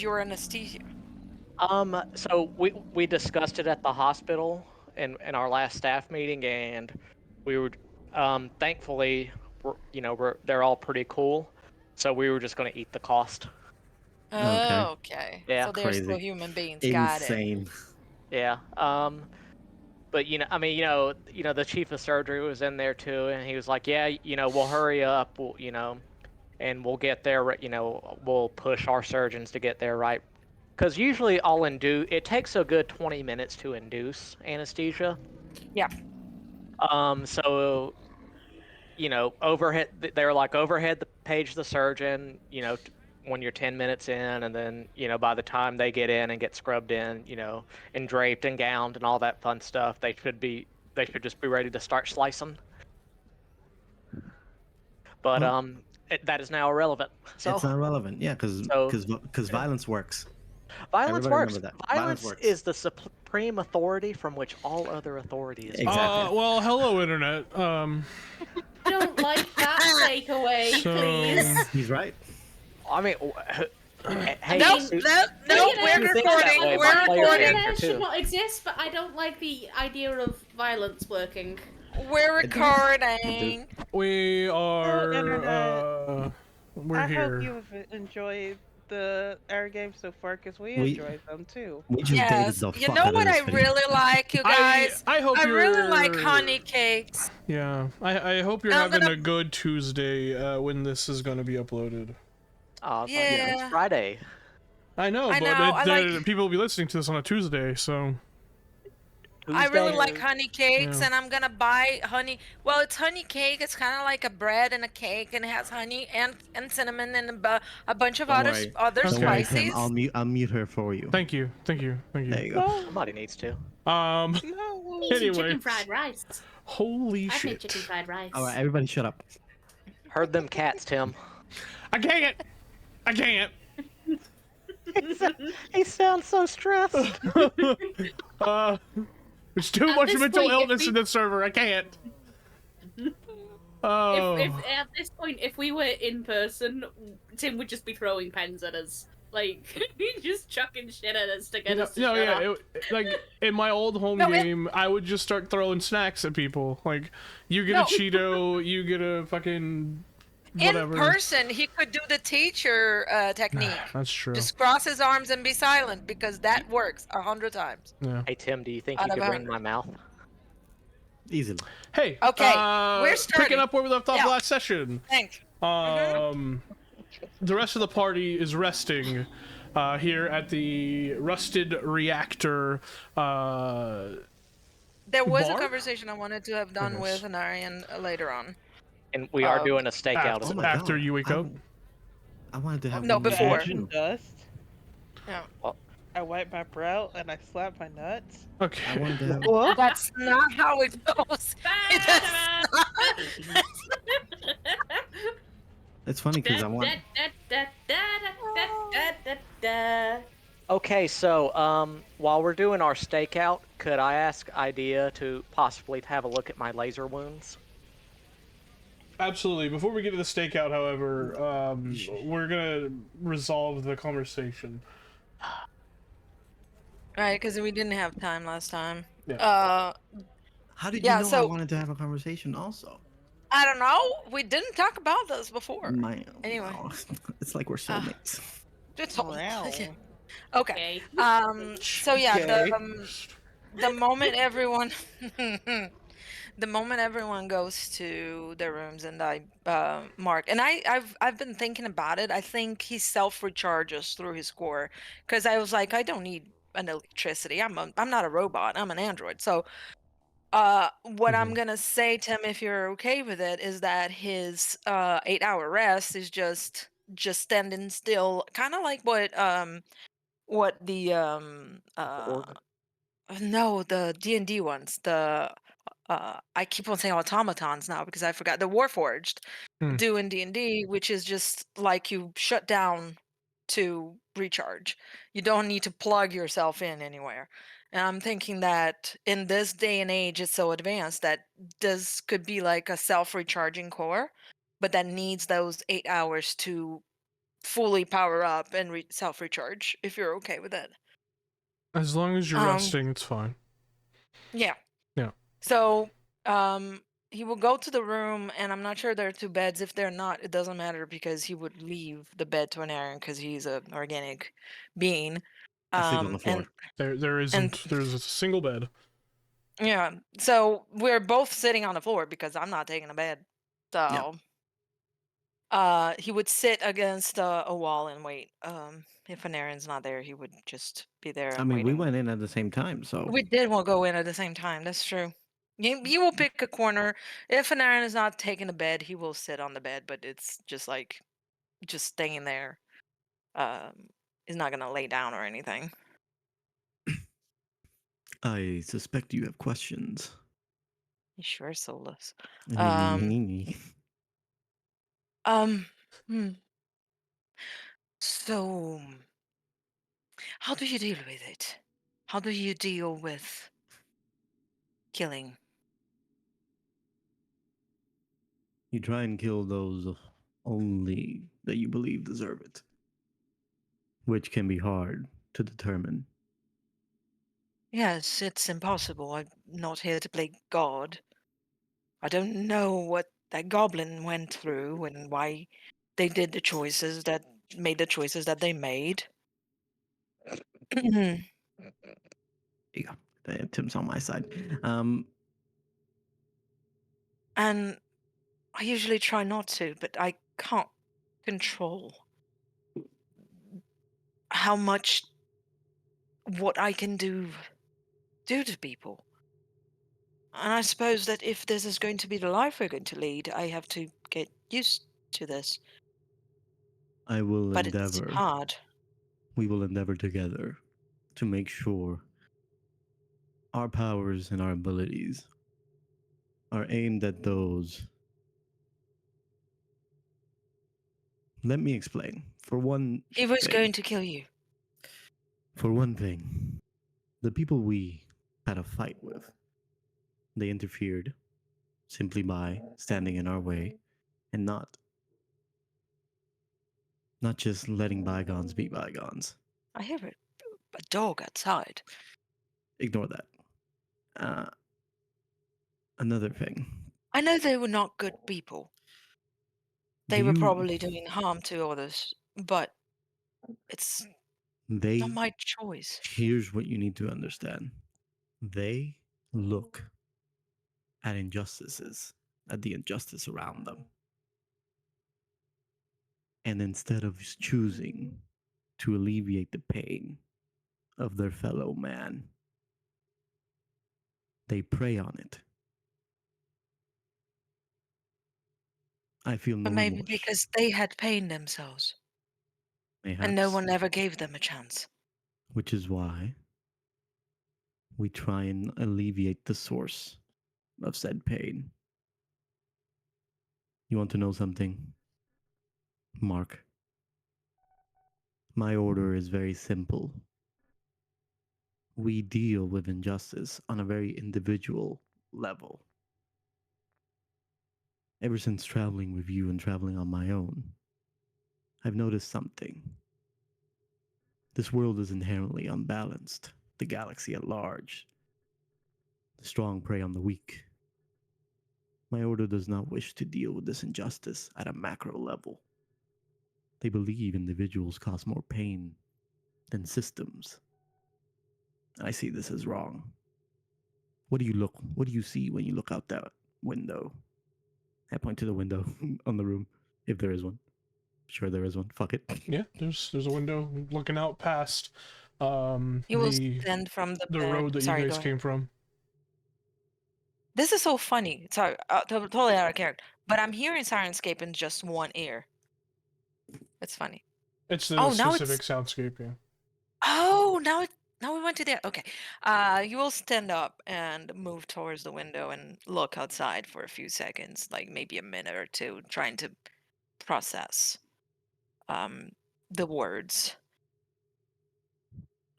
need your anesthesia? So we discussed it at the hospital in our last staff meeting, and we were thankfully they're all pretty cool, so we were just going to eat the cost. Okay. Oh, okay. Yeah, So they're still Crazy. human beings. Got it. Insane. yeah. But I mean, the chief of surgery was in there too, and he was like, "Yeah, we'll hurry up, and we'll get there. We'll push our surgeons to get there right, because usually I'll induce. It takes a good 20 minutes to induce anesthesia. Yeah. So overhead. They're like overhead page the surgeon. When you're 10 minutes in, and then by the time they get in and get scrubbed in, and draped and gowned and all that fun stuff, they should just be ready to start slicing. But Well, that is now irrelevant. So it's not relevant. Yeah, because so violence works. violence Everybody works. remember that. Violence works. is the supreme authority from which all other authority is. Exactly. Well, hello, internet. I don't like that takeaway, So- please. He's right. I mean, hey, No, Sue- no, Sue we're thinks that recording. way, We're my players recording. answer Internet too. should not exist, but I don't like the idea of violence working. We're It does. recording. We are. internet. We're I here. hope you've enjoyed our games so far, because we We- enjoyed them too. We just Yes. dated the You fuck know out of what this I thing. really like, you guys? I hope I you're. really like honey cakes. Yeah, I hope you're I'm having gonna- a good Tuesday when this is going to be uploaded. Yeah. It's Friday. I know, I but know, I like- people will be listening to this on a Tuesday, so. I really Tuesday like or- honey cakes, Yeah. and I'm gonna buy honey. Well, it's honey cake. It's kind of like a bread and a cake, and it has honey and cinnamon and a bunch of Don't other worry. other Don't Don't worry, spices. Tim. I'll mute her for you. Thank you. There you go. Somebody needs to. No. Me too, Anyway. chicken fried rice. Holy I hate shit. chicken fried rice. All right, everybody, shut up. Heard them cats, Tim. I can't! I can't! He sounds so stressed. There's too At much this mental point, if illness we- in this server. I can't. Oh. If at this point, if we were in person, Tim would just be throwing pens at us, like just chucking shit at us to get us to no, shut yeah, up. like in my old home No, it- game, I would just start throwing snacks at people. Like, you get No. a Cheeto, you get a fucking whatever. In person, he could do the teacher technique. That's true. Just cross his arms and be silent, because that works 100 times. Yeah. Hey Tim, do you think Out you of could bring 100. my mouth? Easily. Hey. Okay, we're starting. Picking up where we left off Yeah. last session. Thanks. The rest of the party is resting here at the rusted reactor. There was Bar? a conversation I wanted to have done Goodness. with Anarian later on. And we are doing a stakeout. Oh my After God. you wake up. I wanted to have No, one with before. you. Action dust. Yeah. I wipe my brow and I slap my nuts. I Okay. wanted to have. What? That's not how it goes. It's funny because I want. Okay, so while we're doing our stakeout, could I ask Idea to possibly have a look at my laser wounds? Absolutely. Before we get to the stakeout, however, we're gonna resolve the conversation. Right, because we didn't have time last time. Yeah. How did yeah, you know I so- wanted to have a conversation also? I don't know. We didn't talk about this before. Anyway. wow. It's like we're soulmates. Just hold- Wow. Okay. Okay. So yeah, Okay. the moment everyone, the moment everyone goes to their rooms and I mark, and I've been thinking about it. I think he self recharges through his core, because I was like, I don't need an electricity. I'm not a robot. I'm an android. So what I'm gonna say to him, if you're okay with it, is that his 8-hour rest is just standing still, kind of like what the no, the D&D ones, the I keep on saying automatons now because I forgot, the Warforged Hmm. do in D&D, which is just like you shut down to recharge. You don't need to plug yourself in anywhere. And I'm thinking that in this day and age, it's so advanced that this could be like a self-recharging core, but that needs those 8 hours to fully power up and self recharge if you're okay with it. As long as you're Um, resting, it's fine. Yeah. Yeah. So he will go to the room, and I'm not sure there are two beds. If they're not, it doesn't matter because he would leave the bed to an Aaron because he's an organic being. I sleep on the floor. There isn't. There's a single bed. Yeah, so we're both sitting on the floor because I'm not taking a bed. So he would sit against a wall and wait. If an Aaron's not there, he would just be there I and mean, we waiting. went in at the same time, so We did will go in at the same time. That's true. You will pick a corner. If an Aaron is not taking a bed, he will sit on the bed, but it's just like just staying there. He's not gonna lay down or anything. I suspect you have questions. He sure is soulless. Um, Um. Hmm. So, how do you deal with it? How do you deal with killing? You try and kill those only that you believe deserve it, which can be hard to determine. Yes, it's impossible. I'm not here to play God. I don't know what that goblin went through and why they did the choices that made the choices that they made. There you go. Tim's on my side. And I usually try not to, but I can't control how much what I can do to people. And I suppose that if this is going to be the life we're going to lead, I have to get used to this. I will But it's endeavor. hard. We will endeavor together to make sure our powers and our abilities are aimed at those. Let me explain. For one He was thing, going to kill you. the people we had a fight with, they interfered simply by standing in our way and not just letting bygones be bygones. I hear a dog outside. Ignore that. Another thing. I know they were not good people. They Do were you probably doing harm to others, but it's not they my choice. here's what you need to understand. They look at injustices, at the injustice around them. And instead of choosing to alleviate the pain of their fellow man, they prey on it. I feel no But maybe remorse. because they had pain themselves, and no Mayhaps. one ever gave them a chance. Which is why we try and alleviate the source of said pain. You want to know something? Mark, my order is very simple. We deal with injustice on a very individual level. Ever since traveling with you and traveling on my own, I've noticed something. This world is inherently unbalanced, the galaxy at large. The strong prey on the weak. My order does not wish to deal with this injustice at a macro level. They believe individuals cause more pain than systems. I see this as wrong. What do you see when you look out that window? I point to the window on the room, if there is one. Sure there is one. Fuck it. Yeah, there's a window looking out past You will the stand from the bed. road that you Sorry, guys go ahead. came from. This is so funny. Sorry, totally out of character. But I'm hearing Sirenscape in just one ear. It's funny. It's the Oh, now specific it's. soundscape, yeah. Oh, now we went to there. Okay. You will stand up and move towards the window and look outside for a few seconds, like maybe a minute or two, trying to process um the words.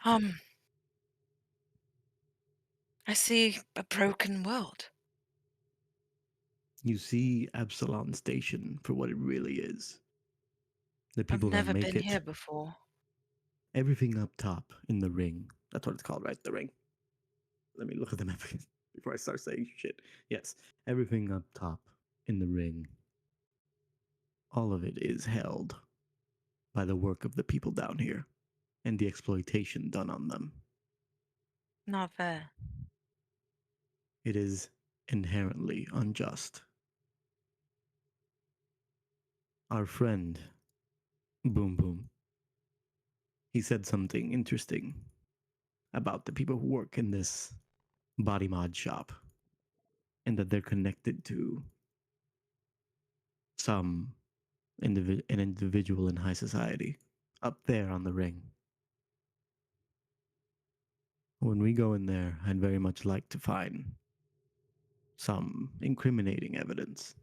Um, I see a broken world. You see Absalom Station for what it really is. The I've people that never make been it. here before. Everything up top in the ring. That's what it's called, right? The ring. Let me look at the map before I start saying shit. Yes, everything up top in the ring. All of it is held by the work of the people down here and the exploitation done on them. Not fair. It is inherently unjust. Our friend, Boom Boom, he said something interesting about the people who work in this body mod shop and that they're connected to some an individual in high society up there on the ring. When we go in there, I'd very much like to find some incriminating evidence,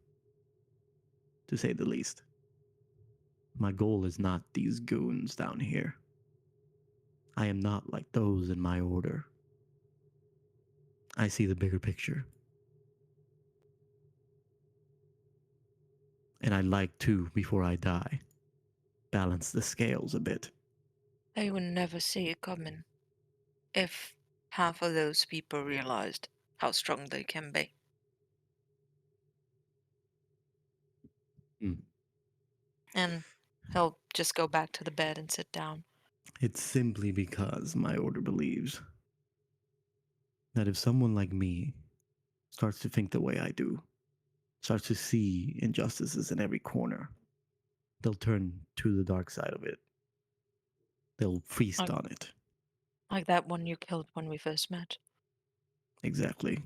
to say the least. My goal is not these goons down here. I am not like those in my order. I see the bigger picture. And I'd like to, before I die, balance the scales a bit. They would never see it coming if half of those people realized how strong they can be. Hmm. And he'll just go back to the bed and sit down. It's simply because my order believes that if someone like me starts to think the way I do, starts to see injustices in every corner, they'll turn to the dark side of it. They'll feast Like, on it. like that one you killed when we first met. Exactly.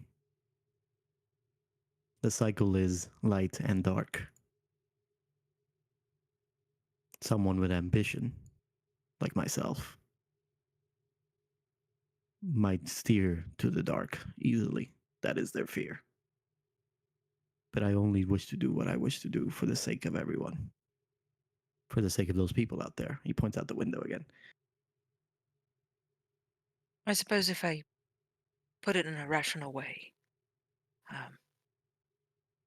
The cycle is light and dark. Someone with ambition, like myself, might steer to the dark easily. That is their fear. But I only wish to do what I wish to do for the sake of everyone. For the sake of those people out there. He points out the window again. I suppose if I put it in a rational way,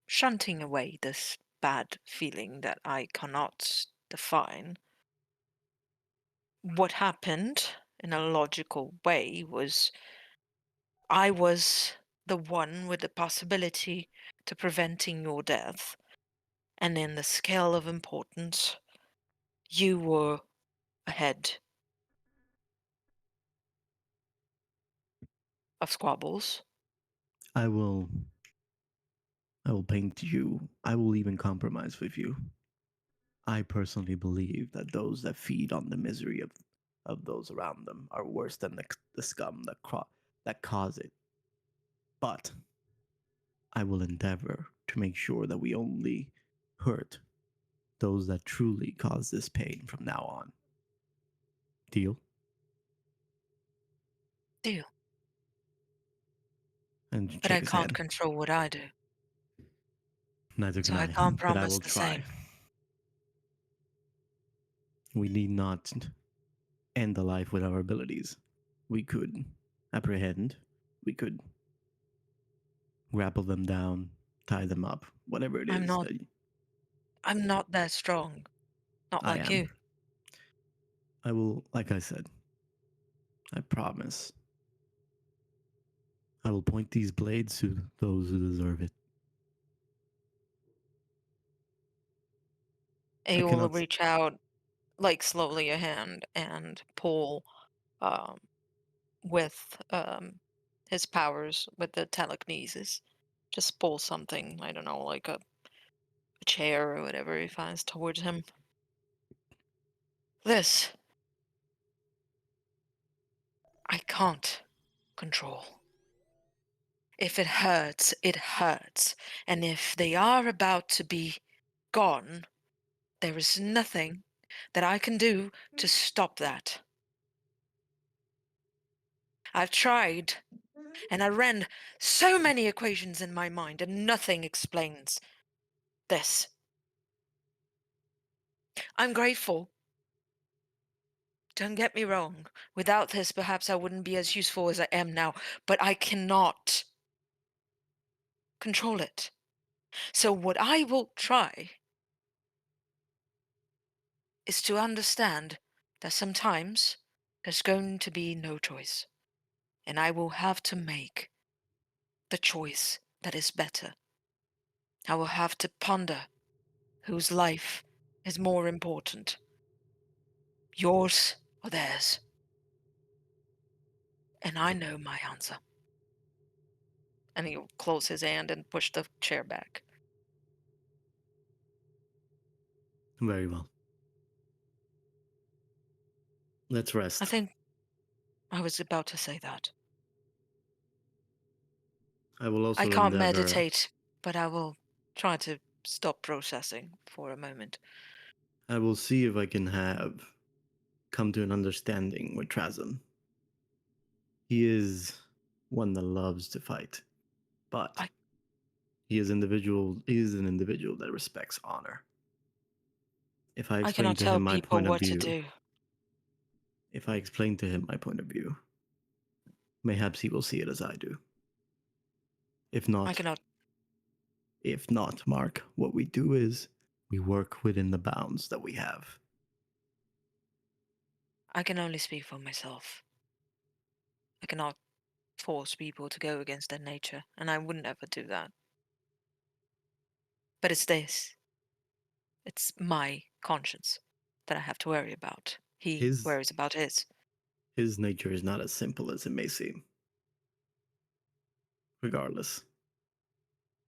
shunting away this bad feeling that I cannot define, what happened in a logical way was I was the one with the possibility to preventing your death, and in the scale of importance, you were ahead of squabbles. I will paint you. I will even compromise with you. I personally believe that those that feed on the misery of those around them are worse than the scum that cause it. But I will endeavor to make sure that we only hurt those that truly cause this pain from now on. Deal? Deal. And But I shake his can't hand. control what I do, Neither so can I I, can't but I promise will the try. same. We need not end the life with our abilities. We could apprehend. We could grapple them down, tie them up, whatever it I'm is not that I'm not that strong. Not I like you. am. I will, like I said, I promise. I will point these blades to those who deserve it. I He will cannot. reach out, like slowly a hand, and pull um, with his powers with the telekinesis. Just pull something, I don't know, like a chair or whatever he finds towards him. This, I can't control. If it hurts, it hurts. And if they are about to be gone, there is nothing that I can do to stop that. I've tried, and I ran so many equations in my mind, and nothing explains this. I'm grateful. Don't get me wrong. Without this, perhaps I wouldn't be as useful as I am now, but I cannot control it. So what I will try is to understand that sometimes there's going to be no choice, and I will have to make the choice that is better. I will have to ponder whose life is more important, yours or theirs. And I know my answer. And he'll close his hand and push the chair back. Very well. Let's rest. I think I was about to say that. I will also I can't endeavor. meditate, but I will try to stop processing for a moment. I will see if I can come to an understanding with Trazim. He is one that loves to fight, but he is an individual that respects honor. If I I explain cannot to tell him my people point of what to view, do. if I explain to him my point of view, mayhaps he will see it as I do. If I not, cannot. Mark, what we do is we work within the bounds that we have. I can only speak for myself. I cannot force people to go against their nature, and I wouldn't ever do that. But it's this. It's my conscience that I have to worry about. He His worries about his. his nature is not as simple as it may seem. Regardless,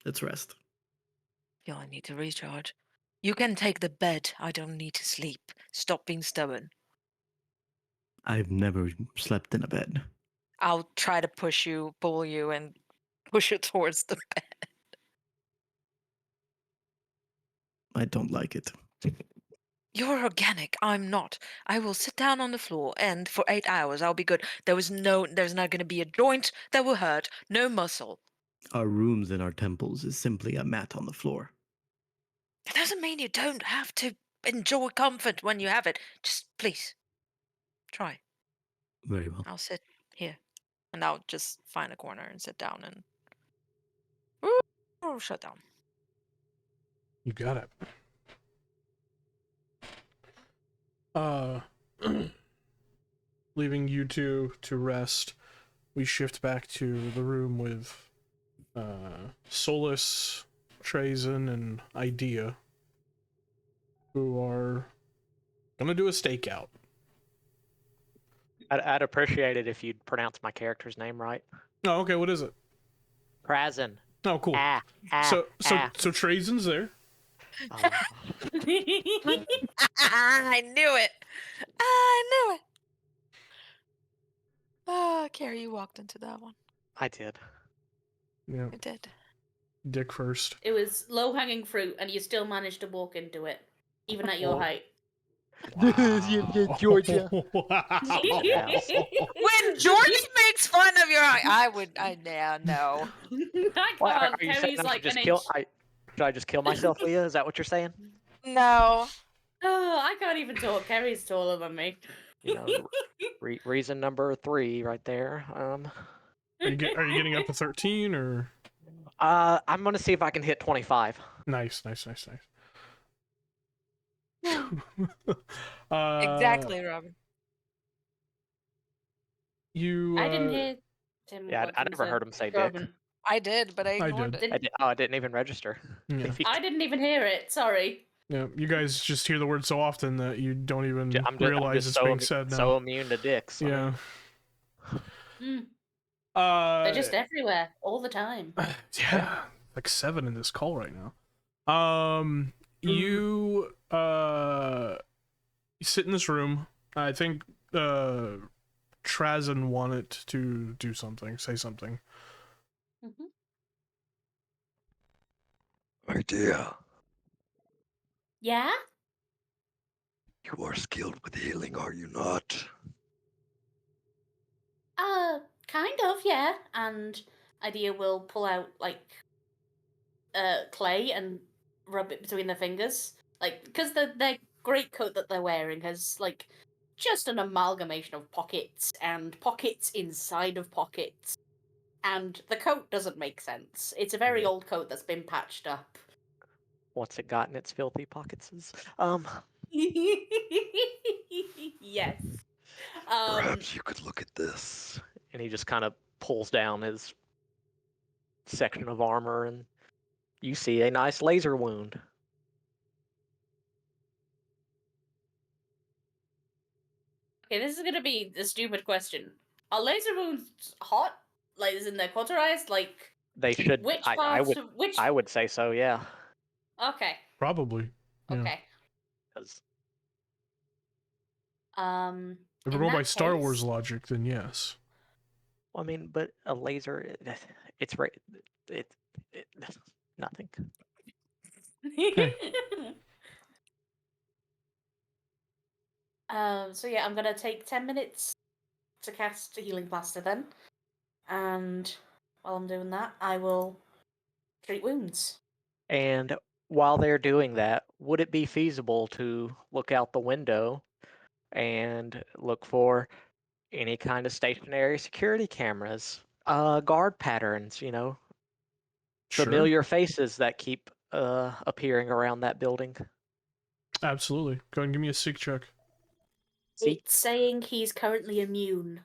let's rest. Feel I need to recharge. You can take the bed. I don't need to sleep. Stop being stubborn. I've never slept in a bed. I'll try to pull you, and push you towards the bed. I don't like it. You're organic. I'm not. I will sit down on the floor, and for 8 hours I'll be good. There's not going to be a joint that will hurt. No muscle. Our rooms and our temples is simply a mat on the floor. It doesn't mean you don't have to enjoy comfort when you have it. Just please try. Very well. I'll sit here, and I'll just find a corner and sit down and shut down. You got it. Leaving you two to rest, we shift back to the room with Solus, Trazen, and Idea, who are gonna do a stakeout. I'd appreciate it if you'd pronounce my character's name right. Oh, okay. What is it? Prazen. Oh, cool. So Trazen's there. Oh. I knew it. I knew it. Carrie, you walked into that one. I did. Yeah. I did. Dick first. It was low-hanging fruit, and you still managed to walk into it, even at your height. Georgia. Wow. When Georgia makes fun of your, no. I can't. Kerry's like an inch. Should I just kill myself, Leah? Is that what you're saying? No. Oh, I can't even talk. Kerry's taller than me. You know, reason number 3 right there. Are you getting up to 13 or? I'm gonna see if I can hit 25. Nice. Exactly, Robin. You. I didn't hear Tim. Yeah, I never heard him say dick. Robin. I did, but I ignored did. it. I didn't even register. Yeah. I didn't even hear it. Sorry. Yeah, you guys just hear the word so often that you don't even I'm realize just it's so, being said now. so immune to dicks. Yeah. They're just everywhere all the time. Yeah, like 7 in this call right now. You sit in this room. I think Trazen wanted to do something, say something. Idea. Yeah? You are skilled with healing, are you not? Kind of, yeah. And Idea will pull out, like, clay and rub it between their fingers. Like, because their greatcoat that they're wearing has, like, just an amalgamation of pockets and pockets inside of pockets. And the coat doesn't make sense. It's a very old coat that's been patched up. What's it got in its filthy pockets? Yes. Perhaps you could look at this. And he just kind of pulls down his section of armor, and you see a nice laser wound. Okay, this is gonna be a stupid question. Are laser wounds hot? Like, is in they're cauterized? Like, They should. which I parts would. of which? I would say so. Yeah. Okay, Probably. Yeah. okay. 'Cause If we're In going by that Star case, Wars logic, then yes. I mean, but a laser, it's right. It, it nothing. Hey. So yeah, I'm gonna take 10 minutes to cast a healing plaster then, and while I'm doing that, I will treat wounds. And while they're doing that, would it be feasible to look out the window and look for any kind of stationary security cameras, guard patterns, Sure. familiar faces that keep appearing around that building? Absolutely. Go ahead and give me a seek check. See? It's saying he's currently immune.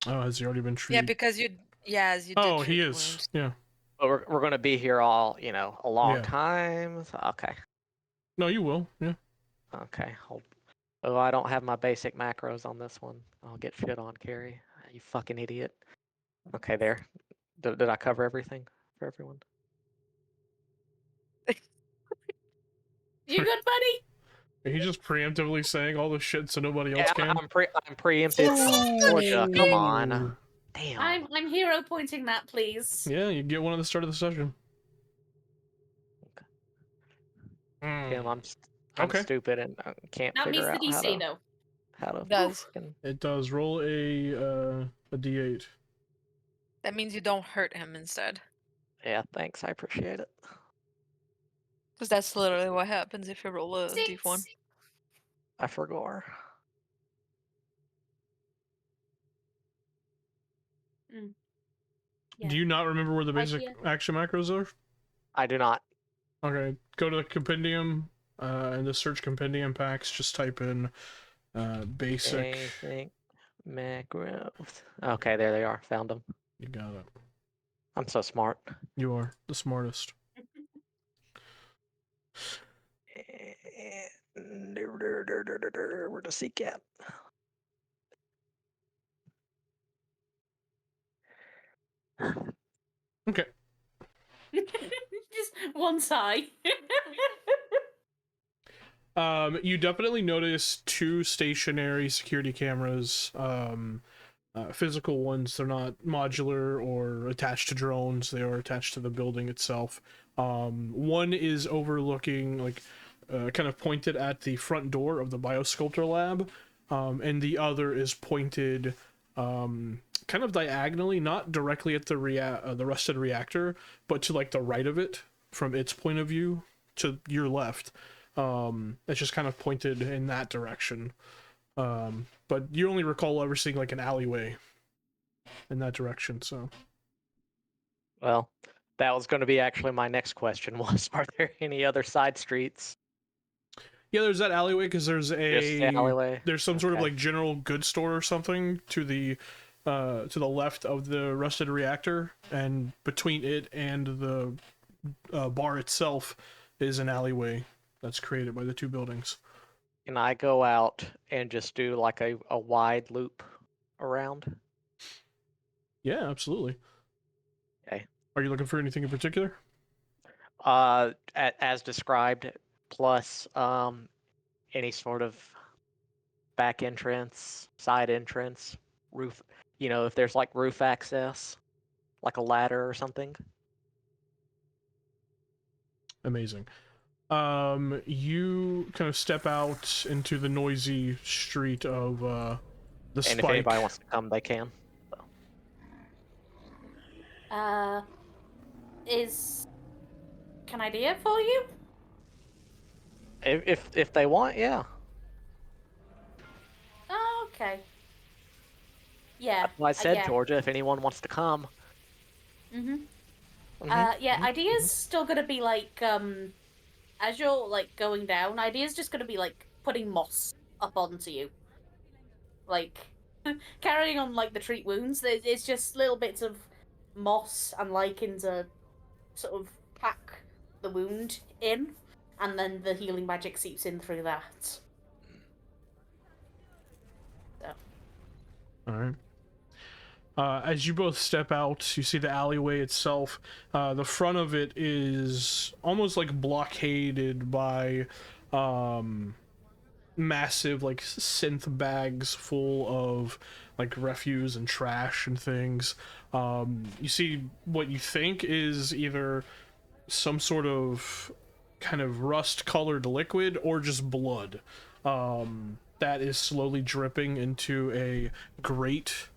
Oh, has he already been Yeah, treated? because you did Oh, he treat is. wounds. Yeah. But we're going to be here all, a long Yeah. time. Okay. No, you will. Yeah. Okay. Oh, I don't have my basic macros on this one. I'll get shit on, Carrie. You fucking idiot. Okay, there. Did I cover everything for everyone? You good, buddy? He's just preemptively saying all this shit so nobody else Yeah, can. I'm preempted. Georgia, come on. Ooh. Damn. I'm hero pointing that, please. Yeah, you get one at the start of the session. Tim, I'm Okay. stupid and can't That meets figure the out DC though. how to Does. fucking- It does. Roll a d8. That means you don't hurt him instead. Yeah, thanks. I appreciate it. Because that's literally what happens if you roll a 6. d1. I forgot. Yeah. Do you not remember where the basic Idea. action macros are? I do not. Okay, go to the compendium, and the search compendium packs, just type in basic. Anything macros. Okay, there they are. Found them. You got it. I'm so smart. You are the smartest. Where to seek at? Okay. Just one sigh. You definitely notice 2 stationary security cameras, physical ones. They're not modular or attached to drones. They are attached to the building itself. One is overlooking, kind of pointed at the front door of the biosculptor lab, and the other is pointed kind of diagonally, not directly at the rusted reactor, but to the right of it from its point of view to your left. It's just kind of pointed in that direction. But you only recall ever seeing an alleyway in that direction, so. Well, that was going to be actually my next question was, are there any other side streets? Yeah, there's that alleyway because there's Just the alleyway? there's some sort of Okay. general goods store or something to the left of the rusted reactor, and between it and the bar itself is an alleyway that's created by the 2 buildings. Can I go out and just do a wide loop around? Yeah, absolutely. Okay. Are you looking for anything in particular? As described, plus any sort of back entrance, side entrance, roof. If there's roof access, like a ladder or something. Amazing. You kind of step out into the noisy street of the And Spike. if anybody wants to come, they can. Can I do it for you? If they want, yeah. Oh, okay. Yeah. That's what I said, yeah. Georgia. If anyone wants to come. Mhm. Mhm, Yeah. mhm, Idea's still gonna be as you're like going down, Idea's just gonna be like putting moss up onto you, like carrying on like the treat wounds. It's just little bits of moss and lichen to sort of pack the wound in, and then the healing magic seeps in through that. So. All right. As you both step out, you see the alleyway itself. The front of it is almost like blockaded by massive like synth bags full of like refuse and trash and things. You see what you think is either some sort of kind of rust colored liquid or just blood that is slowly dripping into a grate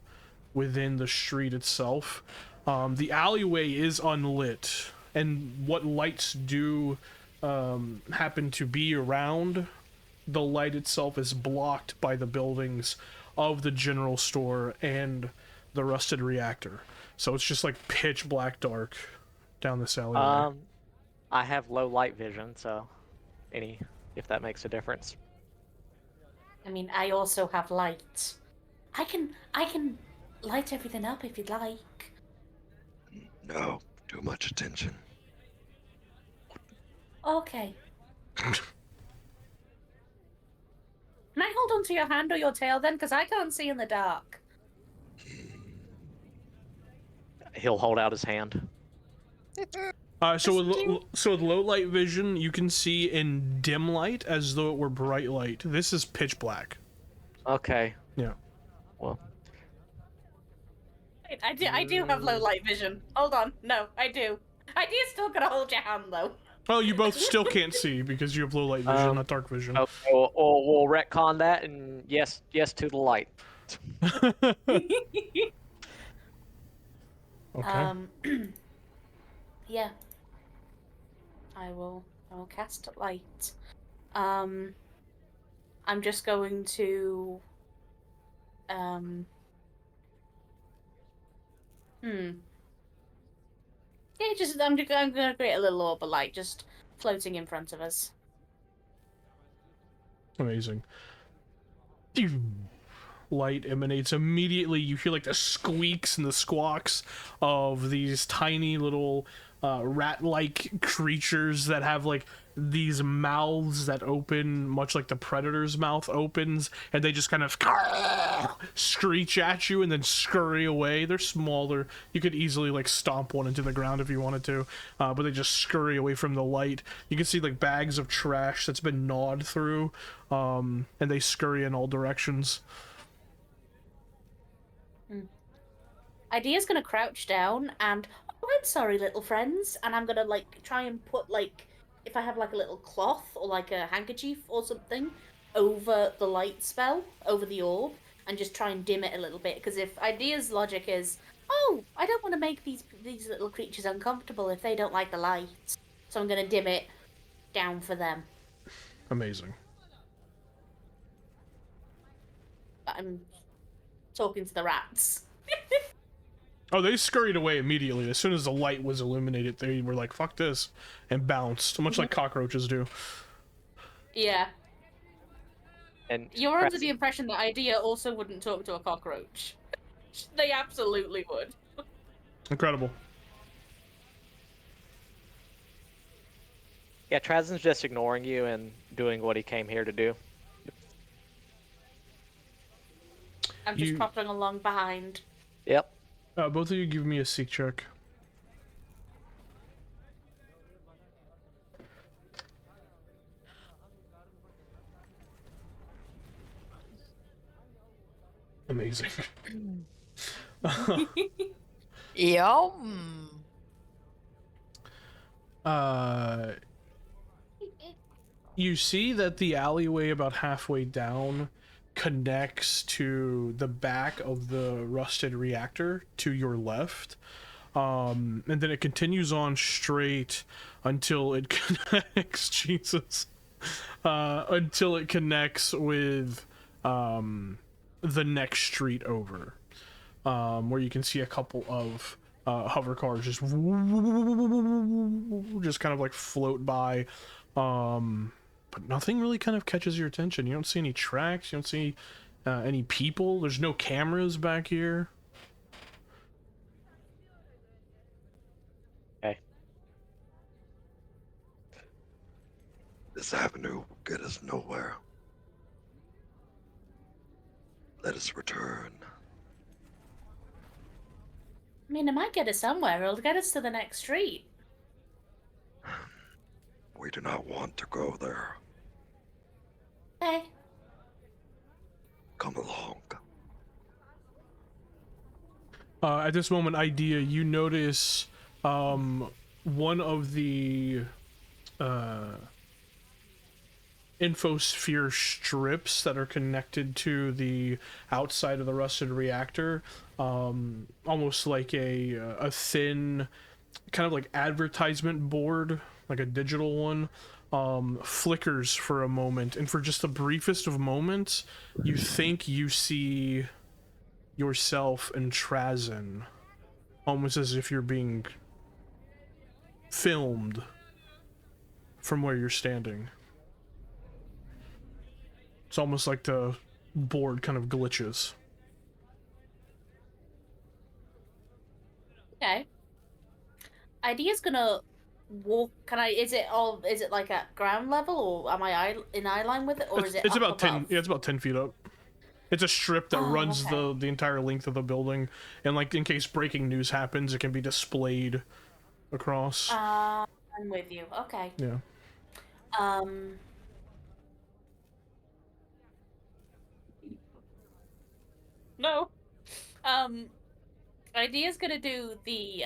within the street itself. The alleyway is unlit, and what lights do happen to be around, the light itself is blocked by the buildings of the general store and the rusted reactor. So it's just like pitch black dark down this alleyway. I have low light vision, so if that makes a difference. I mean, I also have lights. I can light everything up if you'd like. No, too much attention. Okay. Can I hold onto your hand or your tail then? Because I can't see in the dark. He'll hold out his hand. So with low light vision, you can see in dim light as though it were bright light. This is pitch black. Okay. Yeah. Well. Wait, I do have low light vision. Hold on. No, I do. Idea's still gonna hold your hand though. Oh, you both still can't see because you have low light vision, not dark vision. Okay, we'll retcon that, and yes to the light. Okay. Yeah. I will cast light. I'm just going to Yeah, I'm gonna create a little orb of light just floating in front of us. Amazing. Light emanates immediately. You hear like the squeaks and the squawks of these tiny little rat-like creatures that have like these mouths that open much like the predator's mouth opens, and they just kind of screech at you and then scurry away. They're smaller. You could easily like stomp one into the ground if you wanted to, but they just scurry away from the light. You can see like bags of trash that's been gnawed through, and they scurry in all directions. Idea's gonna crouch down and, oh, I'm sorry, little friends, and I'm gonna like try and put like, if I have like a little cloth or like a handkerchief or something over the light spell, over the orb, and just try and dim it a little bit. Because if Idea's logic is, oh, I don't want to make these little creatures uncomfortable if they don't like the light, so I'm gonna dim it down for them. Amazing. But I'm talking to the rats. Oh, they scurried away immediately. As soon as the light was illuminated, they were like, fuck this, and bounced, much like cockroaches do. Yeah. And You're under the impression that Idea also wouldn't talk to a cockroach. They absolutely would. Incredible. Yeah, Trazen's just ignoring you and doing what he came here to do. I'm just popping along behind. Yep. Both of you give me a seek check. Amazing. Yum. You see that the alleyway about halfway down connects to the back of the rusted reactor to your left, and then it continues on straight until it connects until it connects with the next street over, where you can see a couple of hover cars just kind of like float by, But nothing really kind of catches your attention. You don't see any tracks. You don't see any people. There's no cameras back here. Okay. This avenue will get us nowhere. Let us return. I mean, it might get us somewhere. It'll get us to the next street. We do not want to go there. Okay. Come along. At this moment, Idea, you notice one of the infosphere strips that are connected to the outside of the rusted reactor, almost like a thin kind of like advertisement board, like a digital one, flickers for a moment, and for just the briefest of moments you think you see yourself and Trazen, almost as if you're being filmed from where you're standing. It's almost like the board kind of glitches. Okay. Idea's gonna walk. Is it like at ground level, or am I in eye line with it, or is it? It's up about 10. above? Yeah, it's about 10 feet up. It's a strip that runs okay. the entire length of the building, and like in case breaking news happens, it can be displayed across. I'm with you. Okay. Yeah. No. Idea's gonna do the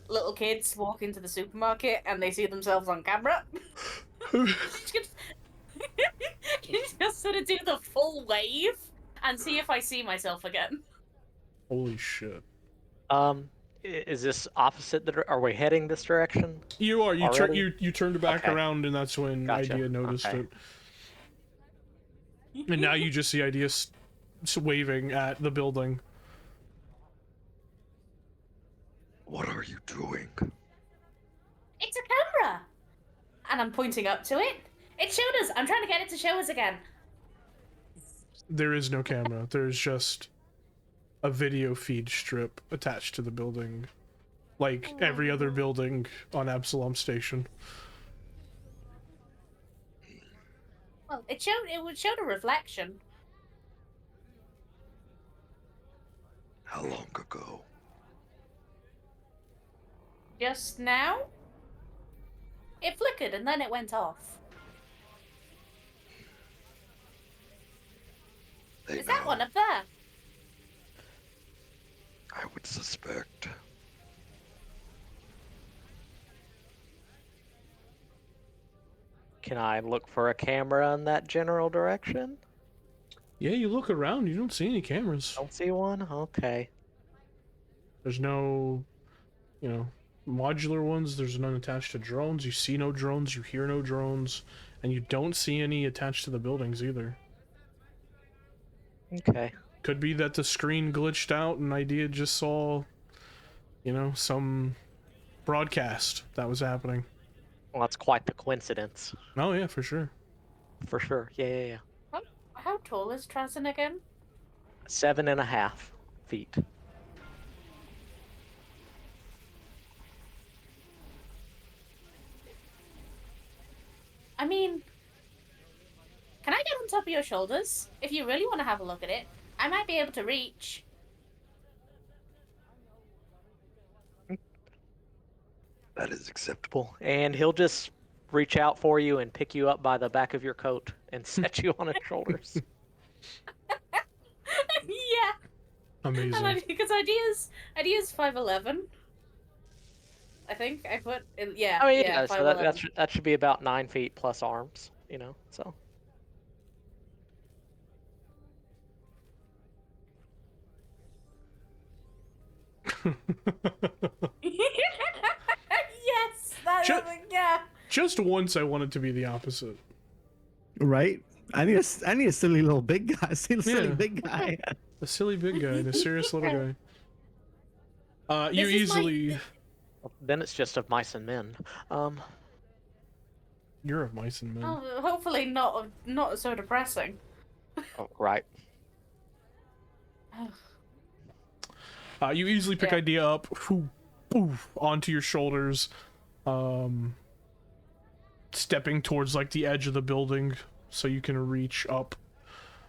little kids walk into the supermarket and they see themselves on camera. Just sort of do the full wave and see if I see myself again. Holy shit. Is this opposite? Are we heading this direction? You are. You turned back Okay. around, and that's when Gotcha. Idea noticed Okay. it. And now you just see Idea waving at the building. What are you doing? It's a camera! And I'm pointing up to it. It showed us. I'm trying to get it to show us again. There is no camera. There's just a video feed strip attached to the building, like every other building on Absalom Station. Well, it showed a reflection. How long ago? Just now? It flickered and then it went off. Is that one up there? I would suspect. Can I look for a camera in that general direction? Yeah, you look around, you don't see any cameras. Don't see one? Okay. There's no, modular ones. There's none attached to drones. You see no drones, you hear no drones, and you don't see any attached to the buildings either. Okay. Could be that the screen glitched out and Idea just saw, some broadcast that was happening. Well, that's quite the coincidence. Oh yeah, for sure. For sure. Yeah. How tall is Trazen again? 7.5 feet. I mean, can I get on top of your shoulders? If you really want to have a look at it, I might be able to reach. That is acceptable. And he'll just reach out for you and pick you up by the back of your coat and set you on his shoulders. Yeah. Amazing. Because ideas 5'11". I think I put yeah. I mean, yeah, so that should be about 9 feet plus arms, so. Yes, yeah. Just once I want it to be the opposite. Right? I need a silly little big guy. Silly Yeah. big guy. A silly big guy and a serious little guy. You This is easily... Then it's just of mice and men. You're of mice and men. Oh, hopefully not so depressing. Oh, right. You easily pick Yeah. idea up, poof, onto your shoulders, stepping towards like the edge of the building so you can reach up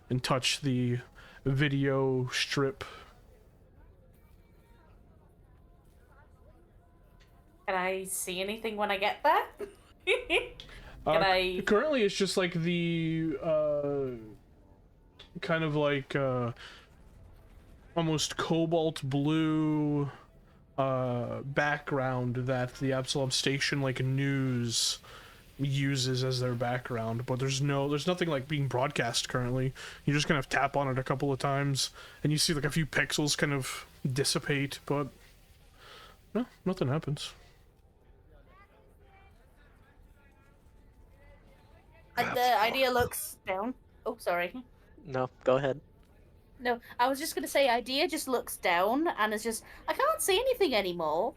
and touch the video strip. Can I see anything when I get there? Can I? Currently, it's just like the kind of like almost cobalt blue background that the Absalom station like news uses as their background, but there's nothing like being broadcast currently. You just kind of tap on it a couple of times and you see like a few pixels kind of dissipate, but no, nothing happens. The idea looks down. Oh, sorry. No, go ahead. No, I was just gonna say, idea just looks down and is just, I can't see anything anymore.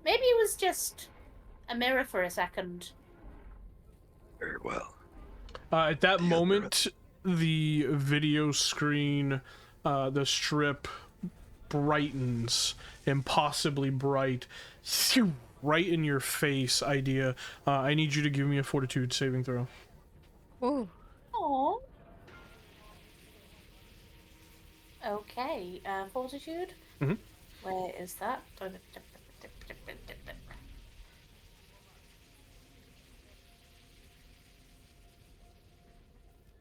Maybe it was just a mirror for a second. Very well. At that moment, the video screen, the strip brightens, impossibly bright, right in your face. Idea. I need you to give me a fortitude saving throw. Ooh. Aww. Okay, fortitude? Mhm. Where is that?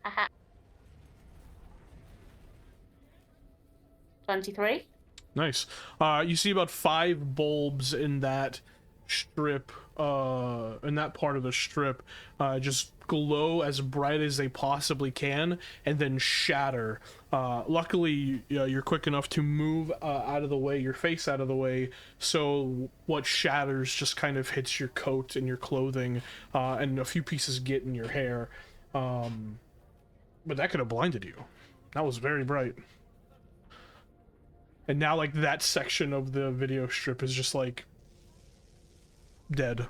Aha. 23? Nice. You see about 5 bulbs in that strip, in that part of the strip, just glow as bright as they possibly can, and then shatter. Luckily, you're quick enough to move out of the way, your face out of the way, so what shatters just kind of hits your coat and your clothing, and a few pieces get in your hair. But that could have blinded you. That was very bright. And now, like, that section of the video strip is just, like, dead.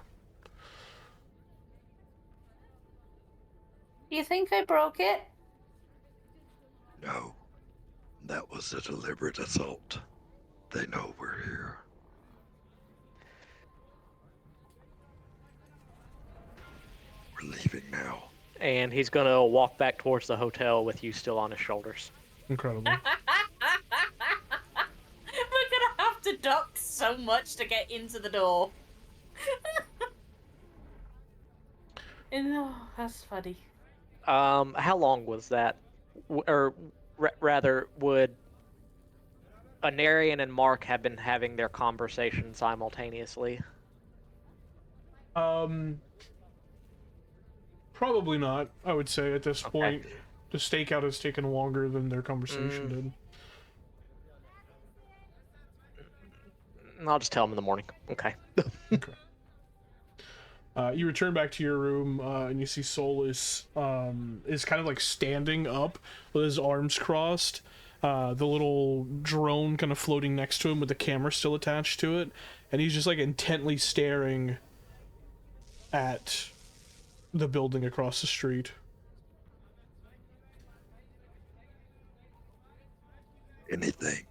Do you think I broke it? No. That was a deliberate assault. They know we're here. We're leaving now. And he's gonna walk back towards the hotel with you still on his shoulders. Incredible. We're gonna have to duck so much to get into the door. Oh, that's funny. How long was that? Or rather, would Anarian and Mark have been having their conversation simultaneously? Probably not, I would say, at this Okay. point. The stakeout has taken longer than their conversation did. I'll just tell him in the morning. Okay. Okay. You return back to your room, and you see Solus is kind of like standing up with his arms crossed. The little drone kind of floating next to him with the camera still attached to it, and he's just like intently staring at the building across the street. Anything?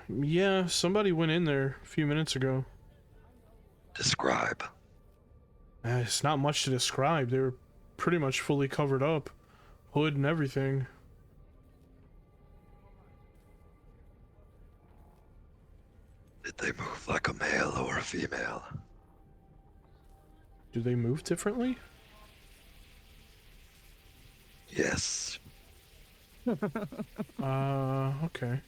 Yeah, somebody went in there a few minutes ago. Describe. It's not much to describe. They were pretty much fully covered up. Hood and everything. Did they move like a male or a female? Do they move differently? Yes. Okay.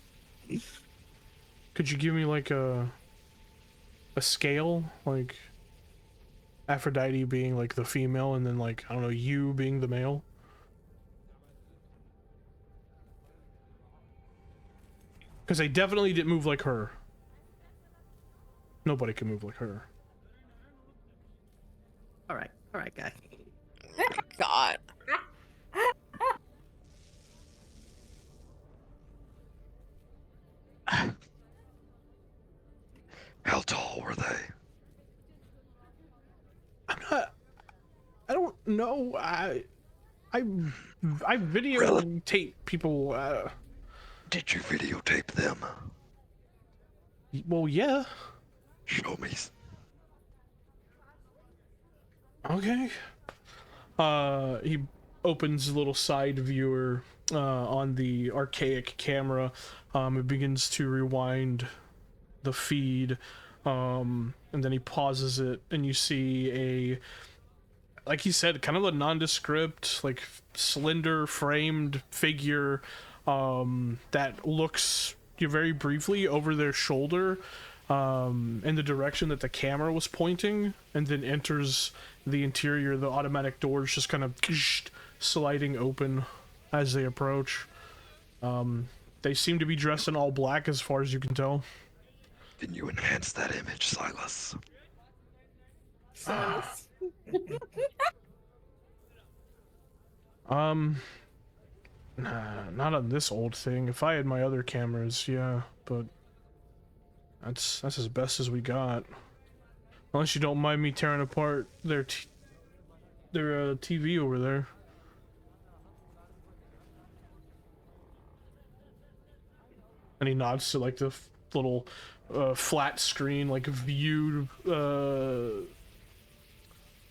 Could you give me like a scale? Like Aphrodite being like the female and then like, I don't know, you being the male? Because they definitely didn't move like her. Nobody can move like her. All right, guy. God. How tall were they? no, I videotape people. Did you videotape them? Well, yeah. Show me. Okay. He opens a little side viewer on the archaic camera. It begins to rewind the feed, and then he pauses it, and you see a, like he said, kind of a nondescript, like slender framed figure that looks very briefly over their shoulder in the direction that the camera was pointing, and then enters the interior. The automatic doors just kind of sliding open as they approach. They seem to be dressed in all black as far as you can tell. Can you enhance that image, Silas? Silas. Nah, not on this old thing. If I had my other cameras, yeah, but that's as best as we got. Unless you don't mind me tearing apart their TV over there. And he nods to like the little flat screen, like viewed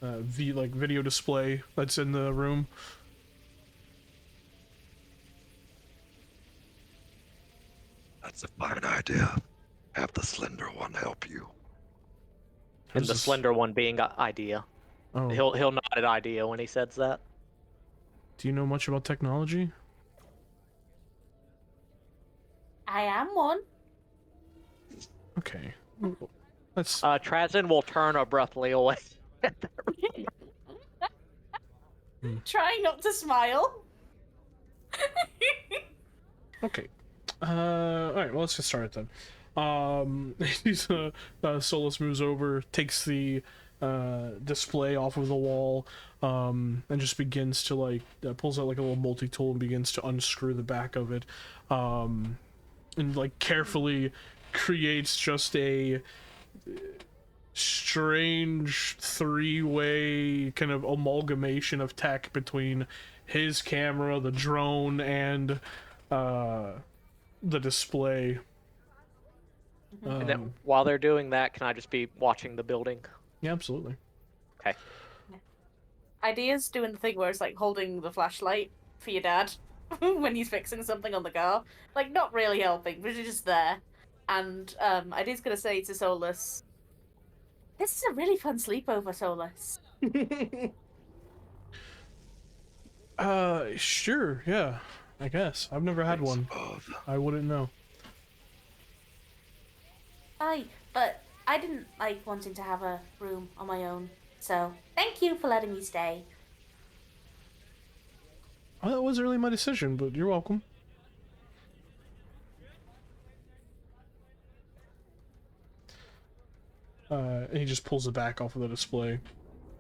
video display that's in the room. That's a fine idea. Have the slender one help you. And the slender one being idea. Oh. He'll nod at idea when he says that. Do you know much about technology? I am one. Okay. That's Trazen will turn abruptly away. Trying not to smile. okay. Alright, well, let's get started then. Solus moves over, takes the display off of the wall, and just begins to like pulls out like a little multi-tool and begins to unscrew the back of it, and like carefully creates just a strange three-way kind of amalgamation of tech between his camera, the drone, and the display. And then while they're doing that, can I just be watching the building? Yeah, absolutely. Okay. Idea's doing the thing where it's like holding the flashlight for your dad when he's fixing something on the car. Like, not really helping, but it's just there. And Idea's gonna say to Solus, "This is a really fun sleepover, Solus." Sure, yeah. I guess. I've never had one. I wouldn't know. Aye, but I didn't like wanting to have a room on my own, so thank you for letting me stay. Well, that wasn't really my decision, but you're welcome. And he just pulls it back off of the display.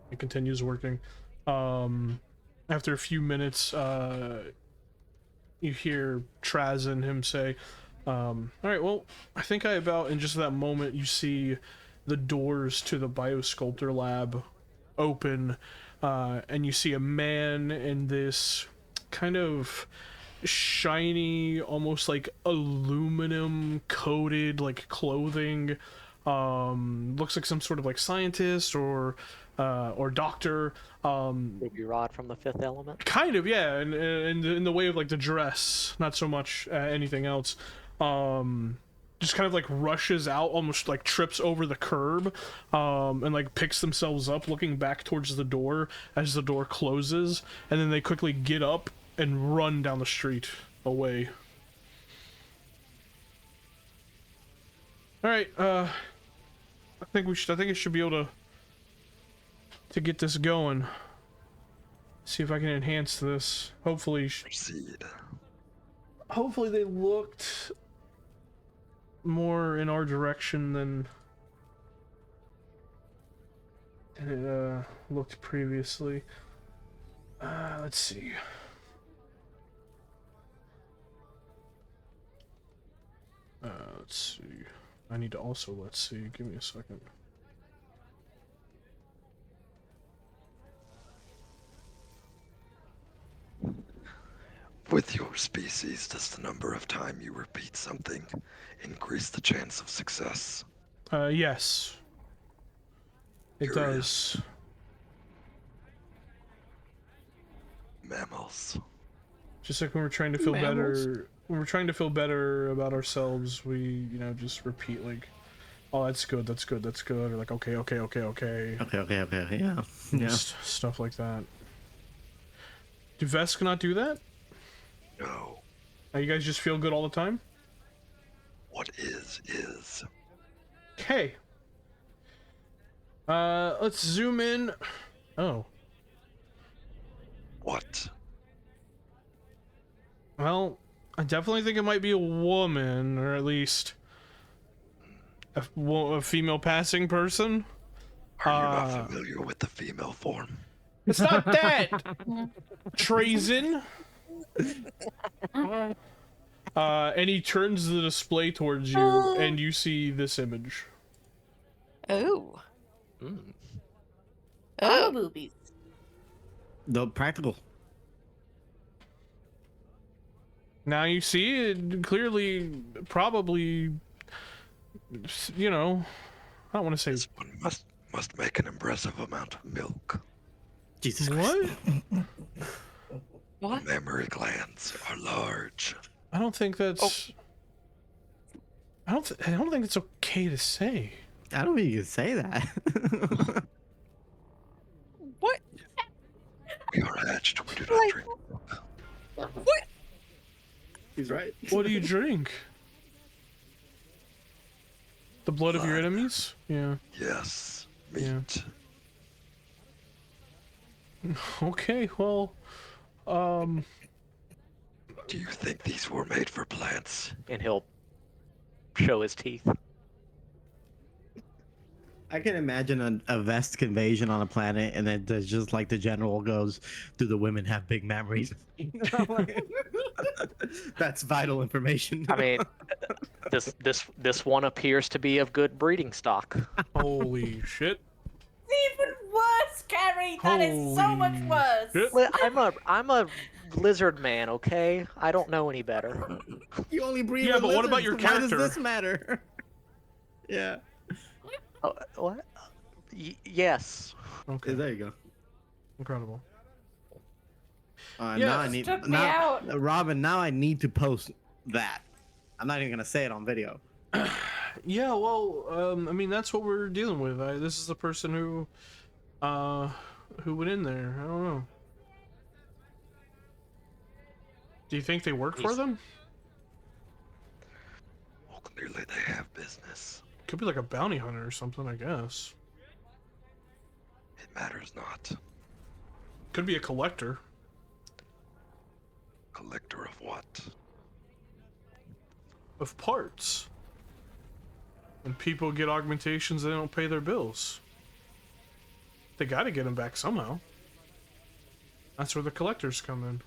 It continues working. After a few minutes, you hear Traz and him say, alright, well, I think in just that moment, you see the doors to the biosculptor lab open, and you see a man in this kind of shiny, almost like aluminum coated like clothing. Looks like some sort of like scientist or doctor. Ruby Rod from the Fifth Element. Kind of, yeah, and in the way of like the dress, not so much anything else. Just kind of like rushes out, almost like trips over the curb, and like picks themselves up, looking back towards the door as the door closes, and then they quickly get up and run down the street away. All right, I think I should be able to get this going. See if I can enhance this. Hopefully. Proceed. Hopefully they looked more in our direction than it looked previously. Let's see. Let's see. I need to also, let's see. Give me a second. With your species, does the number of time you repeat something increase the chance of success? Yes. It Curious. does. Mammals. Just like when we're trying to feel better, when we're trying to feel better about ourselves, we, you know, just repeat like, "Oh, that's good, that's good, that's good," or like, "Okay, okay, okay, okay." Okay, yeah. Yeah. Stuff like that. Do Vesk not do that? No. You guys just feel good all the time? What is. Okay. Let's zoom in. Oh. What? Well, I definitely think it might be a woman, or at least a female passing person. Are you not familiar with the female form? It's not that! Treason! And he turns the display towards you, and you see this image. Oh. Mm. Mama Oh. boobies. The practical. Now you see it clearly, probably, you know, I don't want to say... This one must make an impressive amount of milk. Jesus What? Christ. What? The mammary glands are large. I don't think that's... I don't think it's okay to say. I don't think you can say that. What? We are hatched. We do not Like- drink milk. What? He's right. What do you drink? The blood of your Blood. enemies? Yeah. Yes. Yeah. Meat. Okay, well, Do you think these were made for plants? And he'll show his teeth. I can imagine a Vest invasion on a planet, and then there's just like the general goes, "Do the women have big memories?" That's vital information. I mean, this one appears to be of good breeding stock. holy shit. It's even worse, Carrie. That is so much Holy worse. shit. Well, I'm a lizard man, okay? I don't know any better. You only breed Yeah, with but what about lizards, your so why character? does this matter? Yeah. Oh, what? Yes. Okay, There you go. incredible. Now Yeah. I need Took me now, out. Robin. Now I need to post that. I'm not even gonna say it on video. Yeah, well, I mean, that's what we're dealing with. This is the person who went in there. I don't know. Do you think they work for He's- them? Well, clearly they have business. Could be like a bounty hunter or something, I guess. It matters not. Could be a collector. Collector of what? Of parts. When people get augmentations, they don't pay their bills. They gotta get them back somehow. That's where the collectors come in.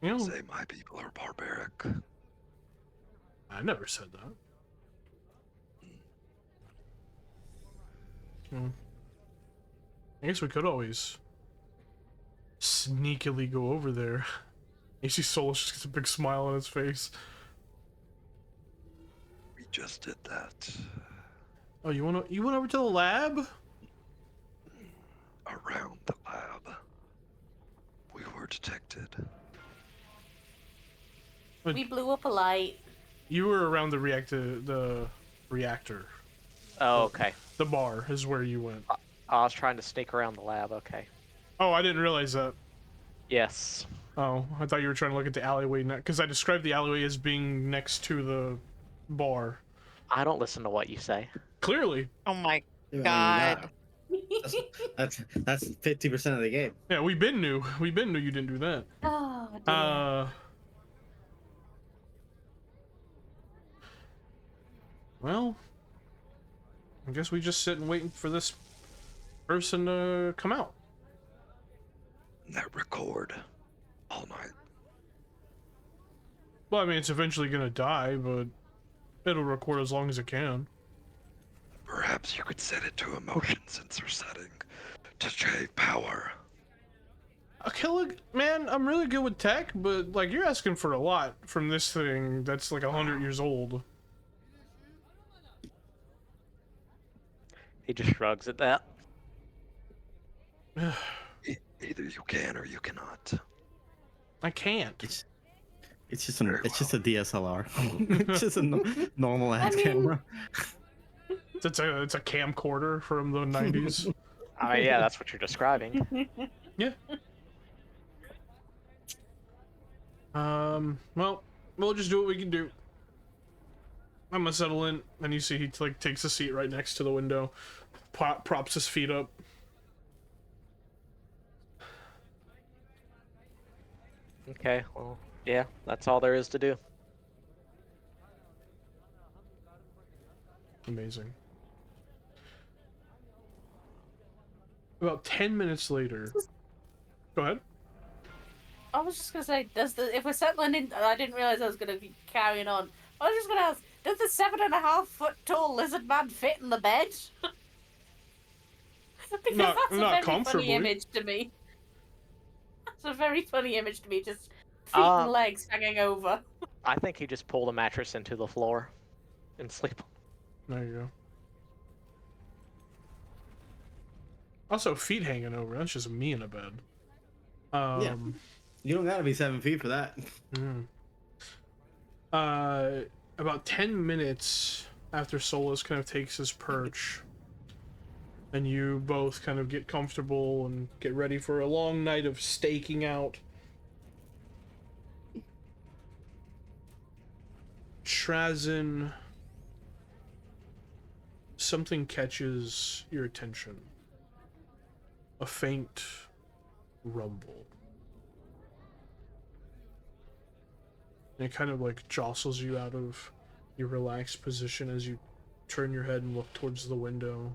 You know, Say my people are barbaric. I never said that. I guess we could always sneakily go over there. You see Solus just gets a big smile on his face. We just did that. Oh, you went over to the lab? Around the lab. We were detected. We blew up a light. You were around the reactor. Oh, okay. The bar is where you went. I was trying to sneak around the lab. Okay. Oh, I didn't realize that. Yes. Oh, I thought you were trying to look at the alleyway, because I described the alleyway as being next to the bar. I don't listen to what you say. Clearly. Oh my Yeah, god. That's 50% of the game. Yeah, we been knew you didn't do that. Oh, dear. Well, I guess we just sit and wait for this person to come out. And that record all night. Well, I mean, it's eventually gonna die, but it'll record as long as it can. Perhaps you could set it to a motion sensor setting to shave power. Okay, look, man, I'm really good with tech, but like you're asking for a lot from this thing that's like 100 years old. He just shrugs at that. Either you can or you cannot. I can't. It's just Very it's just a DSLR. It's just a normal ass I mean- camera. It's a camcorder from the 90s. I mean, yeah, that's what you're describing. Yeah. Well, we'll just do what we can do. I'm gonna settle in, and you see he like takes a seat right next to the window, props his feet up. Okay, well, yeah, that's all there is to do. Amazing. About 10 minutes later. Go ahead. I was just gonna say, if we're settling in, I didn't realize I was gonna be carrying on. I was just gonna ask, does the 7.5-foot tall lizard man fit in the bed? Because Not that's a very comfortably. funny image to me. That's a very funny image to me, just feet and legs hanging over. I think he just pulled a mattress into the floor and sleep. There you go. Also, feet hanging over. That's just me in a bed. Yeah. You don't gotta be 7 feet for that. About 10 minutes after Solus kind of takes his perch, and you both kind of get comfortable and get ready for a long night of staking out. Trazen, something catches your attention. A faint rumble. And it kind of like jostles you out of your relaxed position as you turn your head and look towards the window.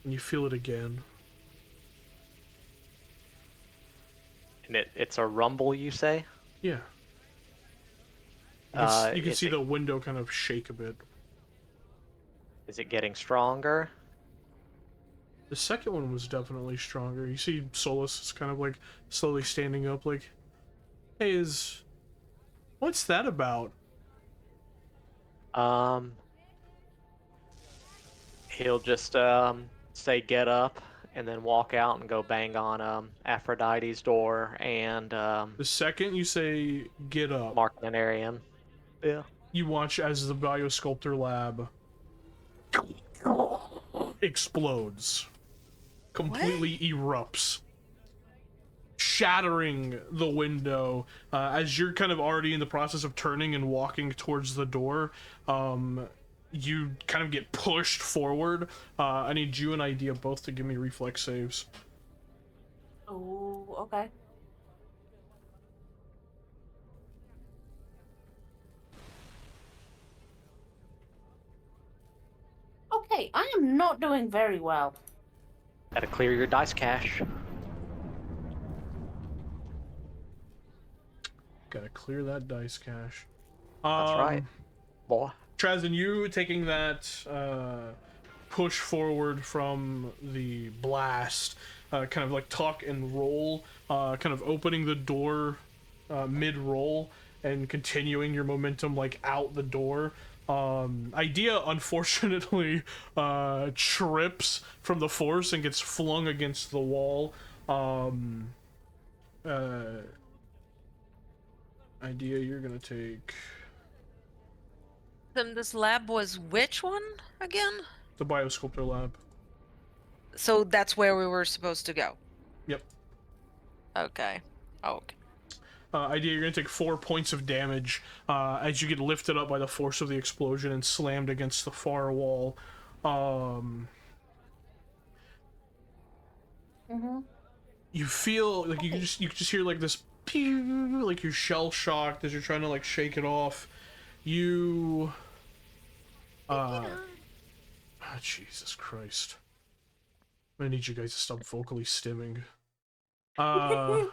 And you feel it again. And it's a rumble, you say? Yeah. You can see the window kind of shake a bit. Is it getting stronger? The second one was definitely stronger. You see Solus is kind of like slowly standing up like, hey, what's that about? He'll just say get up and then walk out and go bang on Aphrodite's door and The second you say get up, mark an area. Yeah. you watch as the biosculptor lab explodes. Completely erupts. Shattering the window. As you're kind of already in the process of turning and walking towards the door, you kind of get pushed forward. I need you and Idea both to give me reflex saves. Oh, okay. Okay, I am not doing very well. Gotta clear your dice cache. Gotta clear that dice cache. That's right, boy. Trazen, you taking that push forward from the blast, kind of like tuck and roll, kind of opening the door mid-roll and continuing your momentum like out the door. Idea unfortunately trips from the force and gets flung against the wall. Idea, you're gonna take This lab was which one again? the biosculptor lab. So that's where we were supposed to go. Yep. Okay. Okay. Idea, you're gonna take 4 points of damage as you get lifted up by the force of the explosion and slammed against the far wall. You feel like you just hear like this pew, like you're shell shocked as you're trying to like shake it off. You Jesus Christ. I'm gonna need you guys to stop vocally stimming. Try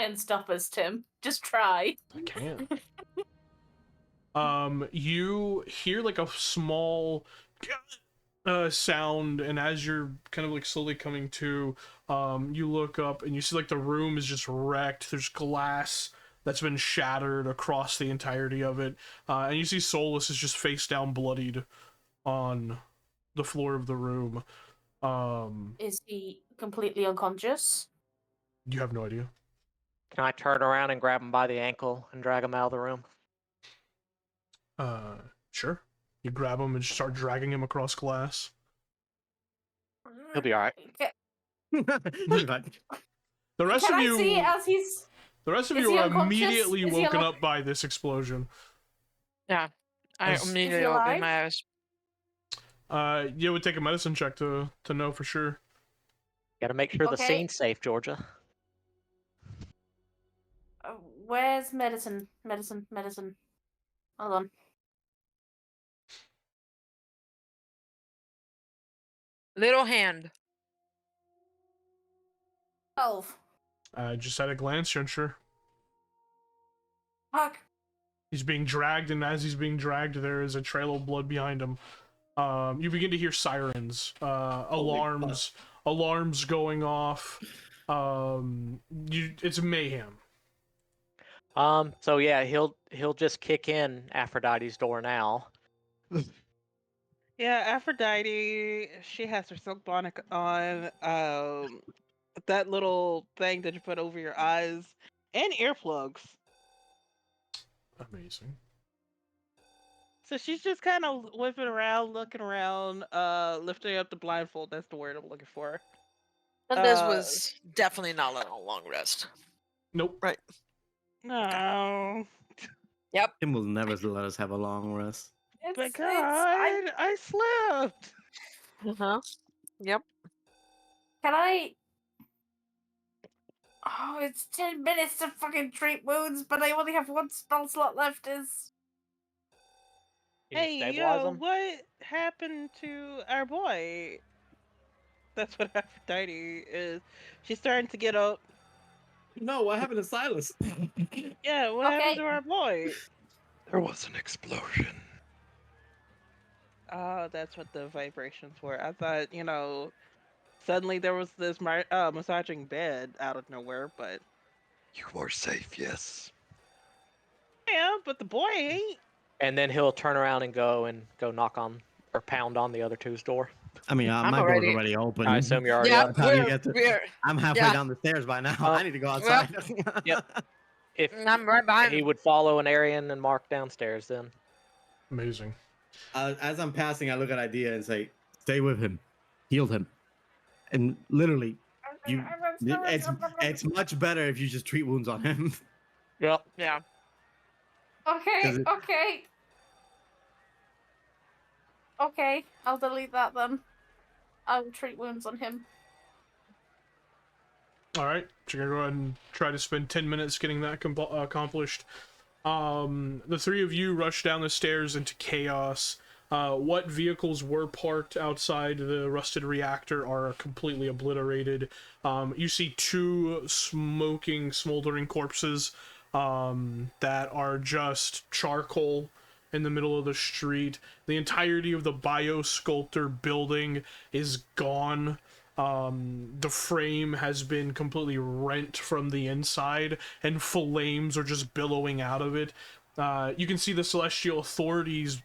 and stop us, Tim. Just try. I can't. You hear like a small sound, and as you're kind of like slowly coming to, you look up and you see like the room is just wrecked. There's glass that's been shattered across the entirety of it, and you see Solus is just face down, bloodied on the floor of the room. Is he completely unconscious? You have no idea. Can I turn around and grab him by the ankle and drag him out of the room? Sure. You grab him and start dragging him across glass. He'll be all right. The rest Can of I you, see as he's? the rest of Is you he are unconscious? immediately Is he woken alive? up by this explosion. Yeah. I Is- immediately alive? open my eyes. Yeah, it would take a medicine check to know for sure. Gotta make sure the Okay. scene's safe, Georgia. Where's medicine? Medicine. Hold on. Little hand. 12. Just at a glance, you're unsure. Fuck. He's being dragged, and as he's being dragged, there is a trail of blood behind him. You begin to hear sirens, alarms going off. It's mayhem. So yeah, he'll just kick in Aphrodite's door now. Yeah, Aphrodite, she has her silk bonnet on. That little thing that you put over your eyes, and earplugs. Amazing. So she's just kind of whipping around, looking around, lifting up the blindfold. That's the word I'm looking for. But this was definitely not a long rest. Nope. Right. No. Yep. Tim will never let us have a long rest. But God, I slept. Uh-huh. Yep. Can I? Oh, it's 10 minutes to fucking treat wounds, but I only have one spell slot left. Can you Hey, stabilize him? what happened to our boy? That's what Aphrodite is. She's starting to get up. No, what happened to Silas? Yeah, what happened to our boy? There was an explosion. Oh, that's what the vibrations were. I thought, suddenly there was this massaging bed out of nowhere, but You are safe, yes. yeah, but the boy ain't. And then he'll turn around and go knock on or pound on the other two's door. I mean, I'm my door's already- already open. I assume you're already Yeah, up. How do you get to- we're I'm halfway yeah. down the stairs by now. I need to go outside. Yep. If I'm right behind he him. would follow an Arian and Mark downstairs, then. Amazing. As I'm passing, I look at Idea and say, "Stay with him, heal him," and literally, it's much better if you just treat wounds on him. Yep. Yeah. Okay, I'll delete that then. I'll treat wounds on him. All right, so you're gonna go ahead and try to spend 10 minutes getting that accomplished. The three of you rush down the stairs into chaos. What vehicles were parked outside the rusted reactor are completely obliterated. You see two smoking, smoldering corpses that are just charcoal in the middle of the street. The entirety of the biosculptor building is gone. The frame has been completely rent from the inside, and flames are just billowing out of it. You can see the Celestial Authority's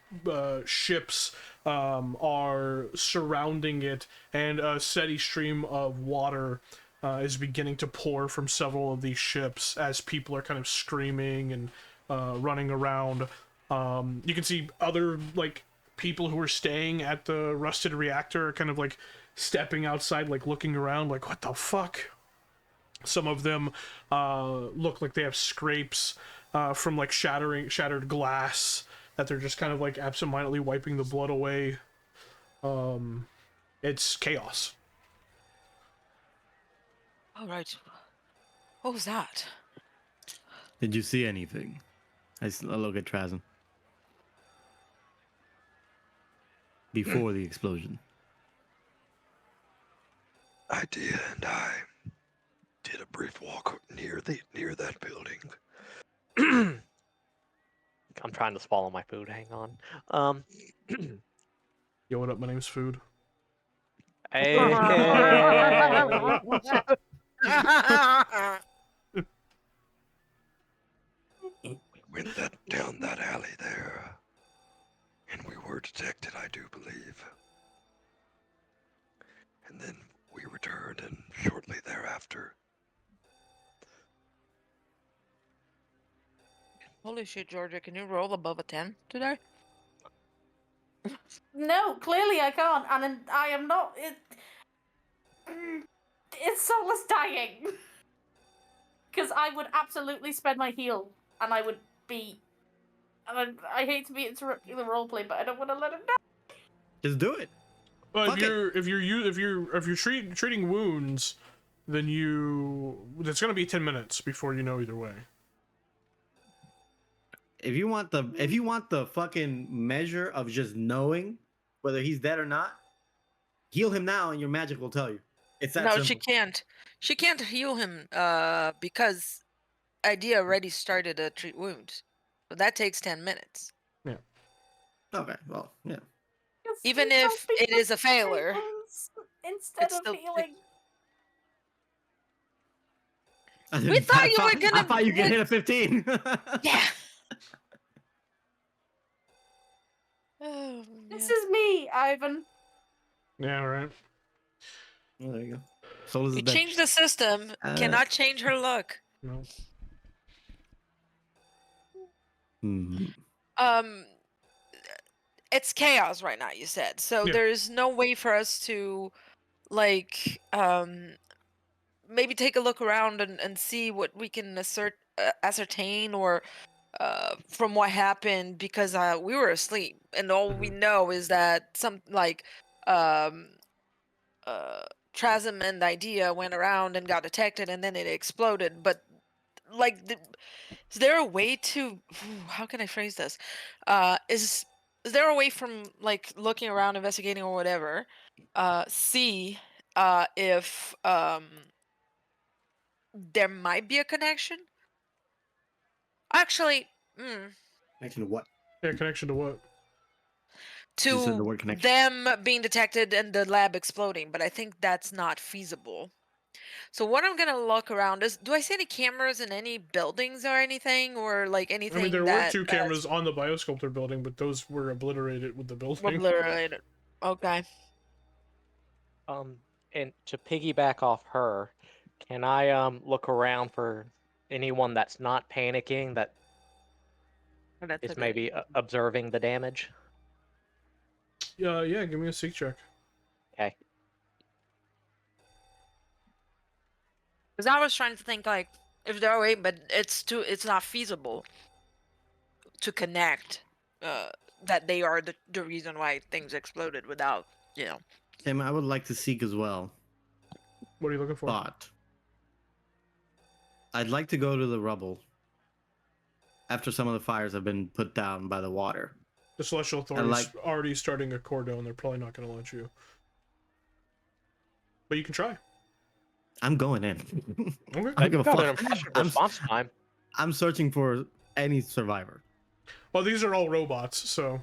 ships are surrounding it, and a steady stream of water is beginning to pour from several of these ships as people are kind of screaming and running around. You can see other people who are staying at the rusted reactor are kind of stepping outside, looking around, what the fuck? Some of them look like they have scrapes from shattered glass that they're just kind of absentmindedly wiping the blood away. It's chaos. All right. What was that? Did you see anything? I look at Trazyn. Before the explosion. Idea and I did a brief walk near that building. I'm trying to swallow my food. Hang on. Yo, what up? My name's Food. Hey. We went down that alley there, and we were detected, I do believe. And then we returned, and shortly thereafter, Holy shit, Georgia, can you roll above a 10 today? No, clearly I can't, and I am not. It's soulless dying. Because I would absolutely spend my heal, and I would be. And I hate to be interrupting the roleplay, but I don't want to let him die. Just do it. Well, Fuck it. if you're treating wounds, then it's gonna be 10 minutes before you know either way. If you want the fucking measure of just knowing whether he's dead or not, heal him now and your magic will tell you. It's that No, simple. she can't. She can't heal him because Idea already started to treat wounds. So that takes 10 minutes. Okay, well, yeah. Even You told if me it to is a treat failure, wounds instead it's of still healing. We thought you were gonna. I thought you could hit a 15. Yeah. Oh, This man. is me, Ivan. Yeah, right. Oh, there you go. Soul is You dead. changed the system, cannot change her luck. No. Hmm. It's chaos right now, you said. So Yeah. there's no way for us to, like, maybe take a look around and see what we can ascertain or from what happened, because we were asleep and all we know is that some like um Trasm and Idea went around and got detected and then it exploded. But like is there a way to how can I phrase this? Is there a way from like looking around, investigating or whatever, see if there might be a connection? Actually, Connection to what? Yeah, connection to what? You said the to word connection. them being detected and the lab exploding, but I think that's not feasible. So what I'm gonna look around is, do I see any cameras in any buildings or anything, or like I mean, anything there were that 2 cameras on the biosculptor building, but those were obliterated with the building. obliterated? Okay. And to piggyback off her, can I look around for anyone that's not panicking that That's is a good maybe observing the damage? Yeah, give me a seek check. Okay. Because I was trying to think like if there are way, but it's not feasible to connect that they are the reason why things exploded without, you know. Tim, I would like to seek as well, What are you looking for? but I'd like to go to the rubble after some of the fires have been put down by the water. The Celestial Authority's already starting a cordon. They're probably not going to let you. But you can try. I'm going in. Okay. I don't give a Got an fuck. impressive response time. I'm searching for any survivor. Well, these are all robots, so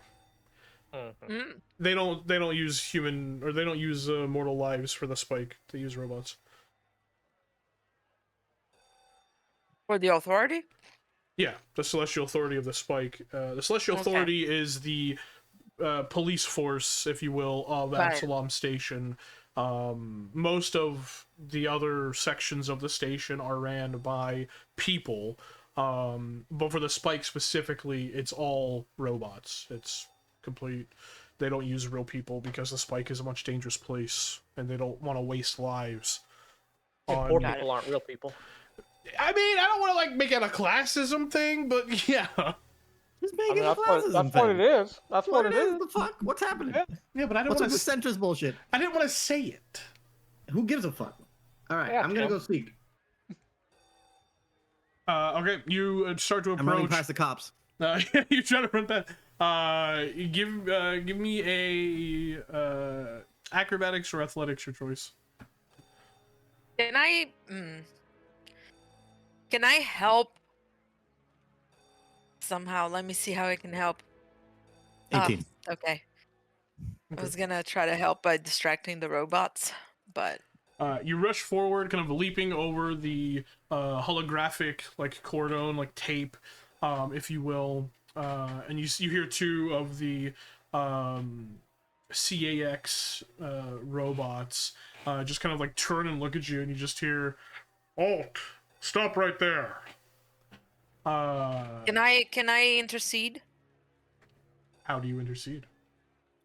Mhm. they don't use human, or they don't use mortal lives for the spike. They use robots. For the authority? Yeah, the Celestial Authority of the spike. The Celestial Okay. Authority is the police force, if you will, of Right. Absalom Station. Most of the other sections of the station are ran by people, but for the spike specifically, it's all robots. It's complete. They don't use real people because the spike is a much dangerous place, and they don't want to waste lives. And poor On, people aren't real people. I mean, I don't want to like make it a classism thing, but yeah. Just I make mean, it a classism that's what thing. it is. That's What what it is? The fuck? What's happening? Yeah. Yeah, but I don't What's want with to. the centrist bullshit? I didn't want to say it. Who gives a fuck? All right, Yeah, I'm gonna Tim. go seek. Okay, you start to approach. I'm running past the cops. You try to run that. Give me a acrobatics or athletics, your choice. Can I help somehow. Let me see how I can help. 18. Okay. I Okay. was gonna try to help by distracting the robots, but You rush forward, kind of leaping over the holographic like cordon, like tape, if you will, and you hear two of the CAX robots just kind of like turn and look at you, and you just hear, "Alt, stop right there." can I intercede? How do you intercede?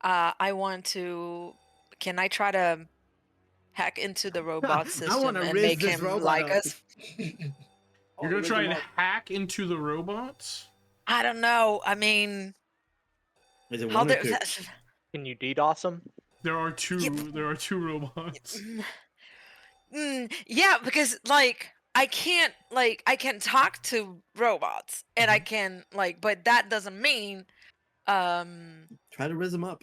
I want to. Can I try to hack into the robot I system wanna and riz make this him robot like up. us? You're gonna try and hack into the robots? I don't know. I mean, Is it how one or they two? Can you DDoS them? There are Yeah, two robots. yeah, because like I can talk to robots and I can like, but that doesn't mean Try to riz him up.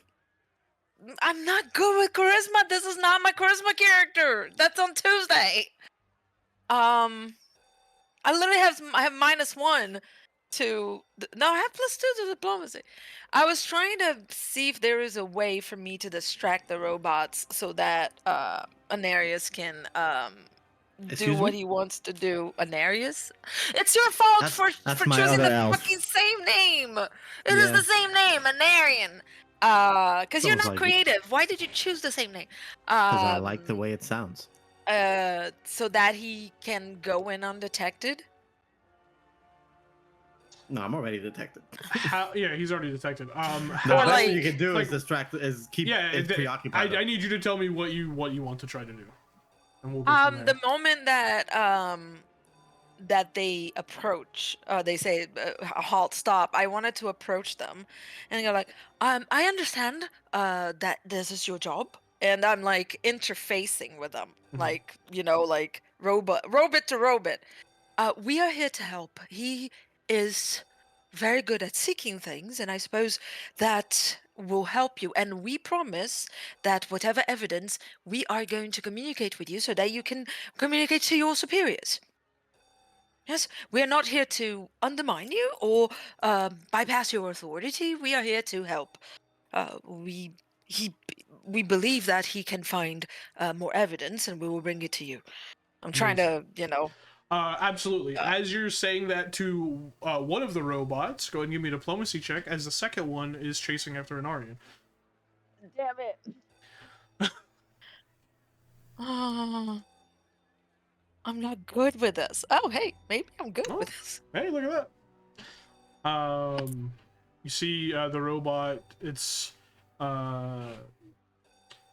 I'm not good with charisma. This is not my charisma character. That's on Tuesday. I literally I have -1 to no, I have +2 to diplomacy. I was trying to see if there is a way for me to distract the robots so that Anarius can do Excuse what me? he wants to do. Anarius? It's your fault That's for my choosing other the elf. fucking same name. It is Yeah. the same name, Anarian. Because you're Sounds not like it. creative. Why did you choose the same name? Because I like the way it sounds. So that he can go in undetected. No, I'm already detected. How? Yeah, he's already detected. The How? Or best like- thing you can do like- is distract, is keep Yeah, it preoccupied. I need you to tell me what you want to try to do, and we'll go from there. The moment that that they approach, they say halt, stop. I wanted to approach them, and go like, I understand that this is your job, and I'm like interfacing with them, Mhm. like like robot to robot. We are here to help. He is very good at seeking things, and I suppose that will help you. And we promise that whatever evidence, we are going to communicate with you so that you can communicate to your superiors. Yes, we are not here to undermine you or bypass your authority. We are here to help. We he we believe that he can find more evidence, and we will bring it to you. I'm trying to, Absolutely. As you're saying that to one of the robots, go ahead and give me a diplomacy check. As the second one is chasing after an Aryan. Damn it. I'm not good with this. Oh, hey, maybe I'm good Oh. with this. Hey, look at that. You see the robot. It's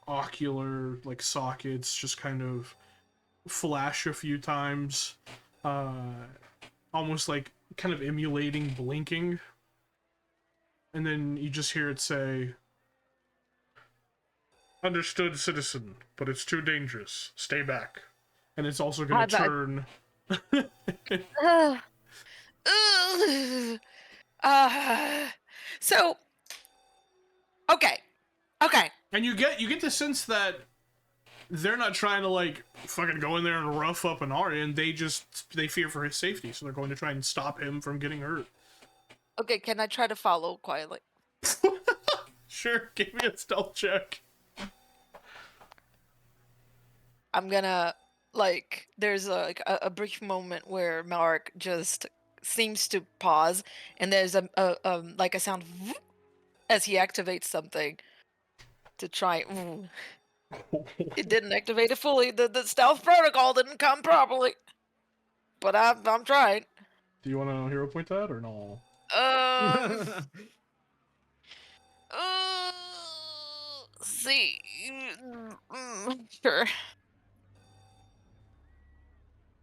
ocular like sockets just kind of flash a few times, almost like kind of emulating blinking, and then you just hear it say, "Understood, citizen, but it's too dangerous. Stay back." And it's also gonna turn. Uh, so, okay. And you get the sense that they're not trying to like fucking go in there and rough up an Aryan. They fear for his safety, so they're going to try and stop him from getting hurt. Okay, can I try to follow quietly? Sure, give me a stealth check. I'm gonna there's a brief moment where Mark just seems to pause, and there's a like a sound as he activates something to try. It didn't activate it fully. The stealth protocol didn't come properly, but I'm trying. Do you want to hero point that or no? See, sure.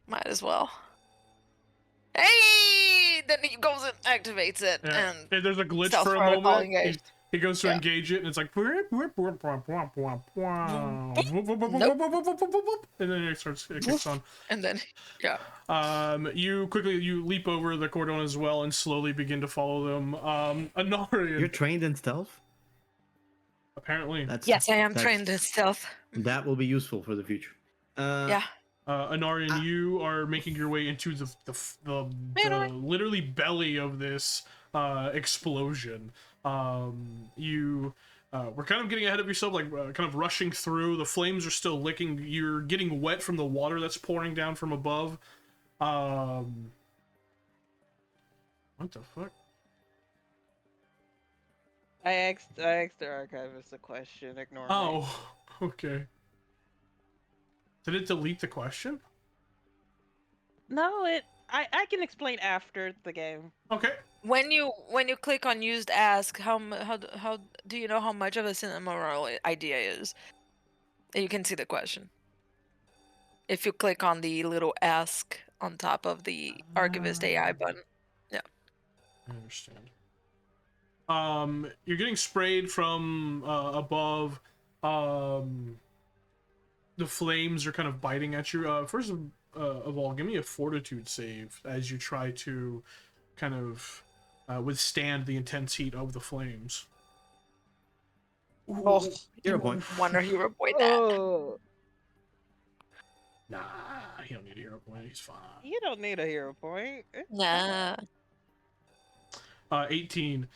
Might as well. Hey! Then he goes and activates it, Yeah. and Hey, there's a glitch stealth for a protocol moment. engaged. He goes to Yeah. engage it, and it's like, and then it kicks on. And then, yeah. You leap over the cordon as well and slowly begin to follow them. Anarian, You're trained in stealth? apparently. Yes, I am that's- trained in stealth. That will be useful for the future. Yeah. Anarian, you are making your way into the literally belly of this explosion. You were kind of getting ahead of yourself, like kind of rushing through. The flames are still licking. You're getting wet from the water that's pouring down from above. What the fuck? I asked the archivist a question. Ignore me. Oh, okay. Did it delete the question? No, I can explain after the game. Okay. When you click on used ask, how do you know how much of a cinema moral idea is? You can see the question. If you click on the little ask on top of the archivist AI button. Yeah. I understand. You're getting sprayed from above. The flames are kind of biting at you. First of all, give me a fortitude save as you try to kind of withstand the intense heat of the flames. Oh, Hero point. Wonder hero boy that. Oh, Nah, he don't need a hero point. He's fine. you don't need a hero point. Nah. 18.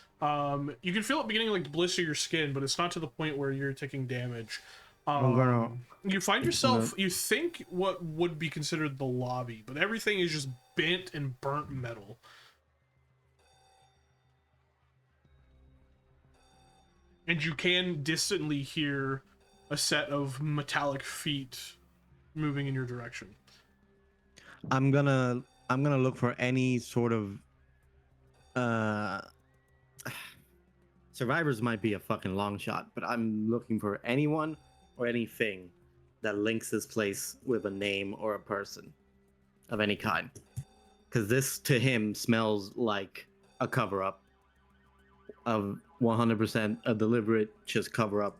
You can feel it beginning like to blister your skin, but it's not to the point where you're taking damage. You find yourself, you think what would be considered the lobby, but everything is just bent and burnt metal. And you can distantly hear a set of metallic feet moving in your direction. I'm gonna look for any sort of survivors might be a fucking long shot, but I'm looking for anyone or anything that links this place with a name or a person of any kind. Because this to him smells like a cover-up of 100% a deliberate just cover-up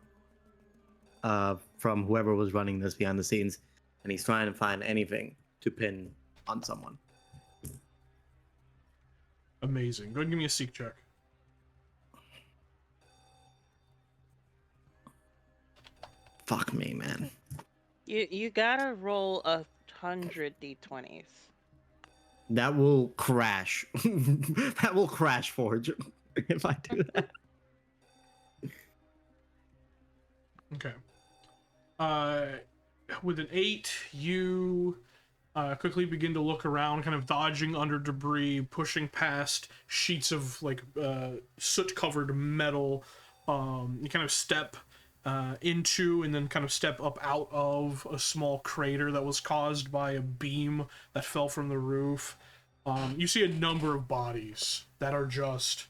from whoever was running this behind the scenes, and he's trying to find anything to pin on someone. Amazing. Go ahead and give me a seek check. Fuck me, man. You gotta roll 100 d20s. That will crash. That will crash, Forge, if I do that. Okay. With an 8, you quickly begin to look around, kind of dodging under debris, pushing past sheets of like soot-covered metal. You kind of step into and then kind of step up out of a small crater that was caused by a beam that fell from the roof. You see a number of bodies that are just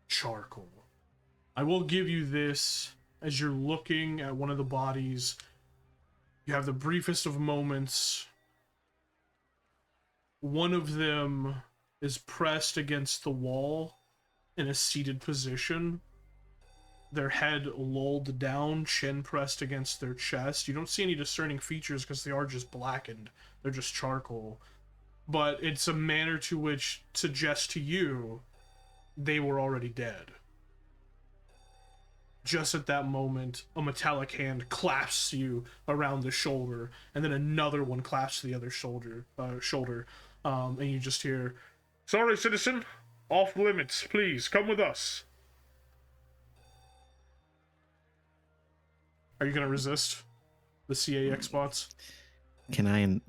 charcoal. I will give you this. As you're looking at one of the bodies, you have the briefest of moments. One of them is pressed against the wall in a seated position. Their head lolled down, chin pressed against their chest. You don't see any discerning features because they are just blackened. They're just charcoal. But it's a manner to which suggests to you they were already dead. Just at that moment, a metallic hand clasps you around the shoulder, and then another one clasps the other shoulder, and you just hear, "Sorry, citizen, off limits. Please come with us." Are you gonna resist the CAX bots? Can I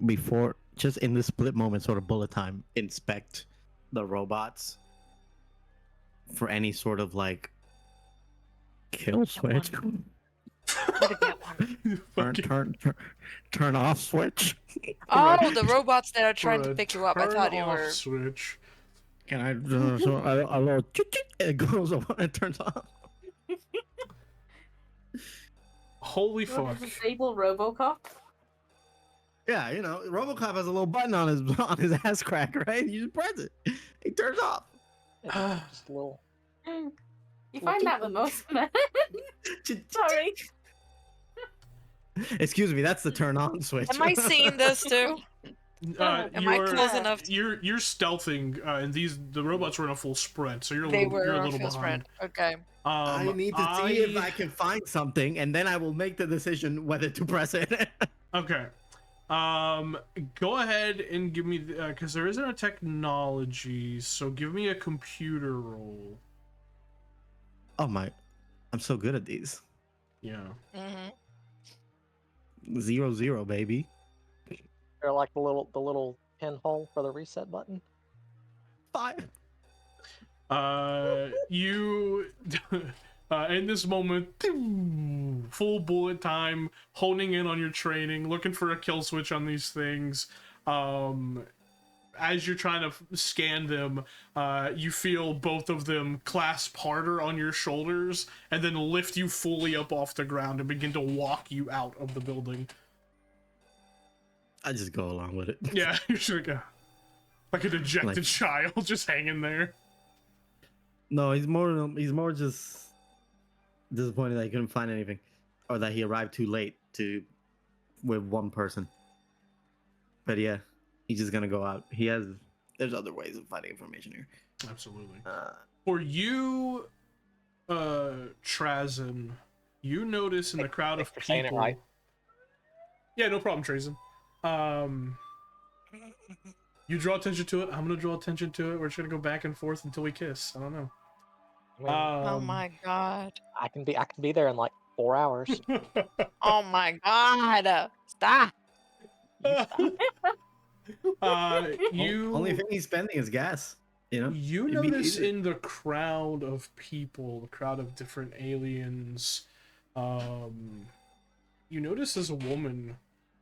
before just in this split moment, sort of bullet time, inspect the robots for any sort of like kill switch? Turn off switch. Oh, the robots that are trying For to a pick you up. I thought you turn-off were. switch. Can I? So a little it goes on and turns off. Holy fuck! Disable RoboCop. Yeah, you know, RoboCop has a little button on his ass crack, right? You just press it, it turns off. Just a little. You find that with most men. Sorry. Excuse me, that's the turn on switch. Am I seeing this too? Am I close enough? You're stealthing, and the robots were in a full sprint, so you're a They little, were you're a on little full behind. sprint. Okay. I need to see if I can find something, and then I will make the decision whether to press it. Okay. Go ahead and give me because there isn't a technology, so give me a computer roll. Oh my, I'm so good at these. Yeah. Mm-hmm. 0-0, baby. Or like the little pinhole for the reset button. 5. You in this moment, full bullet time, honing in on your training, looking for a kill switch on these things. As you're trying to scan them, you feel both of them clasp harder on your shoulders and then lift you fully up off the ground and begin to walk you out of the building. I just go along with it. Yeah, you're just like a dejected child just hanging there. No, he's more just disappointed that he couldn't find anything, or that he arrived too late with one person. But yeah, he's just gonna go out. There's other ways of finding information here. Absolutely. For you, Trazen, you notice in the crowd of Thanks for saying it people. right. Yeah, no problem, Trazen. You draw attention to it. I'm gonna draw attention to it. We're just gonna go back and forth until we kiss. I don't know. I mean, Oh my god. I can be there in like 4 hours. Oh my god. Stop. Only thing he's spending is gas. You It'd be notice easy. in the crowd of people, the crowd of different aliens, you notice there's a woman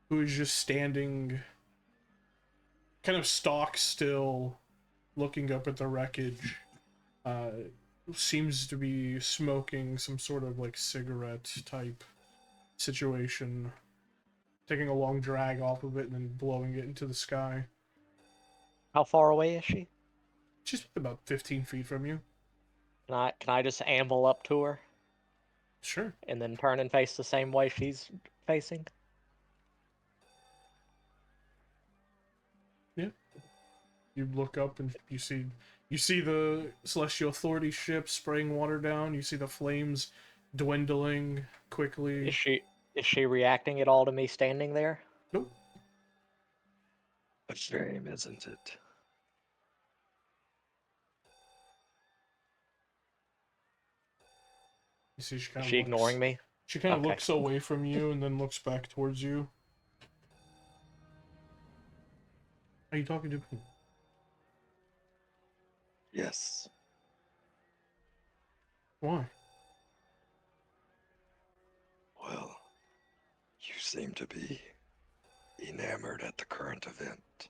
who is just standing kind of stock still, looking up at the wreckage. Seems to be smoking some sort of like cigarette type situation, taking a long drag off of it and then blowing it into the sky. How far away is she? She's about 15 feet from you. Can I just amble up to her Sure. and then turn and face the same way she's facing? Yeah. You look up and you see the Celestial Authority ship spraying water down. You see the flames dwindling quickly. Is she reacting at all to me standing there? Nope. A shame, isn't it? You see, Is she ignoring me? She kind of Okay. looks away from you and then looks back towards you. Are you talking to me? Yes. Why? Well, you seem to be enamored at the current event.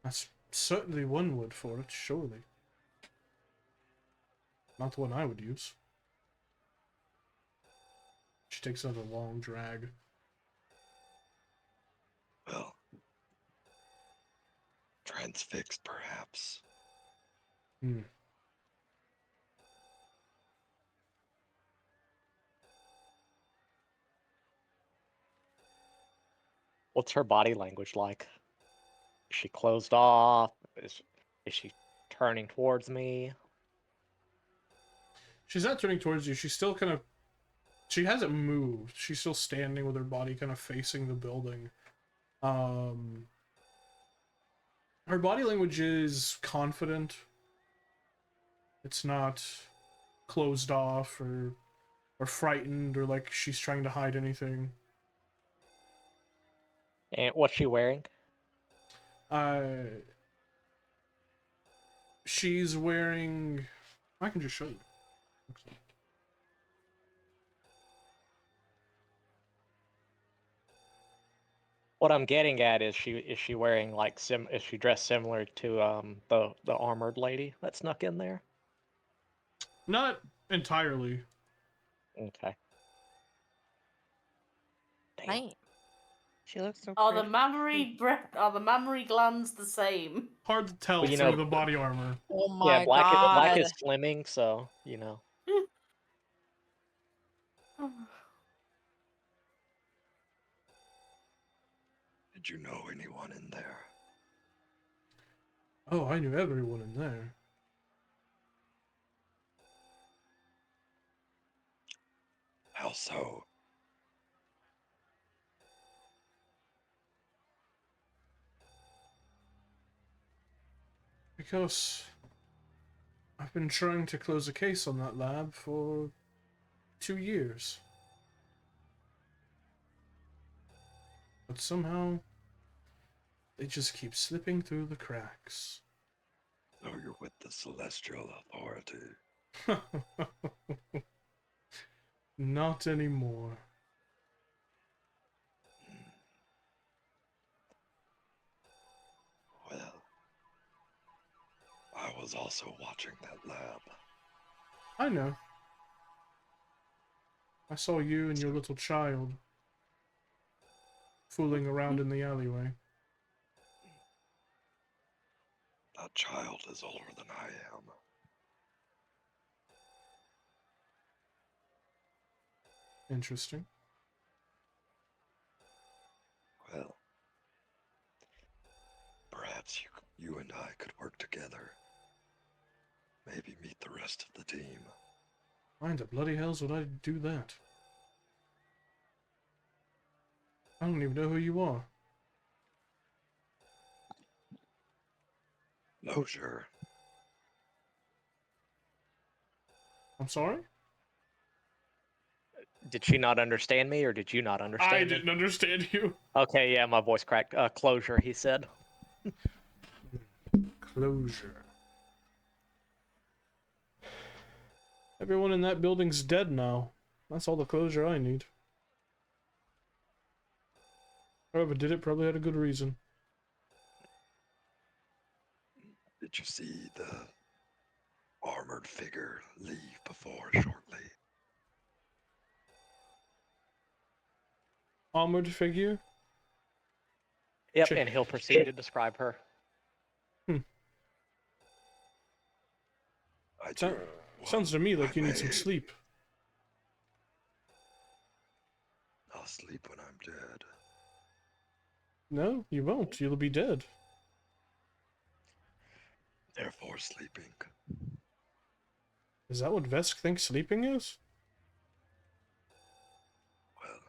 That's certainly one word for it, surely. Not the one I would use. She takes another long drag. Well, transfixed perhaps. Hmm. What's her body language like? Is she closed off? Is she turning towards me? She's not turning towards you. She's still kind of... She hasn't moved. She's still standing with her body kind of facing the building. Her body language is confident. It's not closed off or frightened or like she's trying to hide anything. And what's she wearing? She's wearing... I can just show you. What I'm getting at is she wearing like is she dressed similar to the armored lady that snuck in there? Not entirely. Okay. Damn. Right. She looks so Are pretty. the mammary glands the same? Hard to tell Well, you through know- the body armor. Oh Yeah, my black god. is slimming, so you know. Did you know anyone in there? Oh, I knew everyone in there. How so? Because I've been trying to close a case on that lab for 2 years. But somehow, they just keep slipping through the cracks. So you're with the Celestial Authority. Not anymore. Well, I was also watching that lab. I know. I saw you and your little child fooling around in the alleyway. That child is older than I am. Interesting. Well, perhaps you and I could work together. Maybe meet the rest of the team. Why in the bloody hells would I do that? I don't even know who you are. Closure. I'm sorry? Did she not understand me, or did you not understand I me? didn't understand you. Okay, yeah, my voice cracked. Closure, he said. Closure. Everyone in that building's dead now. That's all the closure I need. Whoever did it probably had a good reason. Did you see the armored figure leave before shortly? Armored figure? Yep, Check. and he'll proceed to describe her. I do. Sounds to me like you need may- some sleep. I'll sleep when I'm dead. No, you won't. You'll be dead. Therefore sleeping. Is that what Vesk thinks sleeping is? Well,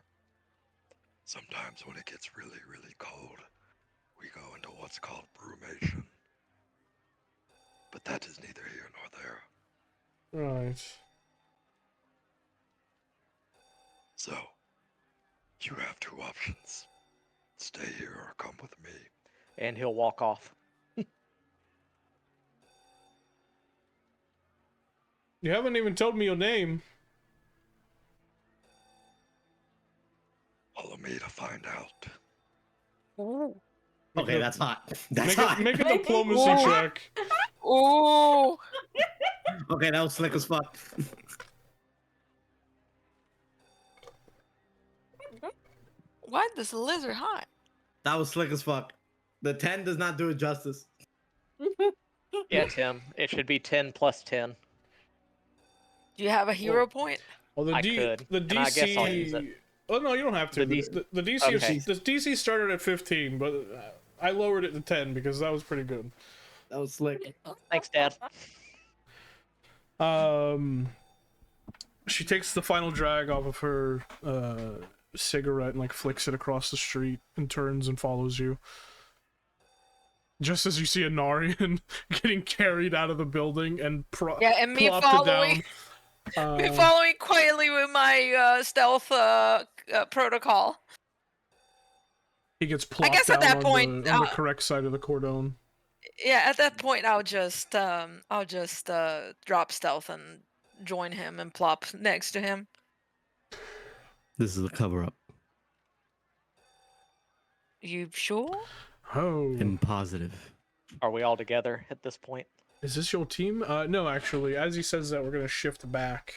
sometimes when it gets really, really cold, we go into what's called brumation. But that is neither here nor there. Right. So, you have two options. Stay here or come with me. And he'll walk off. You haven't even told me your name. Follow me to find out. Ooh. Okay, that's hot. That's hot. Make a diplomacy Ooh. check. Ooh. Okay, that was slick as fuck. Why is this lizard hot? That was slick as fuck. The 10 does not do it justice. Yeah, Tim. It should be 10 plus 10. Do you have a hero Well, point? Well, the I could, the and I guess I'll use DC. it. Oh no, you don't have to. The DC Okay. the DC started at 15, but I lowered it to 10 because that was pretty good. That was slick. Thanks, Dad. She takes the final drag off of her cigarette and like flicks it across the street and turns and follows you. Just as you see Anarian getting carried out of the building and and me plopped following. down. Me following quietly with my stealth protocol. He gets plopped guess at down that on, point, the correct side of the cordon. Yeah, at that point, I'll just drop stealth and join him and plop next to him. This is a cover up. You sure? Oh. And positive. Are we all together at this point? Is this your team? No, actually, as he says that, we're gonna shift back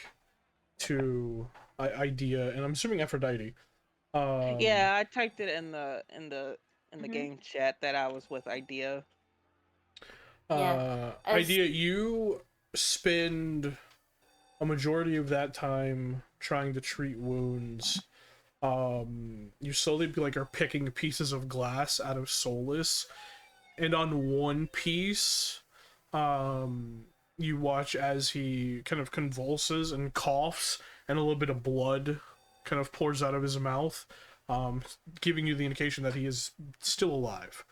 to Idea, and I'm assuming Aphrodite. Yeah, I typed it in the Mhm. game chat that I was with Idea. Yeah, Idea, you spend a majority of that time trying to treat wounds. You slowly are picking pieces of glass out of Solus, and on one piece, you watch as he kind of convulses and coughs and a little bit of blood kind of pours out of his mouth, giving you the indication that he is still alive.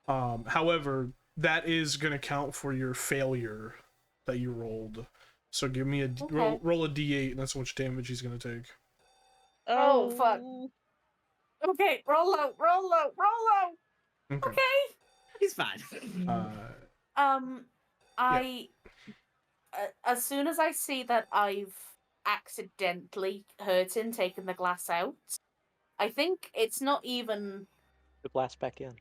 However, that is going to count for your failure that you rolled. So give me roll a d8, and that's how much damage he's going to take. Oh, fuck. Okay, roll low. Okay. He's fine. As soon as I see that I've accidentally hurt him, taken the glass out, I think it's not even. The glass back in.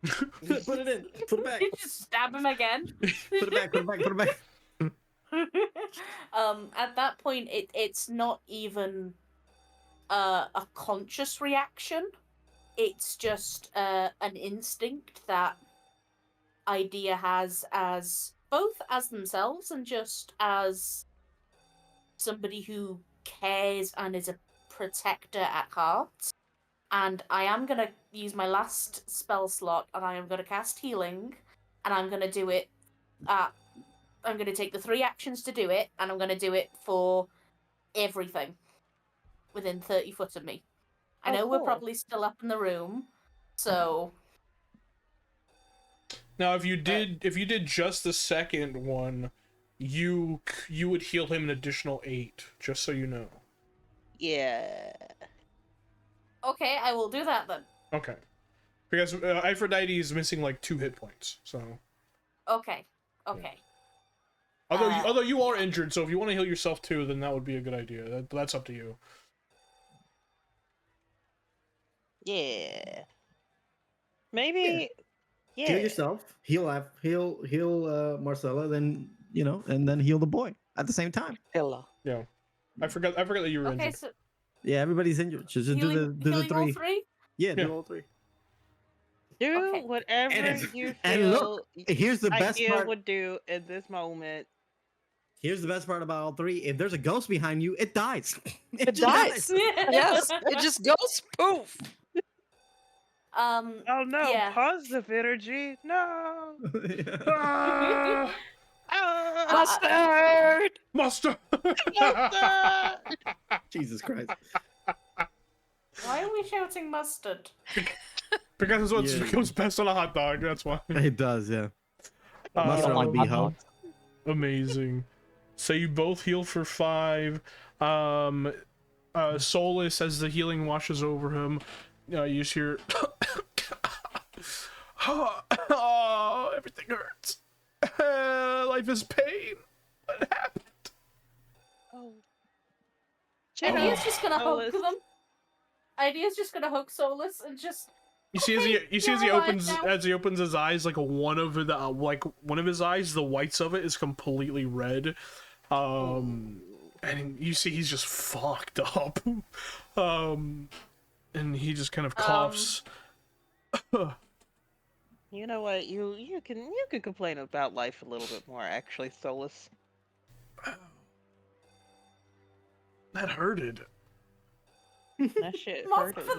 Put it in. Put it back. You just stab him again. Put it back. Put it back. Put it back. At that point, it's not even a conscious reaction. It's just an instinct that Idea has as both as themselves and just as somebody who cares and is a protector at heart. And I am going to use my last spell slot, and I am going to cast healing, and I'm going to do it I'm going to take the 3 actions to do it, and I'm going to do it for everything within 30 foot of me. I know we're probably still up in the room, so... Now, if you did just the second one, you would heal him an additional 8, just so you know. Yeah. Okay, I will do that then. Okay. Because Aphrodite is missing like 2 hit points, so... Okay. Although you are injured, so if you want to heal yourself too, then that would be a good idea. That's up to you. Yeah. Maybe. Yeah. Heal yourself. Heal Marcella. Then and then heal the boy at the same time. Hello. Yeah. I forgot that you were injured. So Yeah, everybody's injured. Just healing, do the 3. all 3? Yeah, do all 3. Do whatever you feel. And look, here's the best Idea part. would do in this moment. Here's the best part about all 3. If there's a ghost behind you, it dies. It dies. Yes, it just goes poof. Oh no! Yeah. Positive energy. No. Mustard! Jesus Christ. Why are we shouting mustard? Because it's what goes best on a hot dog. That's why. It does, yeah. Mustard on a beho. Amazing. So you both heal for 5. Solus, as the healing washes over him, you just hear, oh, everything hurts. Life is pain. What happened? Oh. Idea's just gonna hug them. Idea's just gonna hug Solus and just. You see, as he opens his eyes, like one of his eyes, the whites of it is completely red, and you see he's just fucked up, and he just kind of coughs. You know what? You can complain about life a little bit more, actually, Solus. That hurted. That shit hurted.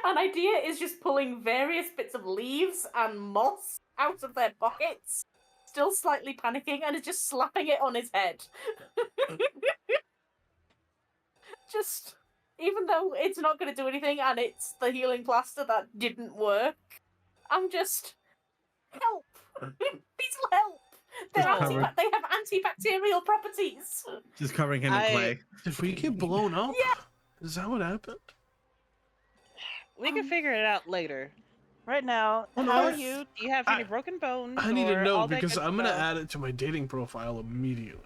An Idea is just pulling various bits of leaves and moss out of their pockets, still slightly panicking, and is just slapping it on his head. Just, even though it's not going to do anything, and it's the healing plaster that didn't work, I'm just... Help! These will help! They have antibacterial properties! Just covering him in clay. Did we get blown up? Yeah. Is that what happened? We can figure it out later. Right now, how are you? Do you have any broken bones? I need to know all that because good I'm gonna stuff? add it to my dating profile immediately.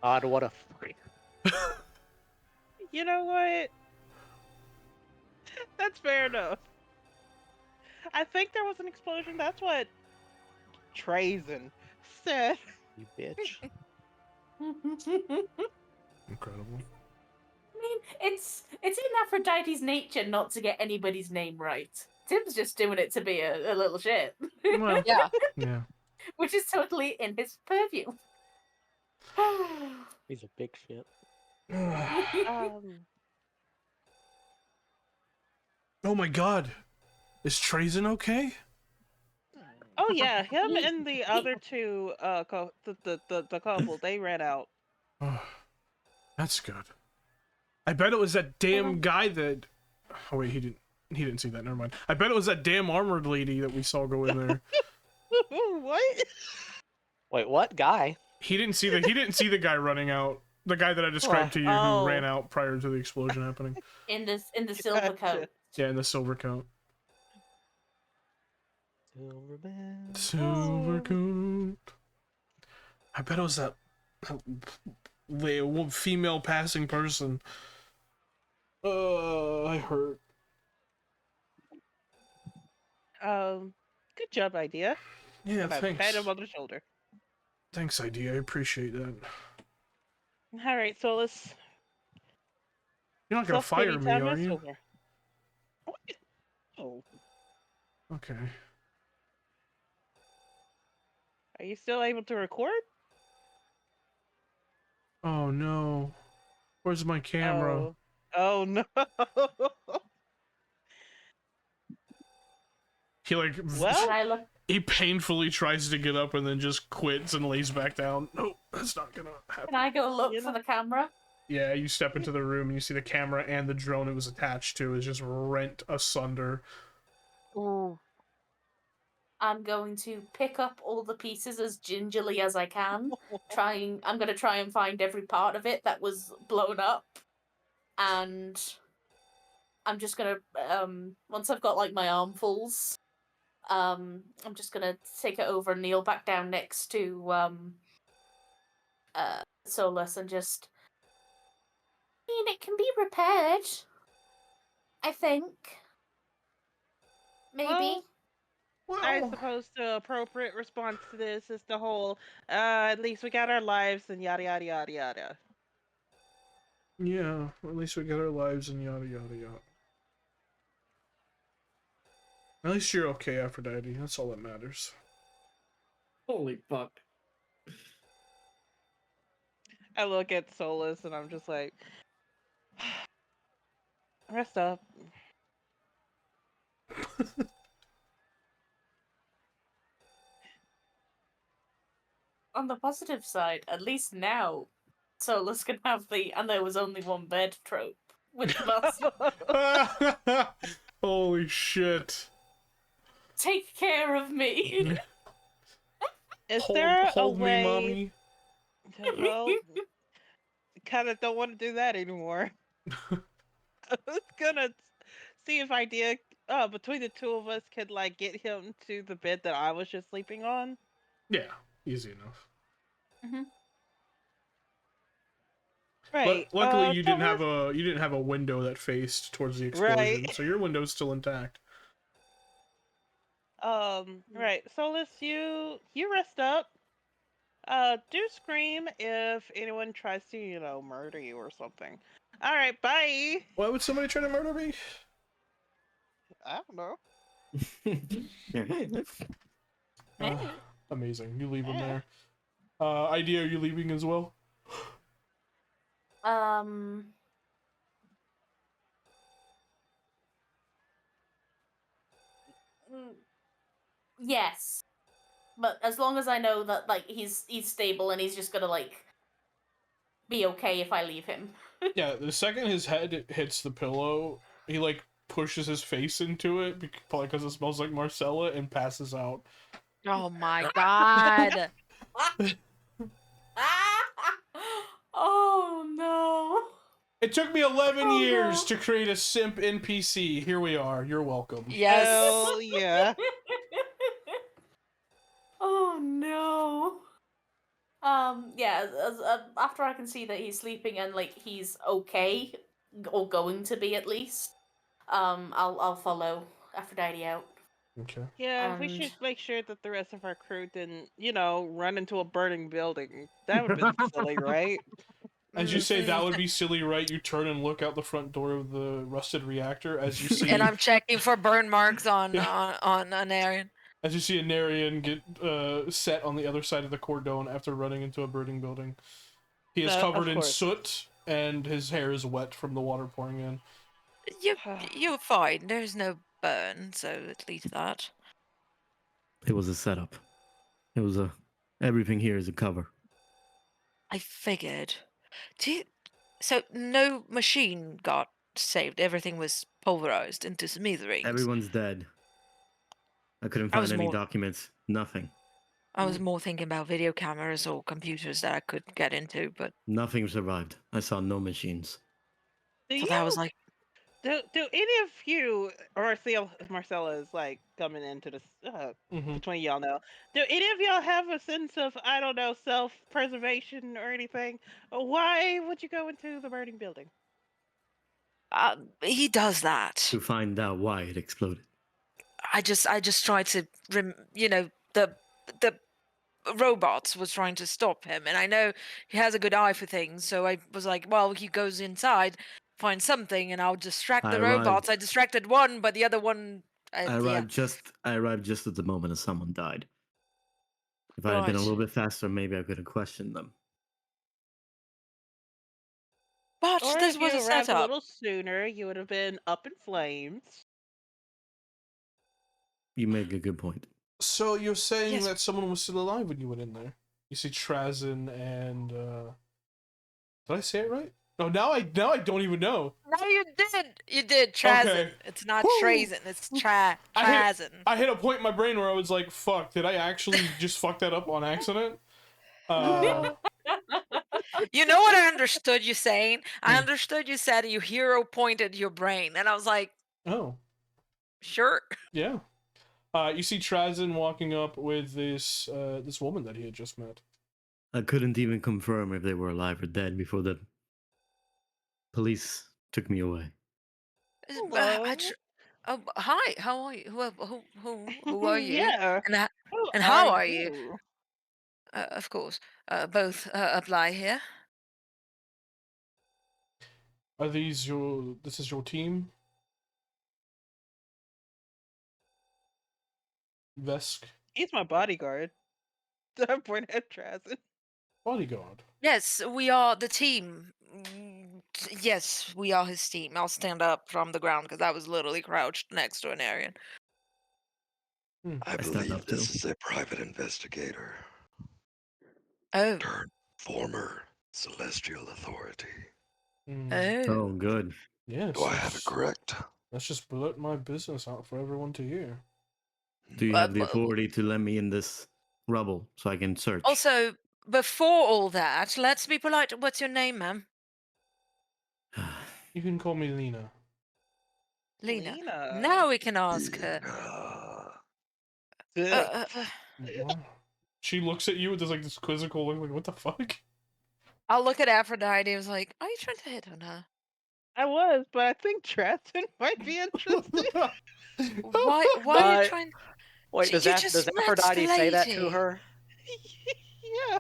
God, what a freak. You know what? That's fair enough. I think there was an explosion. That's what Trazen said. You bitch. Incredible. I mean, it's in Aphrodite's nature not to get anybody's name right. Tim's just doing it to be a little shit. Well, Yeah. yeah. Which is totally in his purview. He's a big shit. Oh my god. Is Trazen okay? Oh yeah, him and the other two the couple, they ran out. That's good. I bet it was that damn guy that. Oh wait, he didn't see that. Never mind. I bet it was that damn armored lady that we saw go in there. What? Wait, what guy? He didn't see the guy running out. The guy that I described to you who ran out prior to the explosion happening. In the silver Gotcha. coat. Yeah, in the silver coat. Silver coat. I bet it was that female passing person. I hurt. Good job, idea. Yeah, And I thanks. pat him on the shoulder. Thanks, idea. I appreciate that. All right, so let's. You're not gonna fire me, are you? Over. Oh, Okay. are you still able to record? Oh no. Where's my camera? Oh no. He like Well, he painfully tries to get up and then just quits and lays back down. No, that's not gonna happen. Can I go look for the camera? Yeah, you step into the room and you see the camera and the drone it was attached to is just rent asunder. Ooh. I'm going to pick up all the pieces as gingerly as I can. I'm going to try and find every part of it that was blown up. And I'm just going to, once I've got like my armfuls, I'm just going to take it over and kneel back down next to Solus and just... I mean, it can be repaired. I think. Maybe. Well, I suppose the appropriate response to this is the whole, at least we got our lives and yada yada yada yada. Yeah, at least we got our lives and yada yada yada. At least you're okay, Aphrodite. That's all that matters. Holy fuck. I look at Solus and I'm just like, rest up. On the positive side, at least now, Solus can have the "and there was only one bed" trope with the Holy shit. Take care of me. Is there hold a way? Me, mommy. Well, kind of don't want to do that anymore. I was gonna see if idea between the two of us could like get him to the bed that I was just sleeping on. Yeah, easy enough. Mm-hmm. Right. But luckily, you didn't have a window that faced towards the explosion, Right. so your window's still intact. Right. Solus, you rest up. Do scream if anyone tries to, murder you or something. All right. Bye. Why would somebody try to murder me? I don't know. Amazing. You leave him there. Idea, are you leaving as well? Yes, but as long as I know that like he's stable and he's just gonna like be okay if I leave him. Yeah, the second his head hits the pillow, he like pushes his face into it, probably because it smells like Marcella, and passes out. Oh my god. Oh no. It took me 11 years to create a simp NPC. Here we are. You're welcome. Yes. Hell yeah. Oh no. Yeah, after I can see that he's sleeping and like he's okay, or going to be at least, I'll follow Aphrodite out. Okay. Yeah, we should make sure that the rest of our crew didn't, run into a burning building. That would have been silly, right? As you say, that would be silly, right? You turn and look out the front door of the rusted reactor as you see. And I'm checking for burn marks on an Aryan. As you see a Narian get set on the other side of the cordon after running into a burning building. He is covered in soot, and his hair is wet from the water pouring in. You're fine. There's no burn, so at least that. It was a setup. It was a. Everything here is a cover. I figured. So no machine got saved. Everything was pulverized into smithereens. Everyone's dead. I couldn't I find was any more. documents. Nothing. I was more thinking about video cameras or computers that I could get into, but Nothing survived. I saw no machines. Do so that was you like, do any of you, or Marcella is like coming into this Mm-hmm. between y'all now? Do any of y'all have a sense of, I don't know, self-preservation or anything? Why would you go into the burning building? he does that. To find out why it exploded. I just tried to, the robots was trying to stop him, and I know he has a good eye for things, so I was like, well, he goes inside, finds something, and I'll distract I the robots. arrived. I distracted one, but the other one, I yeah, arrived just. I arrived just at the moment as someone died. If I had been a right. little bit faster, maybe I could have questioned them. But Or this if was you a arrived a setup. little sooner, you would have been up in flames. You make a good point. So you're saying Yes. that someone was still alive when you went in there? You see Trazen and did I say it right? No, now I don't even know. No, you did. You did. Trazen. Okay. It's not Whew. Trazen. It's I Trazen. hit a point in my brain where I was like, "Fuck! Did I actually just fuck that up on accident?" You know what I understood you saying? I Hmm. understood you said you hero pointed your brain, and I was like, Oh, sure. yeah. You see Trazen walking up with this woman that he had just met. I couldn't even confirm if they were alive or dead before the police took me away. Hello. Oh, hi. How are you? Who are you? Yeah. And Who and are how are you? you? Of course, both apply here. Are these your? This is your team, Vesk He's my bodyguard. I point at Trazen. bodyguard. Yes, we are the team. Yes, we are his team. I'll stand up from the ground because I was literally crouched next to an Aryan. I I stand believe up too. this is a private investigator Oh, turned former celestial authority. Mm, Oh, oh. good. yes. Do I have it correct? Let's just blurt my business out for everyone to hear. Do you Uh, have the authority to let me in this rubble so I can search? Also, before all that, let's be polite. What's your name, ma'am? You can call me Lena. Lena. Lena. Now we can ask her. Lena. What? She looks at you with this like this quizzical look, like what the fuck? I'll look at Aphrodite. I was like, "Are you trying to hit on her? I was, but I think Trazen might be interested. Why are you Uh, trying? Wait, You does just met Aphrodite the say that to lady. her? Yeah.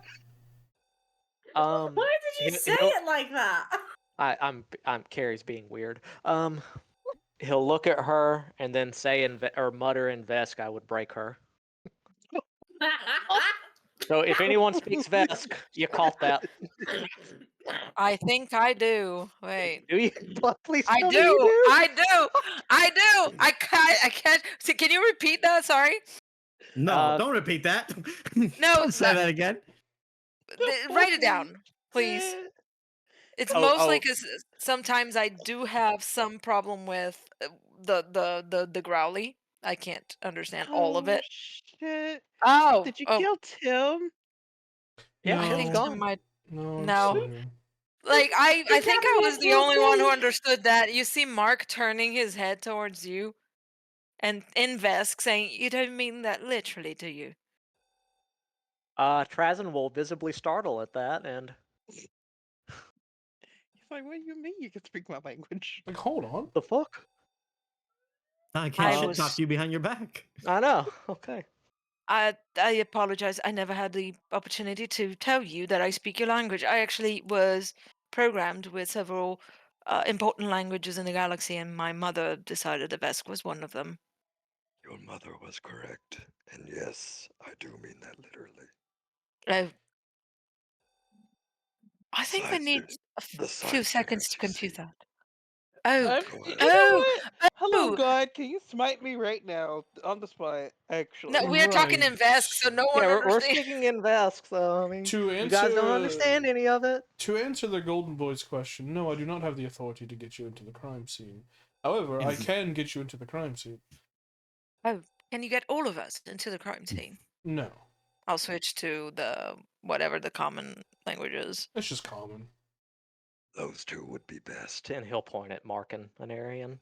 Why did you say it like that? I'm Carrie's being weird. He'll look at her and then say or mutter in Vesk, "I would break her." So if anyone speaks Vesk, you caught that. I think I do. Wait. Do you? Please I tell me you do. do. I do. I do. I can't. So can you repeat that? Sorry. No, don't repeat that. No, Don't say that again. write it down, please. It's mostly because sometimes I do have some problem with the growly. I can't understand all of Oh it. shit! Oh, Did you kill Tim? Yeah, I No, think Tim's Tim gone. might. no, it's No. fine. Like I You think gotta I be was the only one who careful. understood that. You see Mark turning his head towards you and in Vesk saying, "You don't mean that literally, do you?" Trazen will visibly startle at that, and He's like, what do you mean you can speak my language? Like, hold on. the fuck? I can't I shit talk was you behind your back. I know. Okay. I apologize. I never had the opportunity to tell you that I speak your language. I actually was programmed with several important languages in the galaxy, and my mother decided the Vesk was one of them. Your mother was correct. And yes, I do mean that literally. Oh, I think we Besides, need a few besides the seconds to figures you compute see, that. Oh, Go ahead. You know oh, what? Hello, oh. God. Can you smite me right now on the spot? No, Actually, we are talking in Right. Vesk, so no one Yeah, we're understands. speaking in Vesk, so I mean, To you guys don't answer understand any of it. to answer the Golden Boy's question, no, I do not have the authority to get you into the crime scene. However, I can get you into the crime scene. Oh, can you get all of us into the crime scene? No, I'll switch to the whatever the common language is. it's just common. Those two would be best. And he'll point at Mark and Anarian.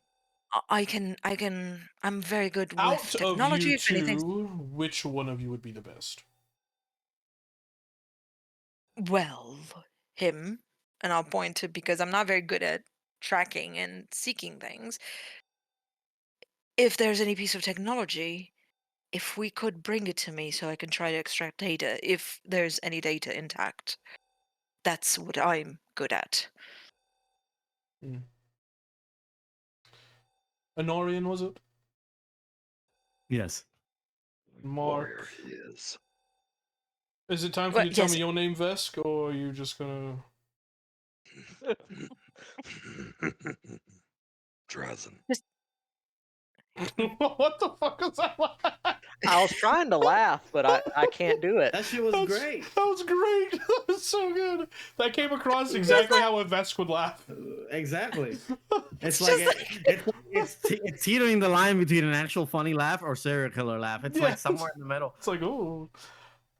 I'm very good with Out of technology, you if anything. two, which one of you would be the best? Well, him, and I'll point to because I'm not very good at tracking and seeking things. If there's any piece of technology, if we could bring it to me so I can try to extract data, if there's any data intact, that's what I'm good at. Anorian, was it? Yes. Mark. Warrior he is. Is it time for Well, you to tell yes. me your name, Vesk, or are you just gonna... Drazen. What the fuck was that? I was trying to laugh, but I can't do it. That shit was great. That was great. That was so good. That came across exactly how a Vesk would laugh. Exactly. It's just like it's teetering the line between an actual funny laugh or serial killer laugh. It's like Yes. somewhere in the middle. It's like, ooh.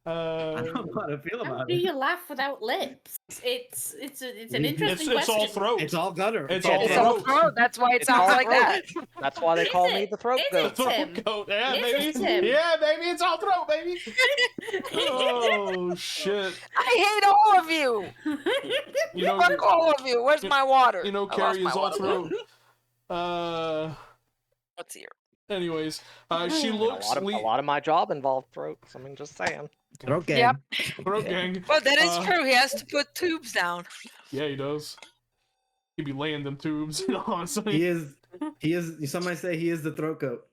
I don't know how to feel How about do it. you laugh without lips? It's an It's- interesting It's question. all throat. It's all gutter. It's Yeah, all It's Yeah. all throat. throat. That's why it It's sounds all like throat. that. That's why they Is call me it? the throat Is goat. it? Throat Tim? goat. Yeah, Is baby. it Tim? Yeah, baby. It's all throat, baby. Oh, shit. I hate all of you. You know, Fuck all of you. Where's my water? you know, I lost Carrie my is all water. throat. What's here? Anyways, she A looks. lot of my job involved throats. I mean, just saying. Throat gang. Yep. Throat gang. Well, that is true. He has to put tubes down. Yeah, he does. He'd be laying them tubes, honestly. He is. Some might say he is the throat goat.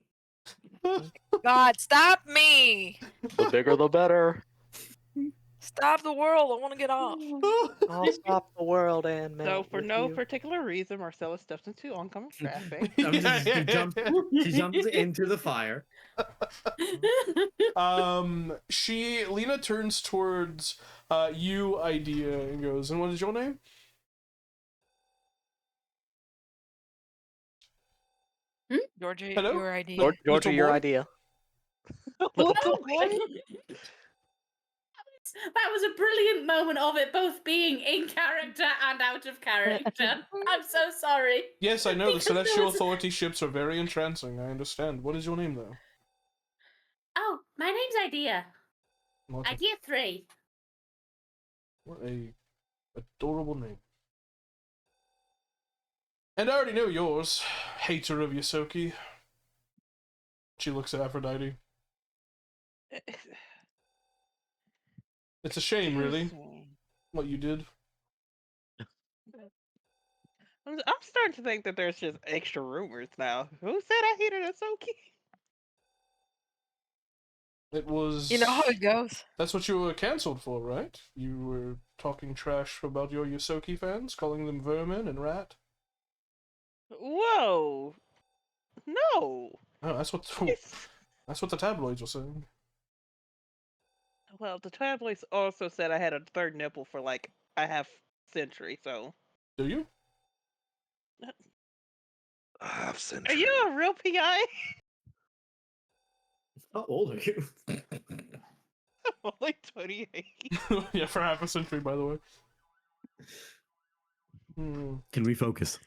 God, stop me. The bigger, the better. Stop the world. I want to get off. I'll stop the world and so melt for with no you. particular reason, Marcella steps into oncoming traffic. She jumps into the fire. Lena turns towards you, Idea, and goes, and what is your name? Georgie, Hello? your idea. Little Georgia, your boy? idea. Little boy. That was a brilliant moment of it both being in character and out of character. I'm so sorry. Yes, I know the Because there Celestial was- Authority ships are very entrancing. I understand. What is your name, though? Oh, my name's Idea. What a, Idea 3. what a adorable name. And I already know yours, hater of Yosoki. She looks at Aphrodite. It's a shame, really, what you did. I'm starting to think that there's just extra rumors now. Who said I hated Asoki? It was... You know how it goes. That's what you were cancelled for, right? You were talking trash about your Yosoki fans, calling them vermin and rat. Whoa. No. Oh, that's what the tabloids were saying. Well, the tabloids also said I had a third nipple for like a half century, so. Do you? A half Are century. you a real PI? How old are you? I'm only 28. Yeah, for half a century, by the way. Can we focus?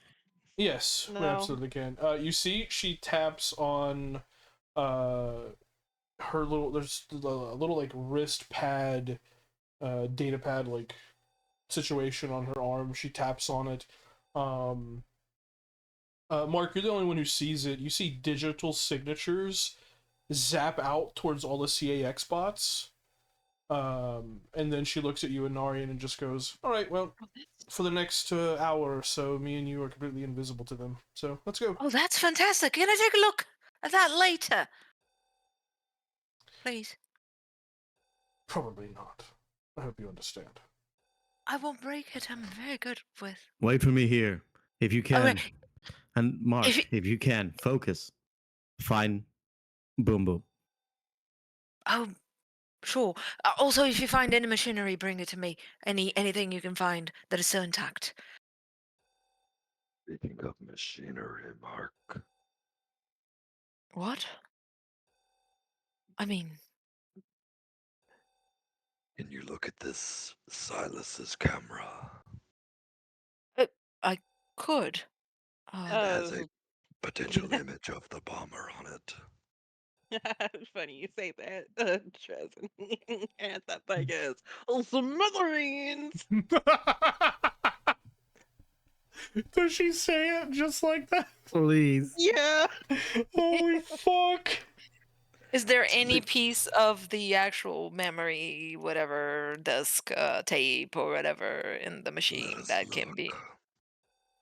Yes, we No. absolutely can. You see, she taps on her little. There's a little like wrist pad, data pad like situation on her arm. She taps on it. Mark, you're the only one who sees it. You see digital signatures zap out towards all the CAX bots. And then she looks at you and Narian and just goes, "All right, well, for the next hour or so, me and you are completely invisible to them. So let's go." Oh, that's fantastic. Can I take a look at that later? Please. Probably not. I hope you understand. I won't break it. I'm very good with. Wait for me here, if you can. Alright. And Mark, If if you can, focus. Find Boom Boom. Oh, sure. Also, if you find any machinery, bring it to me. Anything you can find that is still intact. Speaking of machinery, Mark, What? I mean, can you look at this Silas's camera? I could. It has a Oh, potential image of the bomber on it. funny you say that, Tresin. And that thing is smithereens. Does she say it just like that? Please. Yeah. Holy fuck. Is there any Sleep. piece of the actual memory, whatever disk, tape, or whatever in the Let machine us that can be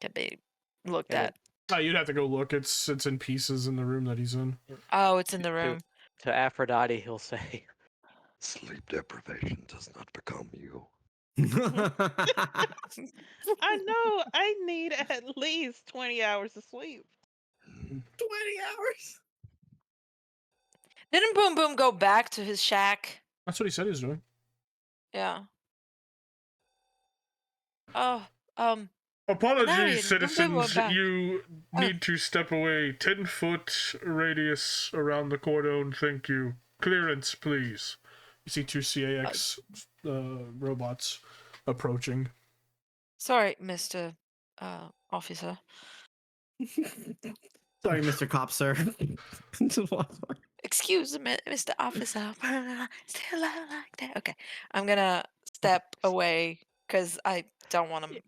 look. looked And at? You'd have to go look. It's in pieces in the room that he's in. Oh, it's in the to room. to Aphrodite, he'll say, Sleep deprivation does not become you. I know. I need at least 20 hours of sleep. 20 hours? Didn't Boom Boom go back to his shack? That's what he said he was doing. Yeah. Oh, Apologies, Anarian, Boom Boom went citizens. back. You Oh. need to step away. 10-foot radius around the cordon. Thank you. Clearance, please. You see two CAX robots approaching. Sorry, Mr. Officer. Sorry, Mr. Cop, sir. Excuse me, Mr. Officer. Still like that. Okay, I'm gonna step away because I don't want to. yeah,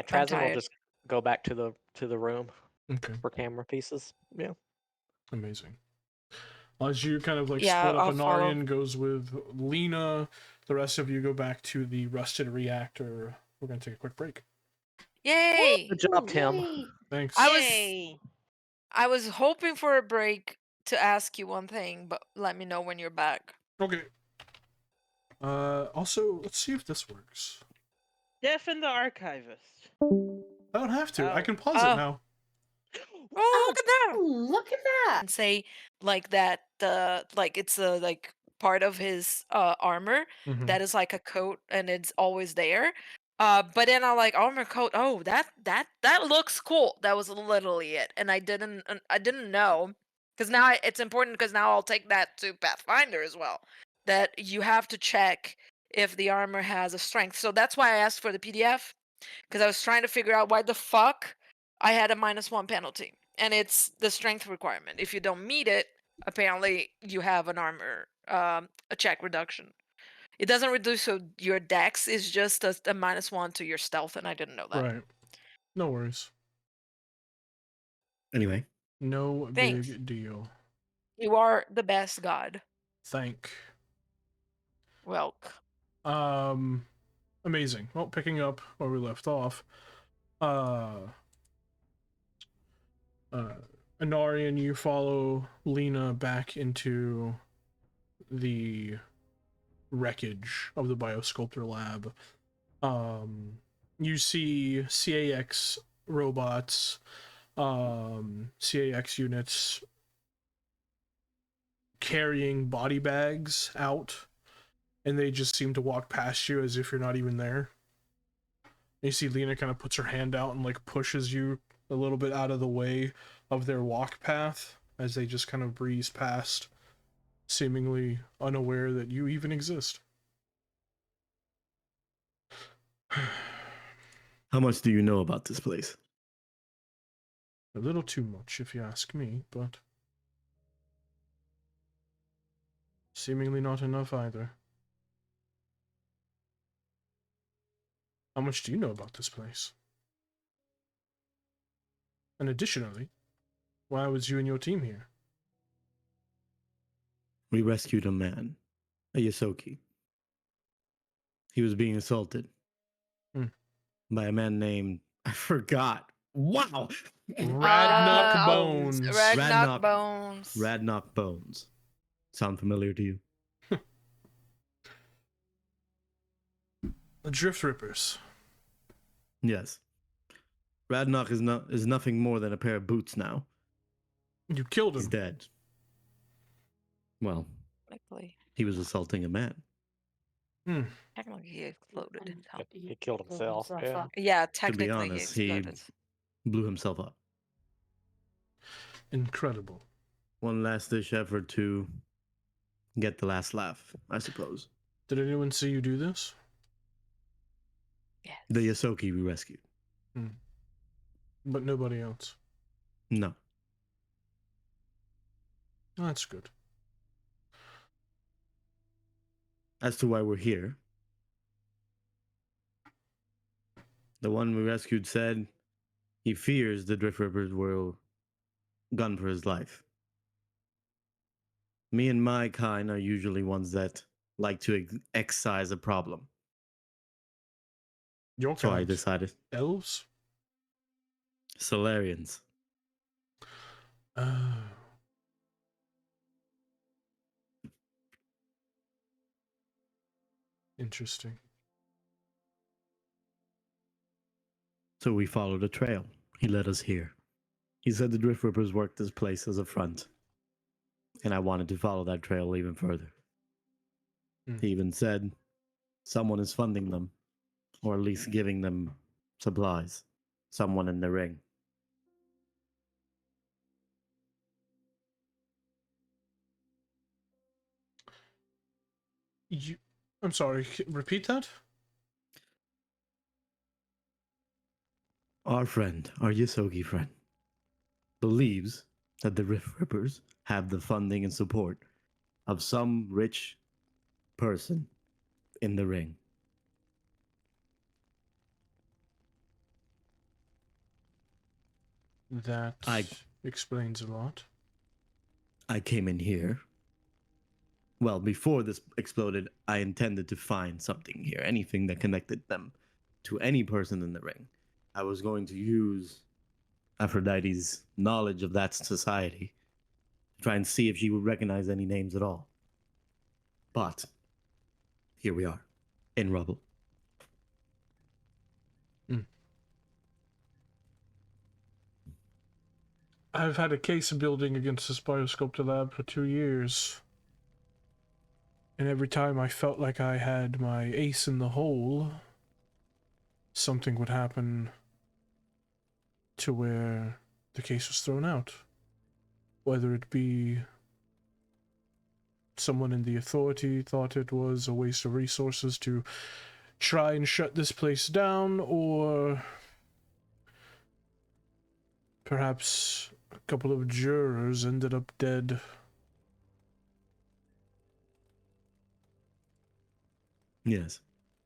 I'm Trazen will tired. just go back to the room Okay, for camera pieces. Yeah. amazing. As you kind of like Yeah, split up, I'll follow. Anarian goes with Lena. The rest of you go back to the rusted reactor. We're gonna take a quick break. Yay! Good job, Tim. Yay. Thanks. Yay. I was hoping for a break to ask you one thing, but let me know when you're back. Okay. Also, let's see if this works. Deafen the archivist. I don't have to. I Oh. can pause it Oh. now. Oh, look at that! Look at that. And say like that like it's a like part of his armor Mhm. that is like a coat and it's always there. But then I like armor coat. Oh, that looks cool. That was literally it, and I didn't know because now it's important because now I'll take that to Pathfinder as well. That you have to check if the armor has a strength. So that's why I asked for the PDF because I was trying to figure out why the fuck I had a -1 penalty, and it's the strength requirement. If you don't meet it, apparently you have an armor a check reduction. It doesn't reduce your dex; it's just a -1 to your stealth, and I didn't know that. Right. No worries. Anyway, No Thanks. big deal. You are the best god. Thank. Welk. Amazing. Well, picking up where we left off, Anarian, you follow Lena back into the wreckage of the biosculptor lab. You see CAX robots, CAX units carrying body bags out, and they just seem to walk past you as if you're not even there. You see Lena kind of puts her hand out and like pushes you a little bit out of the way of their walk path as they just kind of breeze past, seemingly unaware that you even exist. how much do you know about this place? A little too much, if you ask me, but seemingly not enough either. How much do you know about this place? And additionally, why was you and your team here? We rescued a man, a Yosoki. He was being assaulted by a man named, I forgot. Wow! Radnock Bones. Ragnock Bones. Radnock Bones. Sound familiar to you? The Drift Rippers. Yes. Radnoch is nothing more than a pair of boots now. You killed He's him. dead. Well, Technically, he was assaulting a man. technically he exploded himself. He killed himself. Yeah. Yeah, To technically be honest, he he exploded. blew himself up. Incredible. One last-ditch effort to get the last laugh, I suppose. Did anyone see you do this? Yes. The Yosoki we rescued. But nobody else. No. That's good. As to why we're here, the one we rescued said he fears the Drift Rippers will gun for his life. Me and my kind are usually ones that like to excise a problem. Your So I kind. decided Elves? Solarians. Oh. Interesting. So we followed a trail. He led us here. He said the Drift Rippers worked this place as a front. And I wanted to follow that trail even further. He even said someone is funding them, or at least giving them supplies. Someone in the ring. I'm sorry, repeat that? Our friend, our Yosogi friend, believes that the Rift Rippers have the funding and support of some rich person in the ring. That explains a lot. I came in here. Well, before this exploded, I intended to find something here, anything that connected them to any person in the ring. I was going to use Aphrodite's knowledge of that society to try and see if she would recognize any names at all. But here we are, in rubble. I've had a case building against this biosculptor lab for 2 years. And every time I felt like I had my ace in the hole, something would happen to where the case was thrown out. Whether it be someone in the authority thought it was a waste of resources to try and shut this place down, or perhaps a couple of jurors ended up dead. Yes.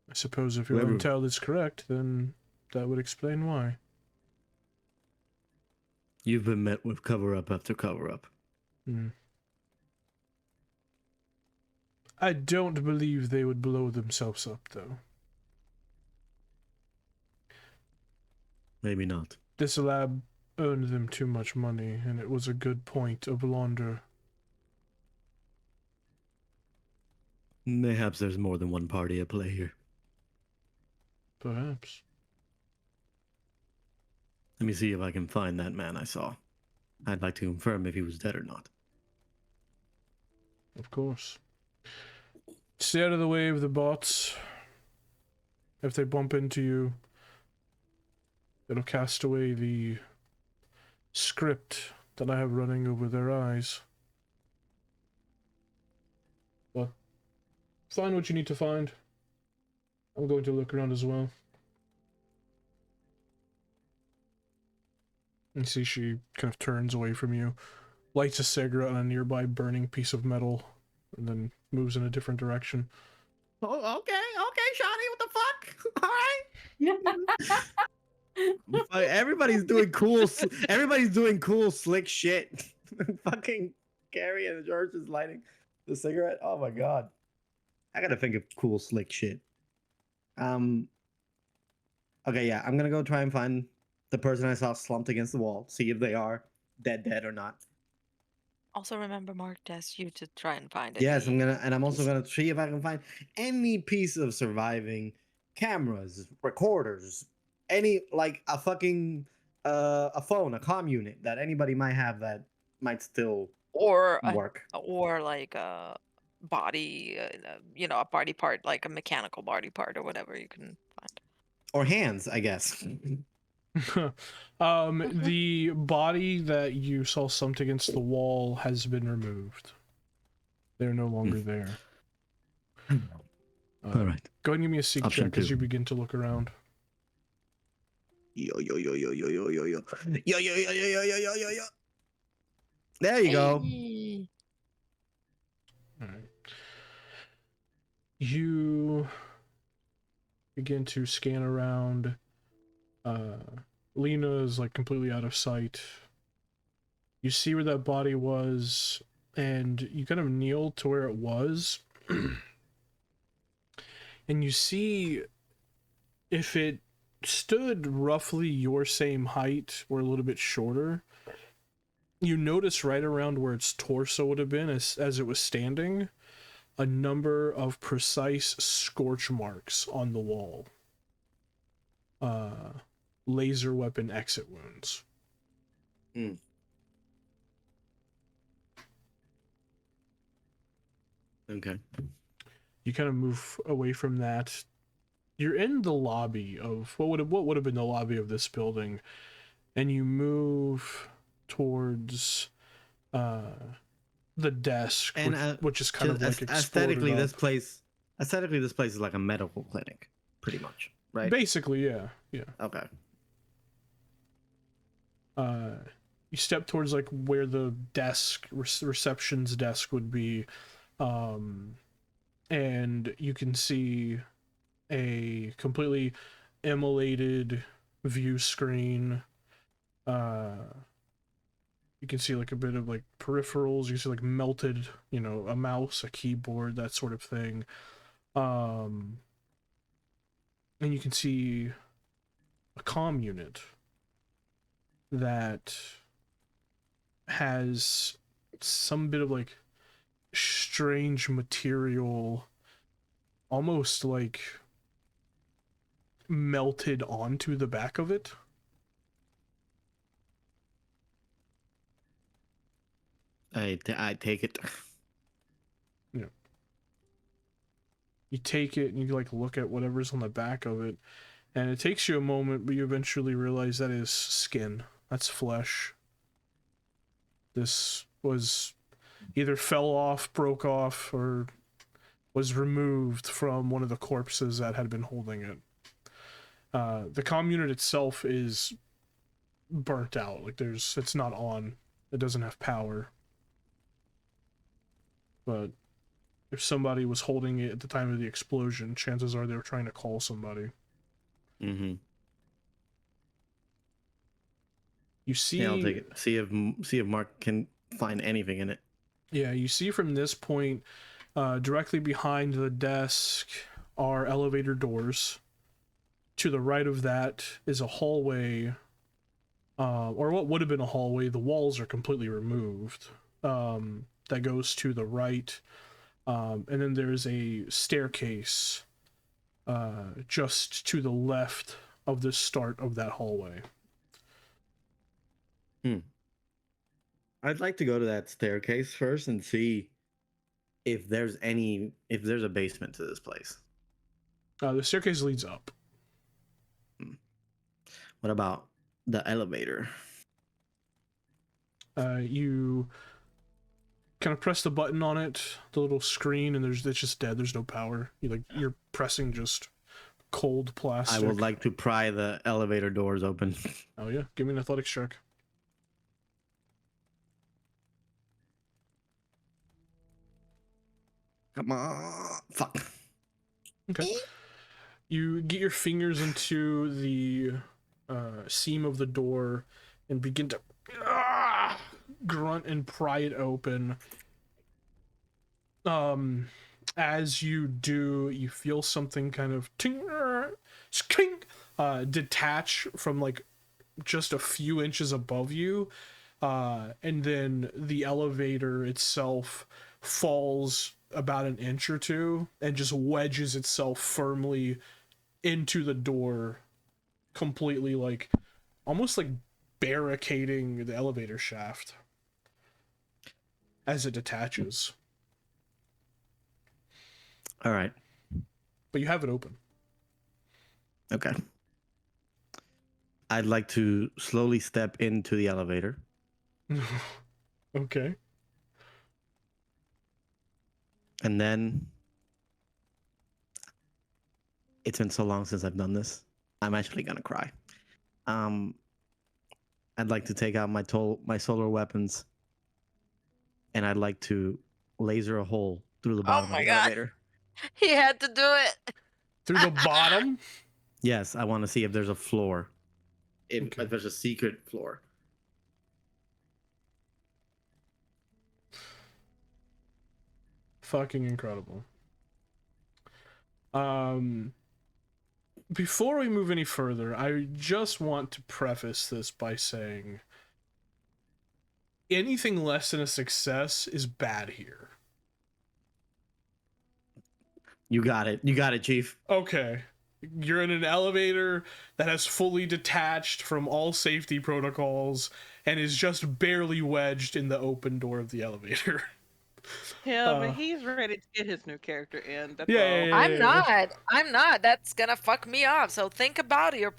I suppose if your intel is correct, then that would explain why. You've been met with cover-up after cover-up. I don't believe they would blow themselves up, though. Maybe not. This lab earned them too much money, and it was a good point of launder. Perhaps there's more than one party at play here. Perhaps. Let me see if I can find that man I saw. I'd like to confirm if he was dead or not. Of course. Stay out of the way of the bots. If they bump into you, it'll cast away the script that I have running over their eyes. But find what you need to find. I'm going to look around as well. And see, she kind of turns away from you, lights a cigarette on a nearby burning piece of metal, and then moves in a different direction. Oh, okay, Shawnee, what the fuck? All right. Everybody's doing cool. Everybody's doing cool, slick shit. Fucking Gary and George is lighting the cigarette. Oh my god, I gotta think of cool, slick shit. Okay, yeah, I'm gonna go try and find the person I saw slumped against the wall. See if they are dead or not. Also remember, Mark, asked you to try and find it. Yes, I'm also gonna see if I can find any piece of surviving cameras, recorders, any like a fucking a phone, a comm unit that anybody might have that might still or work. like a body, a body part, like a mechanical body part or whatever you can find. Or hands, I guess. The body that you saw slumped against the wall has been removed. They're no longer there. All right. Go ahead and give me a seek Option check as two. you begin to look around. Yo yo yo yo yo yo yo yo yo yo yo yo yo yo yo yo yo. There you go. Hey. All right. You begin to scan around. Lena is like completely out of sight. You see where that body was, and you kind of kneel to where it was. And you see if it stood roughly your same height or a little bit shorter, you notice right around where its torso would have been as it was standing, a number of precise scorch marks on the wall. Laser weapon exit wounds. Okay. You kind of move away from that. You're in the lobby of what would have been the lobby of this building, and you move towards the desk, And which is kind of like aesthetically, exploded this place is like a medical clinic, pretty much, right? Basically, yeah. Okay. You step towards like where the desk, reception's desk would be, and you can see a completely immolated view screen. You can see like a bit of like peripherals. You see like melted, a mouse, a keyboard, that sort of thing. And you can see a comm unit that has some bit of like strange material, almost like melted onto the back of it. I take it. Yeah. You take it and you like look at whatever's on the back of it, and it takes you a moment, but you eventually realize that is skin. That's flesh. This was either fell off, broke off, or was removed from one of the corpses that had been holding it. The comm unit itself is burnt out. Like it's not on. It doesn't have power. But if somebody was holding it at the time of the explosion, chances are they were trying to call somebody. Mm-hmm. You see, Yeah, I'll take it. See if Mark can find anything in it. Yeah, you see from this point, directly behind the desk are elevator doors. To the right of that is a hallway, or what would have been a hallway. The walls are completely removed. That goes to the right, and then there's a staircase just to the left of the start of that hallway. I'd like to go to that staircase first and see if there's a basement to this place. The staircase leads up. What about the elevator? You kind of press the button on it, the little screen, and it's just dead. There's no power. You're pressing just cold plastic. I would like to pry the elevator doors open. Oh yeah, give me an athletics check. Come on, fuck. Okay. You get your fingers into the seam of the door and begin to grunt and pry it open. As you do, you feel something kind of detach from like just a few inches above you, and then the elevator itself falls about an inch or two and just wedges itself firmly into the door completely like almost like barricading the elevator shaft as it detaches. All right. But you have it open. Okay. I'd like to slowly step into the elevator. Okay. And then it's been so long since I've done this. I'm actually gonna cry. I'd like to take out my solar weapons, and I'd like to laser a hole through the Oh bottom of my the god. elevator. He had to do it. Through the bottom? Yes, I want to see if there's a floor. If Okay. there's a secret floor. Fucking incredible. Before we move any further, I just want to preface this by saying anything less than a success is bad here. You got it. You got it, Chief. Okay. You're in an elevator that has fully detached from all safety protocols and is just barely wedged in the open door of the elevator. Yeah, but he's ready to get his new character in. That's Yeah, all. yeah, yeah. I'm not. That's gonna fuck me off. So think about your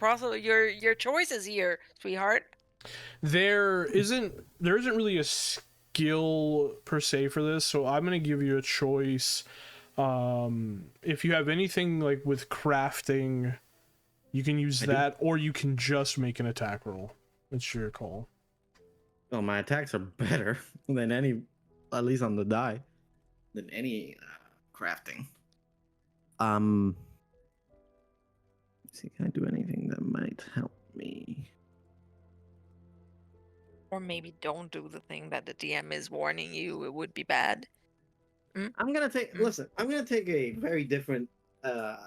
choices here, sweetheart. There isn't really a skill per se for this, so I'm gonna give you a choice. If you have anything like with crafting, you can use that, or you can just make an attack roll. It's your call. Oh, my attacks are better than any, at least on the die, than any crafting. See, can I do anything that might help me? Or maybe don't do the thing that the DM is warning you. It would be bad. I'm gonna take. Listen, I'm gonna take a very different point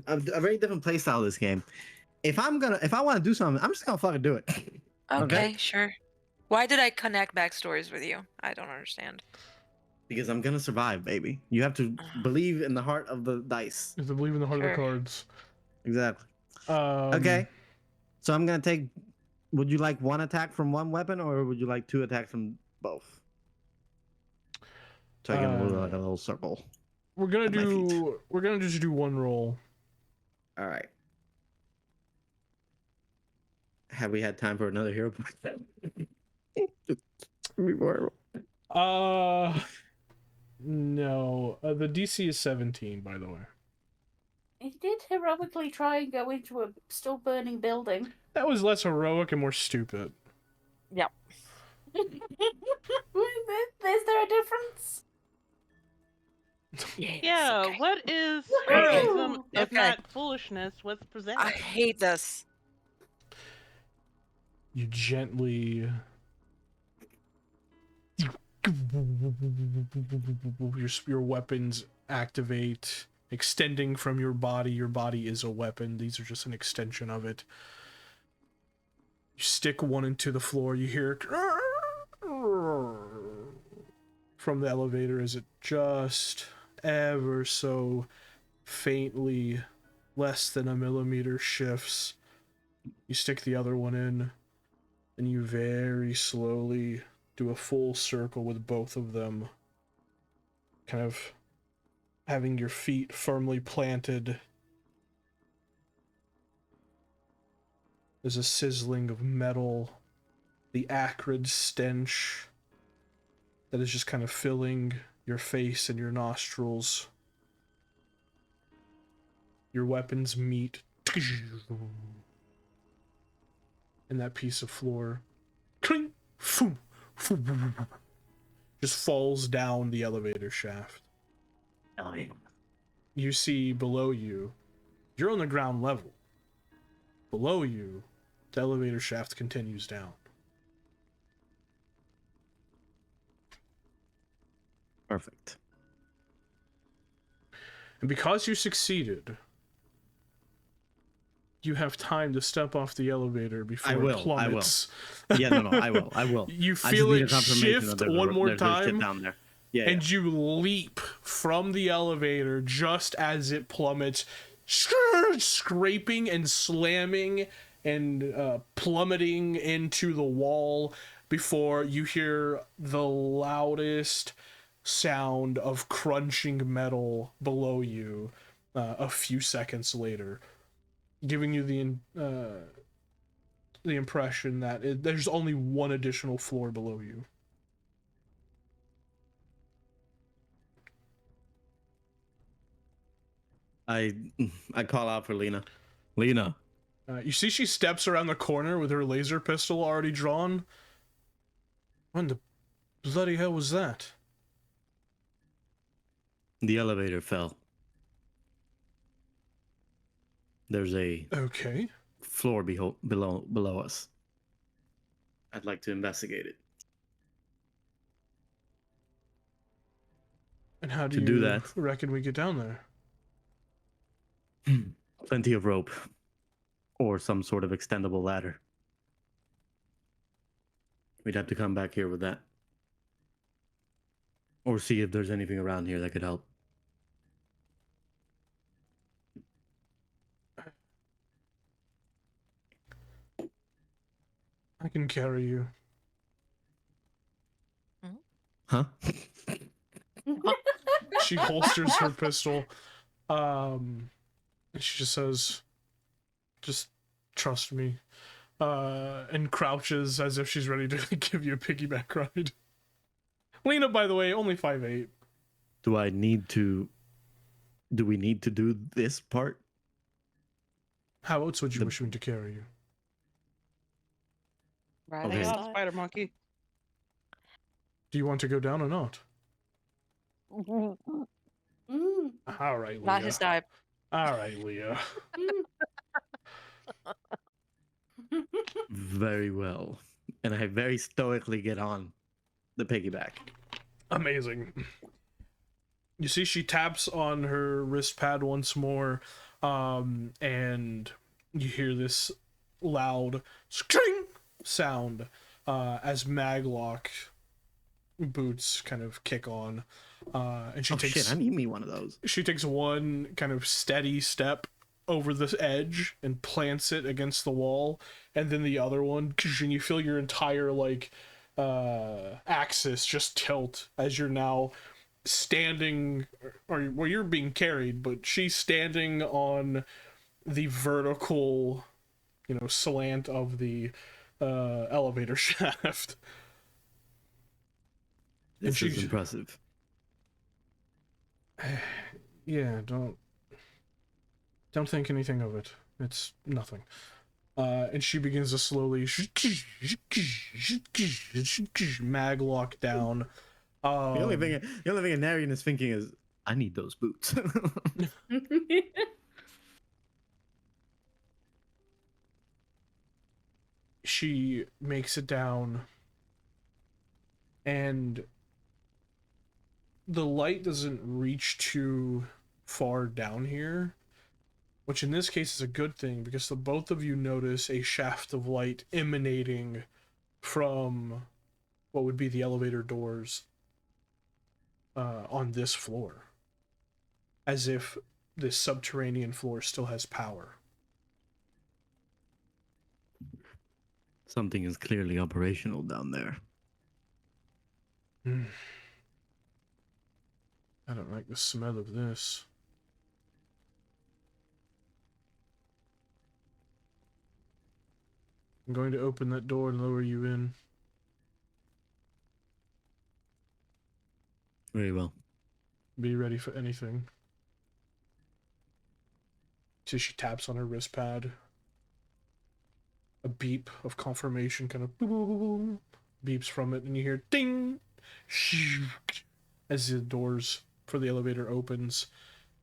of a very different play style of this game. If I want to do something, I'm just gonna fucking do it. Okay, sure. Why did I connect backstories with you? I don't understand. Because I'm gonna survive, baby. You have to believe in the heart of the dice. You have to believe in the heart of the cards. Exactly. Okay. So I'm gonna take. Would you like one attack from one weapon, or would you like two attacks from both? So I can do like a little circle. We're gonna just do one roll. All right. Have we had time for another hero point? No. The DC is 17, by the way. He did heroically try and go into a still burning building. That was less heroic and more stupid. Yep. Is there a difference? Yeah, okay. what is Woohoo! heroism if Okay. not foolishness? What's presented? I hate this. You gently... Your weapons activate, extending from your body. Your body is a weapon. These are just an extension of it. You stick one into the floor. You hear from the elevator as it just ever so faintly, less than a millimeter, shifts. You stick the other one in, and you very slowly do a full circle with both of them, kind of having your feet firmly planted. There's a sizzling of metal, the acrid stench that is just kind of filling your face and your nostrils. Your weapons meet in that piece of floor. Cling! Foom! Just falls down the elevator shaft. You see below you, you're on the ground level. Below you, the elevator shaft continues down. Perfect. And because you succeeded, you have time to step off the elevator before it plummets. Yeah, no, I will. You feel it shift one more time, down there. and you leap from the elevator just as it plummets, scraping and slamming and plummeting into the wall before you hear the loudest sound of crunching metal below you a few seconds later, giving you the impression that there's only one additional floor below you. I call out for Lena. Lena. You see she steps around the corner with her laser pistol already drawn. When the bloody hell was that? The elevator fell. There's a Okay. floor below us. I'd like to investigate it. And how To do do you that, reckon we get down there? plenty of rope. Or some sort of extendable ladder. We'd have to come back here with that. Or see if there's anything around here that could help. I can carry you. Huh? She holsters her pistol. And she just says, just trust me. And crouches as if she's ready to give you a piggyback ride. Lena, by the way, only 5'8". Do we need to do this part? How else would you wish me to carry you? Riding Okay. on spider monkey. Do you want to go down or not? Mm. All right, Leah. Not his type. All right, Leah. Very well. And I very stoically get on the piggyback. Amazing. You see she taps on her wrist pad once more, and you hear this loud string sound as Maglock boots kind of kick on. And she takes Shit, I need me one of those. She takes one kind of steady step over this edge and plants it against the wall, and then the other one, and you feel your entire axis just tilt as you're now standing, or well, you're being carried, but she's standing on the vertical, slant of the elevator shaft. This is impressive. Yeah, don't think anything of it. It's nothing. And she begins to slowly maglock down. The only thing Narian is thinking is, I need those boots. She makes it down, and the light doesn't reach too far down here, which in this case is a good thing, because the both of you notice a shaft of light emanating from what would be the elevator doors on this floor, as if this subterranean floor still has power. Something is clearly operational down there. I don't like the smell of this. I'm going to open that door and lower you in. Very well. Be ready for anything. So she taps on her wrist pad. A beep of confirmation kind of beeps from it, and you hear ding as the doors for the elevator opens,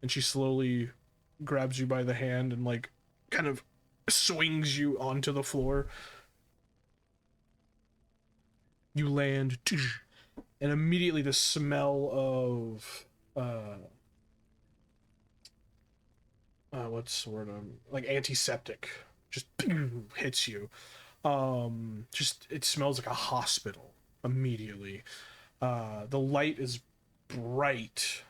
and she slowly grabs you by the hand and kind of swings you onto the floor. You land, and immediately the smell of what's the word? Antiseptic just hits you. It smells like a hospital immediately. The light is bright,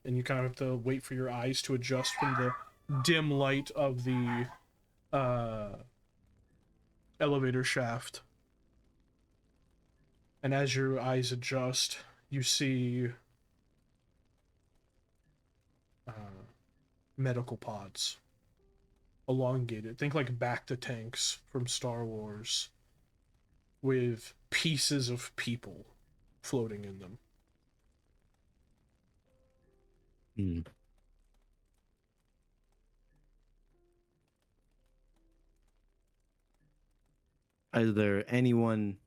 and you kind of have to wait for your eyes to adjust from the dim light of the elevator shaft. And as your eyes adjust, you see medical pods. Elongated. Think like back to tanks from Star Wars with pieces of people floating in them. Hmm. Is there anyone?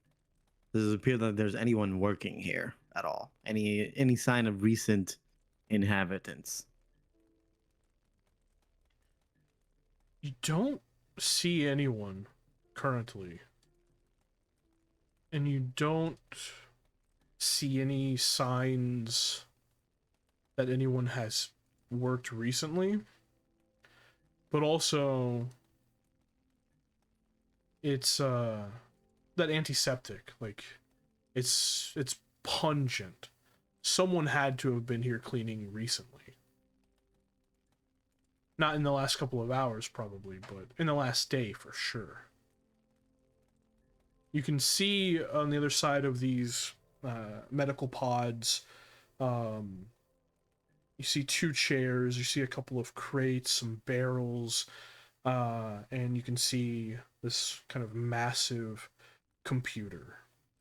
Does it appear that there's anyone working here at all? Any sign of recent inhabitants? You don't see anyone currently. And you don't see any signs that anyone has worked recently. But also, it's that antiseptic, like it's pungent. Someone had to have been here cleaning recently. Not in the last couple of hours, probably, but in the last day for sure. You can see on the other side of these medical pods, you see 2 chairs, you see a couple of crates, some barrels, and you can see this kind of massive computer.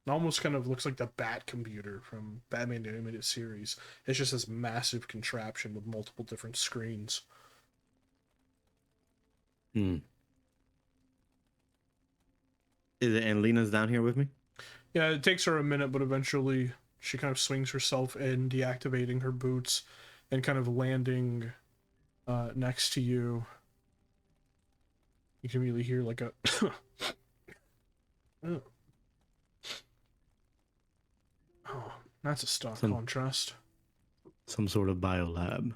It almost kind of looks like the Bat computer from Batman the Animated Series. It's just this massive contraption with multiple different screens. Hmm. And Lena's down here with me? Yeah, it takes her a minute, but eventually she kind of swings herself in, deactivating her boots, and kind of landing next to you. You can immediately hear like a... oh. Oh, that's a stark contrast. Some sort of biolab.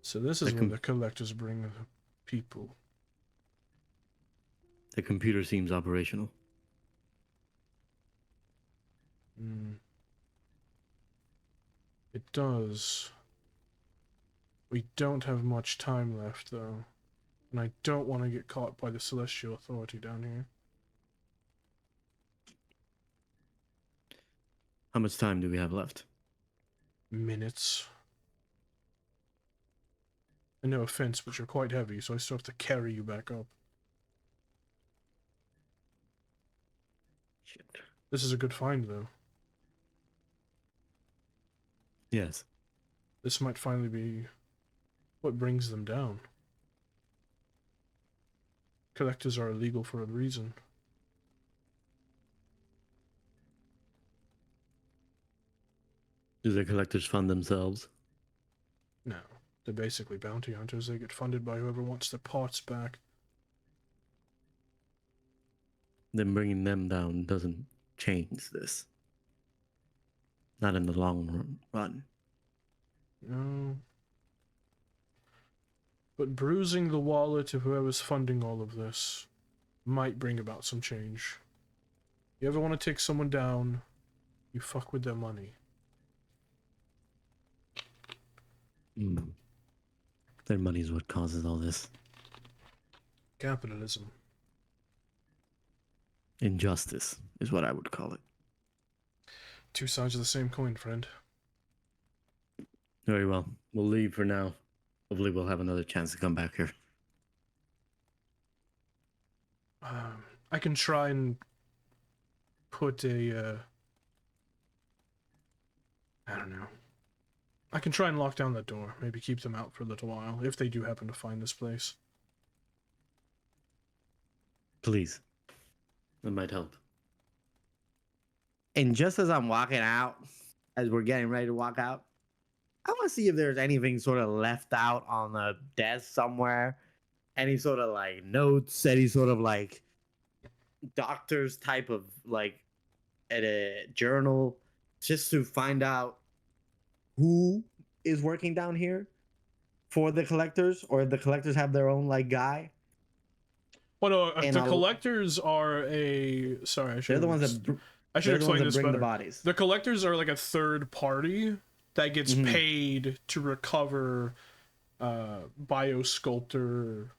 So this is where the collectors bring the people. The computer seems operational. It does. We don't have much time left, though. And I don't want to get caught by the Celestial Authority down here. How much time do we have left? Minutes. And no offense, but you're quite heavy, so I still have to carry you back up. Shit. This is a good find, though. Yes. This might finally be what brings them down. Collectors are illegal for a reason. Do the collectors fund themselves? No. They're basically bounty hunters. They get funded by whoever wants their parts back. Then bringing them down doesn't change this. Not in the long run. No. But bruising the wallet of whoever's funding all of this might bring about some change. You ever want to take someone down, you fuck with their money. Their money's what causes all this. Capitalism. Injustice is what I would call it. 2 sides of the same coin, friend. Very well. We'll leave for now. Hopefully we'll have another chance to come back here. I can try and put a, I don't know. I can try and lock down that door. Maybe keep them out for a little while, if they do happen to find this place. Please. That might help. And just as I'm walking out, as we're getting ready to walk out, I want to see if there's anything sort of left out on the desk somewhere. Any sort of like notes, any sort of like doctor's type of like at a journal, just to find out who is working down here for the collectors, or the collectors have their own like guy. Well, no, the collectors are a... Sorry, I should... They're the ones that... I should explain this better. The bodies. The collectors are like a third party that gets paid to recover biosculptor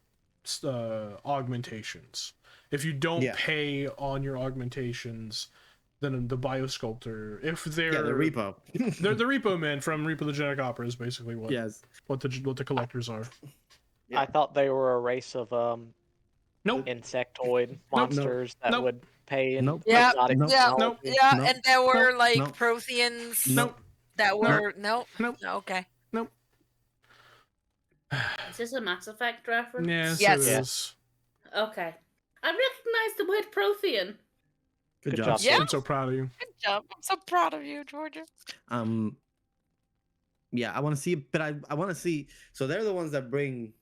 augmentations. If you don't pay on your augmentations, then the biosculptor, if they're the repo, they're the repo men from Repo the Genetic Opera is basically what the collectors are. I thought they were a race of Nope. insectoid monsters that would pay in Yeah, exotic yeah, technology. yeah, and there were like Protheans that were okay. Nope. Is this a Mass Effect reference? Yes, Yes. it is. Okay. I recognize the word Prothean. Good job. Yeah. I'm so proud of you. Good job. I'm so proud of you, Georgia. Yeah, I want to see, but I want to see. So they're the ones that bring.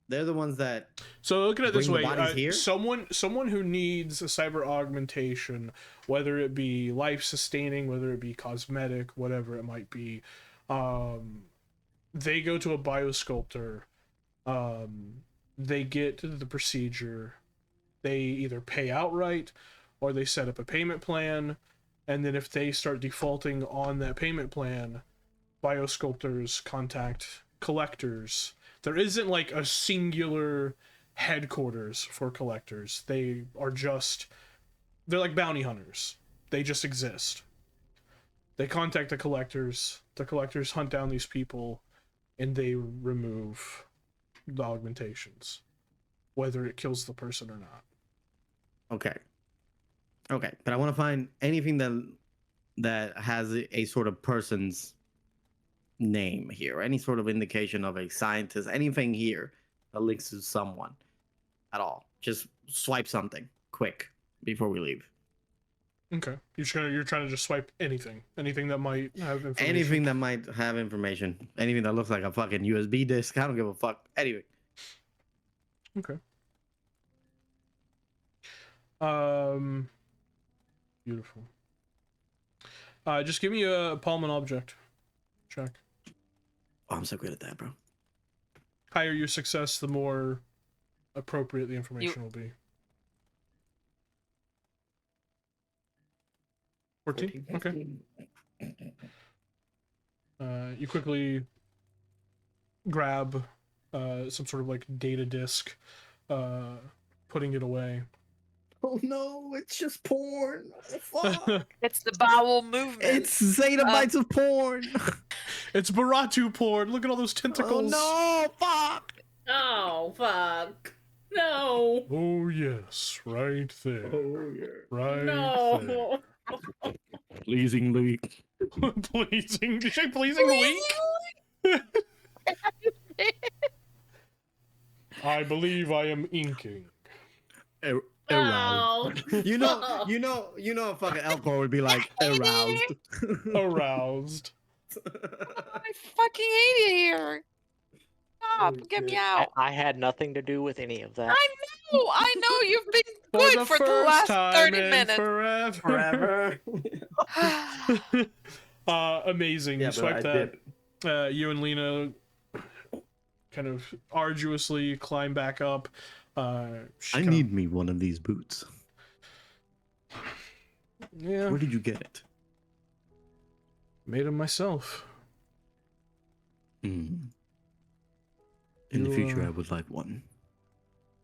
They're the ones that. So look at it this way: here? someone who needs a cyber augmentation, whether it be life sustaining, whether it be cosmetic, whatever it might be, they go to a biosculptor. They get the procedure. They either pay outright, or they set up a payment plan, and then if they start defaulting on that payment plan, biosculptors contact collectors. There isn't like a singular headquarters for collectors. They're like bounty hunters. They just exist. They contact the collectors hunt down these people, and they remove the augmentations, whether it kills the person or not. Okay, but I want to find anything that has a sort of person's name here, any sort of indication of a scientist, anything here that links to someone at all. Just swipe something quick before we leave. Okay, you're trying to just swipe anything that might have information. Anything that might have information. Anything that looks like a fucking USB disk. I don't give a fuck. Anyway. Okay. Beautiful. Just give me a palm and object check. Oh, I'm so good at that, bro. Higher your success, the more appropriate the information will be. 14? Okay. You quickly grab some sort of like data disk, putting it away. Oh no, it's just porn. Fuck. It's the bowel movement. It's zettabytes of porn. It's Baratu porn. Look at all those tentacles. Oh no, fuck. Oh, fuck. No. Oh yes, right there. Oh yeah. Right No. there. Pleasing leak. Pleasing. Did you say pleasing leak? I believe I am inking. Aroused. You know, a fucking Elcor would be like aroused. Aroused. I fucking hate it here. Stop. Get me out. I had nothing to do with any of that. I know you've been good for the last 30 minutes. Forever. Amazing. Yeah, You swipe that. You and Lena kind of arduously climb back up. I need me one of these boots. Yeah. Where did you get it? Made them myself. In the future, I would like one.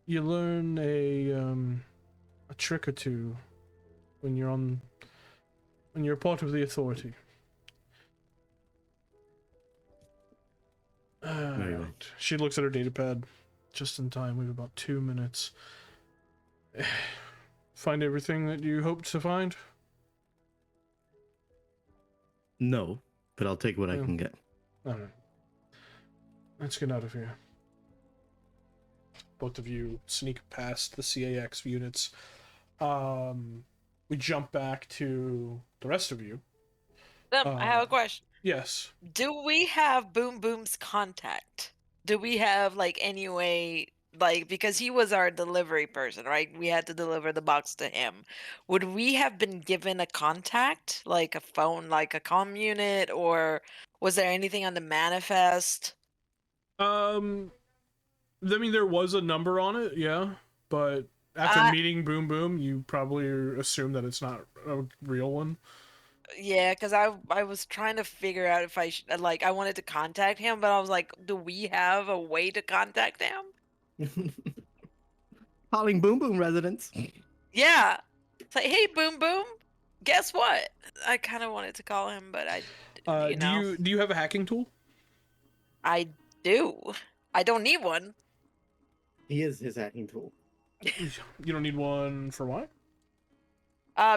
You learn a trick or two when you're part of the authority. Very well. Right. She looks at her datapad. Just in time. We have about 2 minutes. Find everything that you hoped to find? No, but I'll take what I can get. Alright. Let's get out of here. Both of you sneak past the CAX units. We jump back to the rest of you. I have a question. Yes. Do we have Boom Boom's contact? Do we have like any way, like, because he was our delivery person, right? We had to deliver the box to him. Would we have been given a contact, like a phone, like a comm unit, or was there anything on the manifest? I mean, there was a number on it, yeah, but after meeting Boom Boom, you probably assume that it's not a real one. Yeah, because I was trying to figure out if like I wanted to contact him, but I was like, do we have a way to contact him? Calling Boom Boom residents. Yeah. It's like, hey, Boom Boom, guess what? I kind of wanted to call him, but you know, Do you have a hacking tool? I do. I don't need one. He is his hacking tool. You don't need one for what?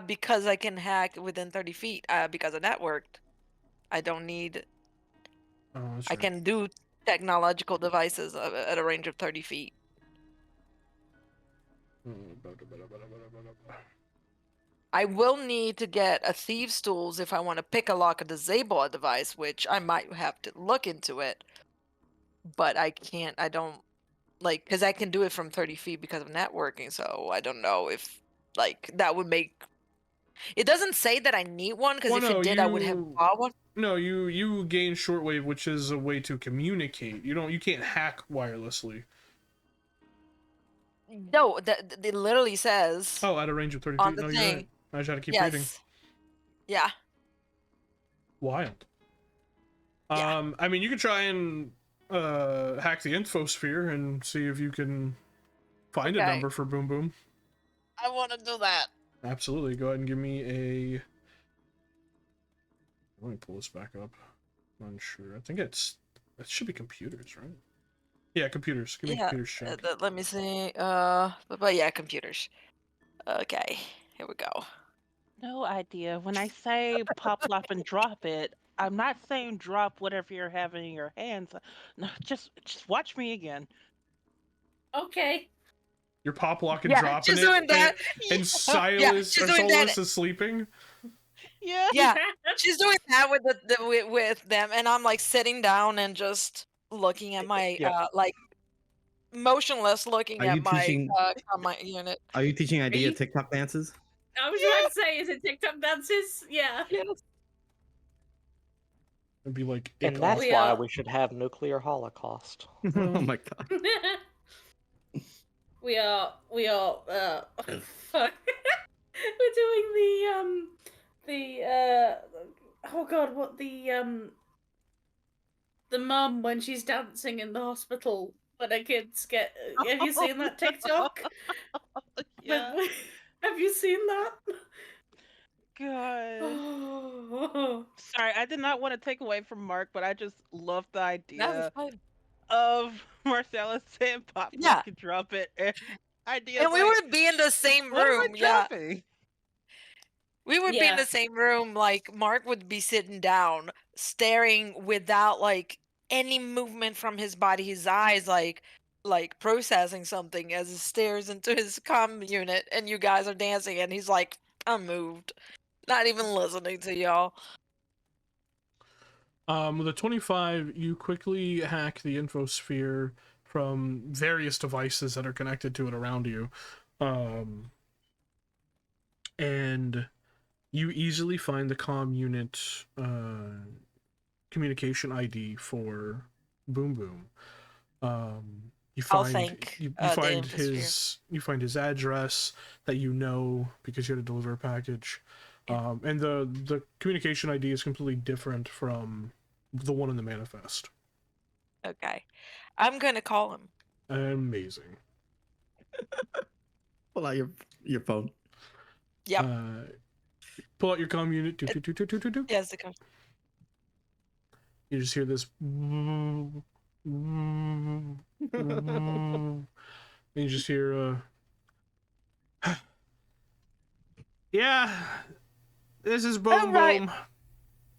Because I can hack within 30 feet. Because of networked. I don't need. Oh, that's I right. can do technological devices at a range of 30 feet. I will need to get a thieves' tools if I want to pick a lock or disable a device, which I might have to look into it. But I can't. I don't like because I can do it from 30 feet because of networking. So I don't know if like that would make. It doesn't say that I need one because Well, if no, it did, I would have bought one. No, you gain shortwave, which is a way to communicate. You can't hack wirelessly. No, that it literally says Oh, at a range of 30 on feet. the No, you're thing. right. I just had to keep Yes. reading. Yeah. Wild. Yeah. I mean, you could try and hack the infosphere and see if you can find a Okay. number for Boom Boom. I want to do that. Absolutely. Go ahead and give me a. Let me pull this back up. I'm unsure. I think it should be computers, right? Yeah, computers. Give me Yeah. computers check. Let me see. But yeah, computers. Okay. Here we go. No idea. When I say pop, lop, and drop it, I'm not saying drop whatever you're having in your hands. No, just watch me again. Okay. You're pop locking, Yeah, dropping she's it, doing that. and Yeah, Silas she's or doing that. Solus is sleeping. Yeah. Yeah, she's doing that with with them, and I'm like sitting down and just looking at my Yeah. like motionless, looking Are at you teaching? my unit. Are you teaching idea you- TikTok dances? I was about to say, is it TikTok dances? Yeah. Yes. It'd be like, And ick that's off. We why are- we should have nuclear holocaust. Oh my god! we are fuck. We're doing oh god, what the mum when she's dancing in the hospital when her kids get. Have you seen that TikTok? Yeah. Have you seen that? God. Sorry, I did not want to take away from Mark, but I just love the That was idea fun. of Marcellus saying pop, Yeah. lock, and drop it. And idea And we like, would be in the same what am I room. Yeah. dropping? We would be in Yeah. the same room, like Mark would be sitting down, staring without like any movement from his body, his eyes like processing something as he stares into his comm unit, and you guys are dancing, and he's like unmoved, not even listening to y'all. With a 25, you quickly hack the infosphere from various devices that are connected to it around you. And you easily find the comm unit communication ID for Boom Boom. You I'll find thank, you the find infosphere. you find his address that you know because you had to deliver a package. And the communication ID is completely different from the one in the manifest. Okay, I'm gonna call him. Amazing. Pull out your phone. Yep. Pull out your comm unit. Do, do, do, do, do, do, do. Yes, the com- You just hear this. And you just hear, yeah, this is Boom right. Boom.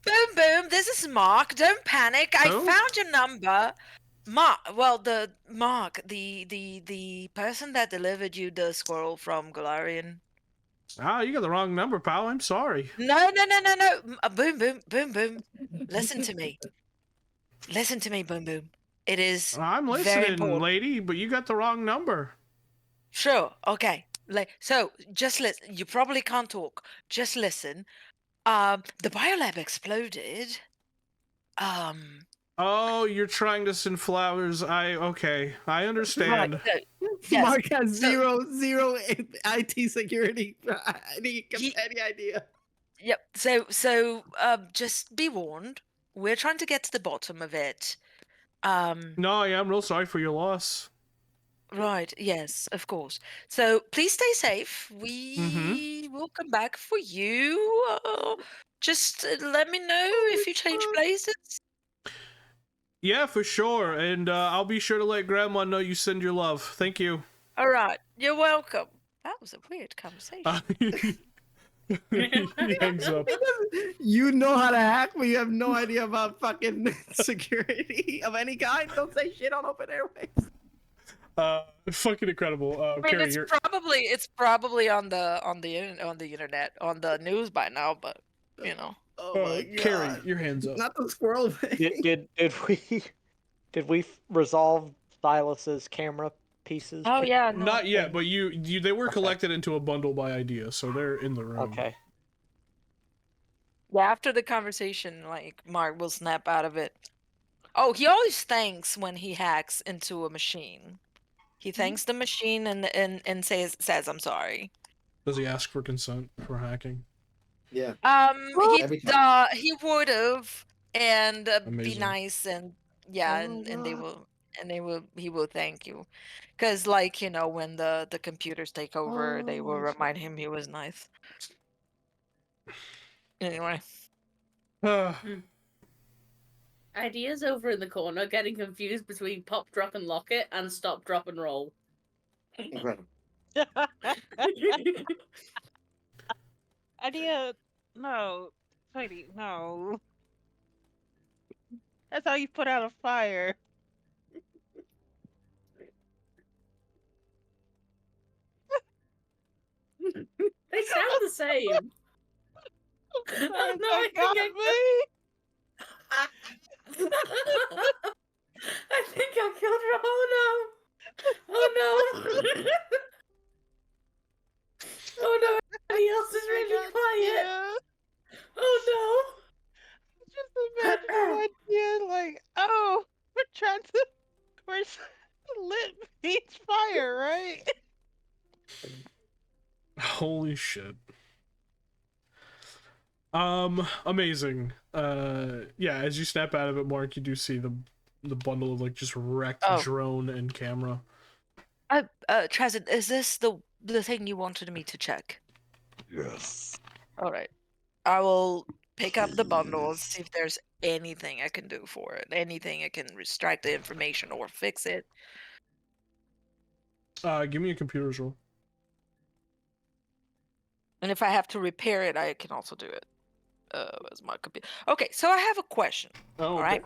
Boom boom, this is Mark. Don't panic. I Who? found your number. Mark, the person that delivered you the squirrel from Galarian. Ah, you got the wrong number, pal. I'm sorry. No. Boom boom. Listen to me. Listen to me, Boom Boom. It is I'm very listening, important. lady, but you got the wrong number. Sure, okay. So just listen. You probably can't talk. Just listen. The biolab exploded. Oh, you're trying to send flowers. Okay, I understand. Right, so, yes, Mark has so- zero IT security. Any idea? Yep. Just be warned. We're trying to get to the bottom of it. No, yeah, I'm real sorry for your loss. Right. Yes, of course. So please stay safe. Mm-hmm. We will come back for you. Just let me know if you change places. Yeah, for sure. And I'll be sure to let Grandma know you send your love. Thank you. All right. You're welcome. That was a weird conversation. He hangs up. You know how to hack, but you have no idea about fucking security of any kind. Don't say shit on open airways. Fucking incredible. I mean, Carrie, it's you're... probably on the internet on the news by now, but you know. Oh my god. Carrie, your hands up. Not the squirrel thing. Did we resolve Silas's camera pieces? Oh yeah, no. Not yet, okay. but they were Okay. collected into a bundle by idea, so they're in the room. Okay. Yeah, after the conversation, like Mark will snap out of it. Oh, he always thanks when he hacks into a machine. He thanks the machine and says I'm sorry. Does he ask for consent for hacking? Yeah. Every He would have and be Amazing. nice and yeah, and he will thank you, because like when the computers take over, they will remind him he was nice. Anyway. Ideas over in the corner, getting confused between pop, drop, and lock it, and stop, drop, and roll. Incredible. Idea, no, sweetie, no. That's how you put out a fire. They sound the same. Oh no, I got think I think I killed her. Oh no! Oh no! Oh no! Everybody else is really quiet. Yeah. Oh Just imagine the idea, like, oh, we're lit beach fire, right? Holy shit. Amazing. Yeah, as you snap out of it, Mark, you do see the bundle of like just wrecked drone and camera. Trazin, is this the thing you wanted me to check? Yes. All right. I will pick up the bundles, see if there's anything I can do for it, anything I can extract the information or fix it. Give me a computer's roll. And if I have to repair it, I can also do it. Where's my computer? Okay, so I have a question. Oh, all okay.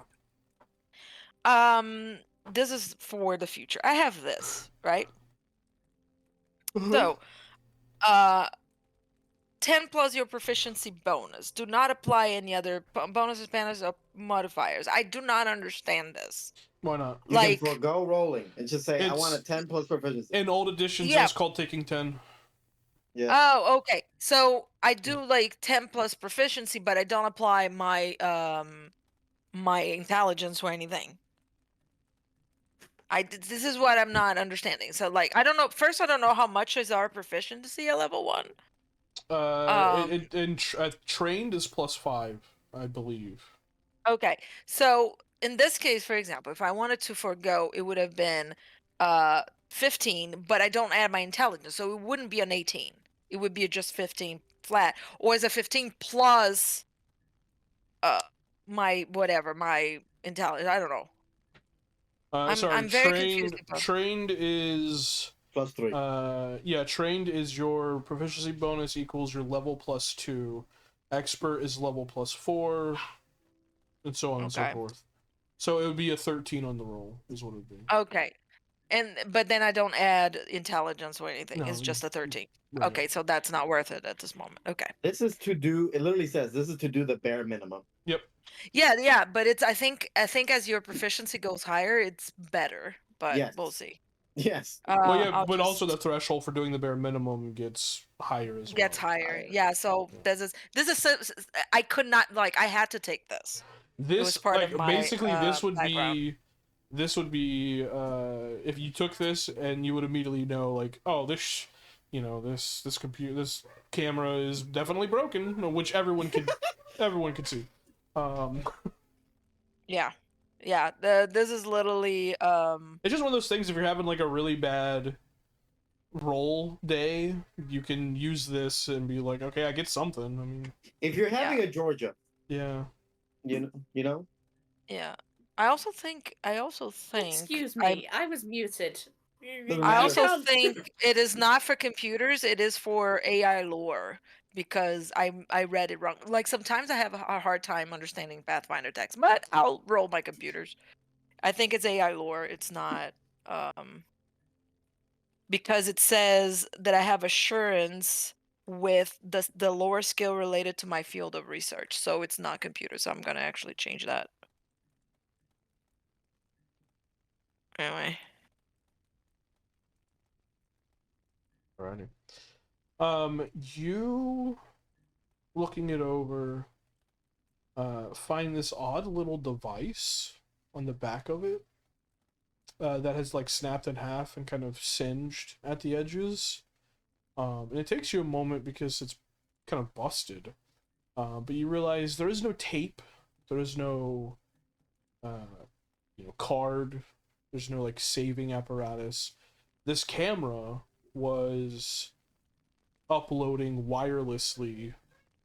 right. This is for the future. I have this, right? So, 10 plus your proficiency bonus. Do not apply any other bonuses, banners, or modifiers. I do not understand this. Why not? You can forgo rolling and just say, I want a 10 plus proficiency. In old editions, that's called taking 10. Yeah. Oh, okay. So I do like 10 plus proficiency, but I don't apply my my intelligence or anything. This is what I'm not understanding. So like I don't know. First, I don't know how much is our proficiency at level 1. Trained is +5, I believe. Okay, so in this case, for example, if I wanted to forgo, it would have been 15, but I don't add my intelligence, so it wouldn't be an 18. It would be just 15 flat, or is it 15 plus my whatever, my intelligence? I don't know. I'm very confused. Trained is +3. Yeah, trained is your proficiency bonus equals your level +2. Expert is level +4, and so on and so forth. So it would be a 13 on the roll, is what it would be. Okay. But then I don't add intelligence or anything. No, it's just a 13. right. Okay, so that's not worth it at this moment. Okay. This is to do, it literally says, this is to do the bare minimum. Yep. Yeah, but it's I think as your proficiency goes higher, it's better, but we'll see. Yes. Well, yeah, but also the threshold for doing the bare minimum gets higher as well. Gets higher. Yeah, so this is I could not, like, I had to take this. This it was part of my, basically this would background. be if you took this and you would immediately know, like, oh, this camera is definitely broken, which everyone could see. Yeah. Yeah. This is literally It's just one of those things. If you're having like a really bad roll day, you can use this and be like, okay, I get something. I mean, If you're having a Georgia, yeah. you know. yeah. I also think Excuse me, I was muted. Doesn't I matter. also can't- think it is not for computers, it is for AI lore because I read it wrong. Like sometimes I have a hard time understanding Pathfinder text, but I'll roll my computers. I think it's AI lore. It's not because it says that I have assurance with the lore skill related to my field of research. So it's not computer, so I'm going to actually change that. Anyway. Alrighty. You looking it over, find this odd little device on the back of it that has like snapped in half and kind of singed at the edges. And it takes you a moment because it's kind of busted. But you realize there is no tape, there is no, card, there's no like saving apparatus. This camera was uploading wirelessly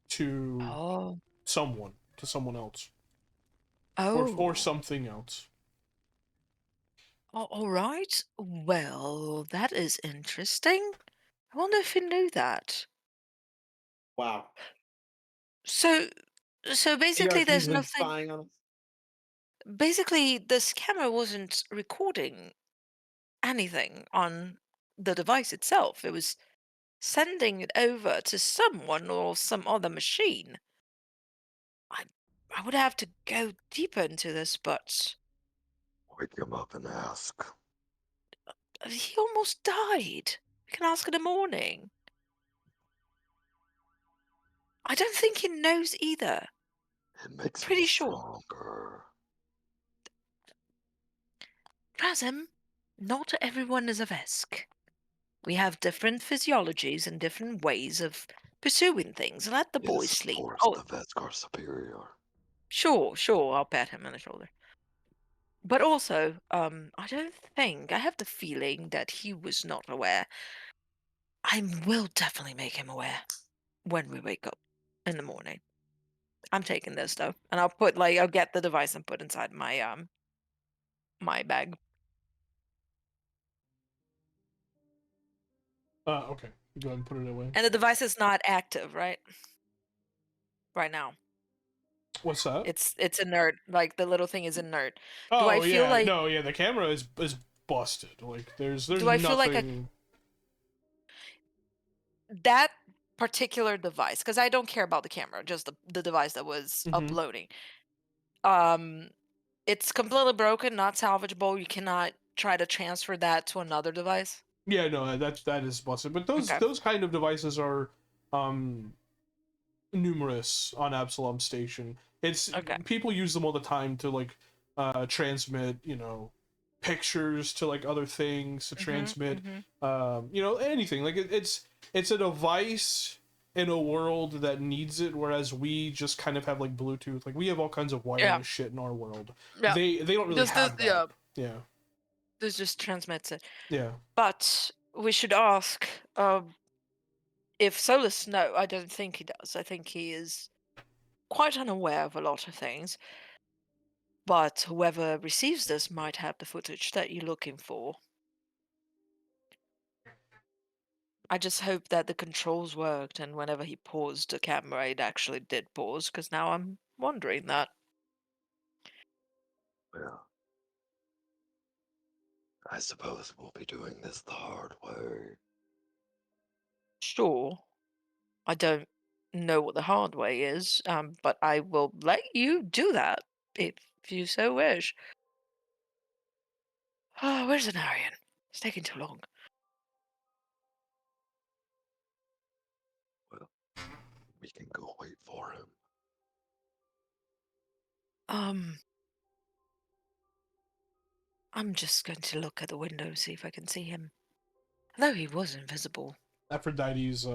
to Oh. someone else, Oh. or something else. Oh, all right. Well, that is interesting. I wonder if he knew that. Wow. So basically ARP's there's been nothing spying on us. basically this camera wasn't recording anything on the device itself. It was sending it over to someone or some other machine. I I would have to go deeper into this, but Wake him up and ask. he almost died. We can ask in the morning. I don't think he knows either. It makes him Pretty sure. stronger. Razem, not everyone is a Vesk. We have different physiologies and different ways of pursuing things. Let the boy Yes, of sleep. course, Oh, the Vesk are superior. sure, sure. I'll pat him on the shoulder. But also, I don't think I have the feeling that he was not aware. I will definitely make him aware when we wake up in the morning. I'm taking this though, and I'll get the device and put inside my bag. Okay. Go ahead and put it away. And the device is not active, right? Right now. What's that? It's inert. Like the little thing is inert. Oh Do I feel yeah, like no, yeah. The camera is busted. Like there's do I feel like nothing. that particular device, because I don't care about the camera, just the device that was Mhm. uploading. It's completely broken, not salvageable. You cannot try to transfer that to another device. Yeah, no, that is busted. But Okay. those kind of devices are numerous on Absalom Station. It's Okay. people use them all the time to like transmit, pictures to like other things, to transmit anything. Like it's a device in a world that needs it, whereas we just kind of have like Bluetooth. Like we have all kinds of wireless shit in our world. Yeah. They don't really have that. Yeah. This just transmits it. Yeah. But we should ask if Solus. No, I don't think he does. I think he is quite unaware of a lot of things. But whoever receives this might have the footage that you're looking for. I just hope that the controls worked, and whenever he paused the camera, it actually did pause, because now I'm wondering that. Well, I suppose we'll be doing this the hard way. Sure, I don't know what the hard way is, but I will let you do that if you so wish. Oh, where's Anarian? It's taking too long. Well, we can go wait for him. I'm just going to look at the window, see if I can see him. Though he was invisible. Aphrodite's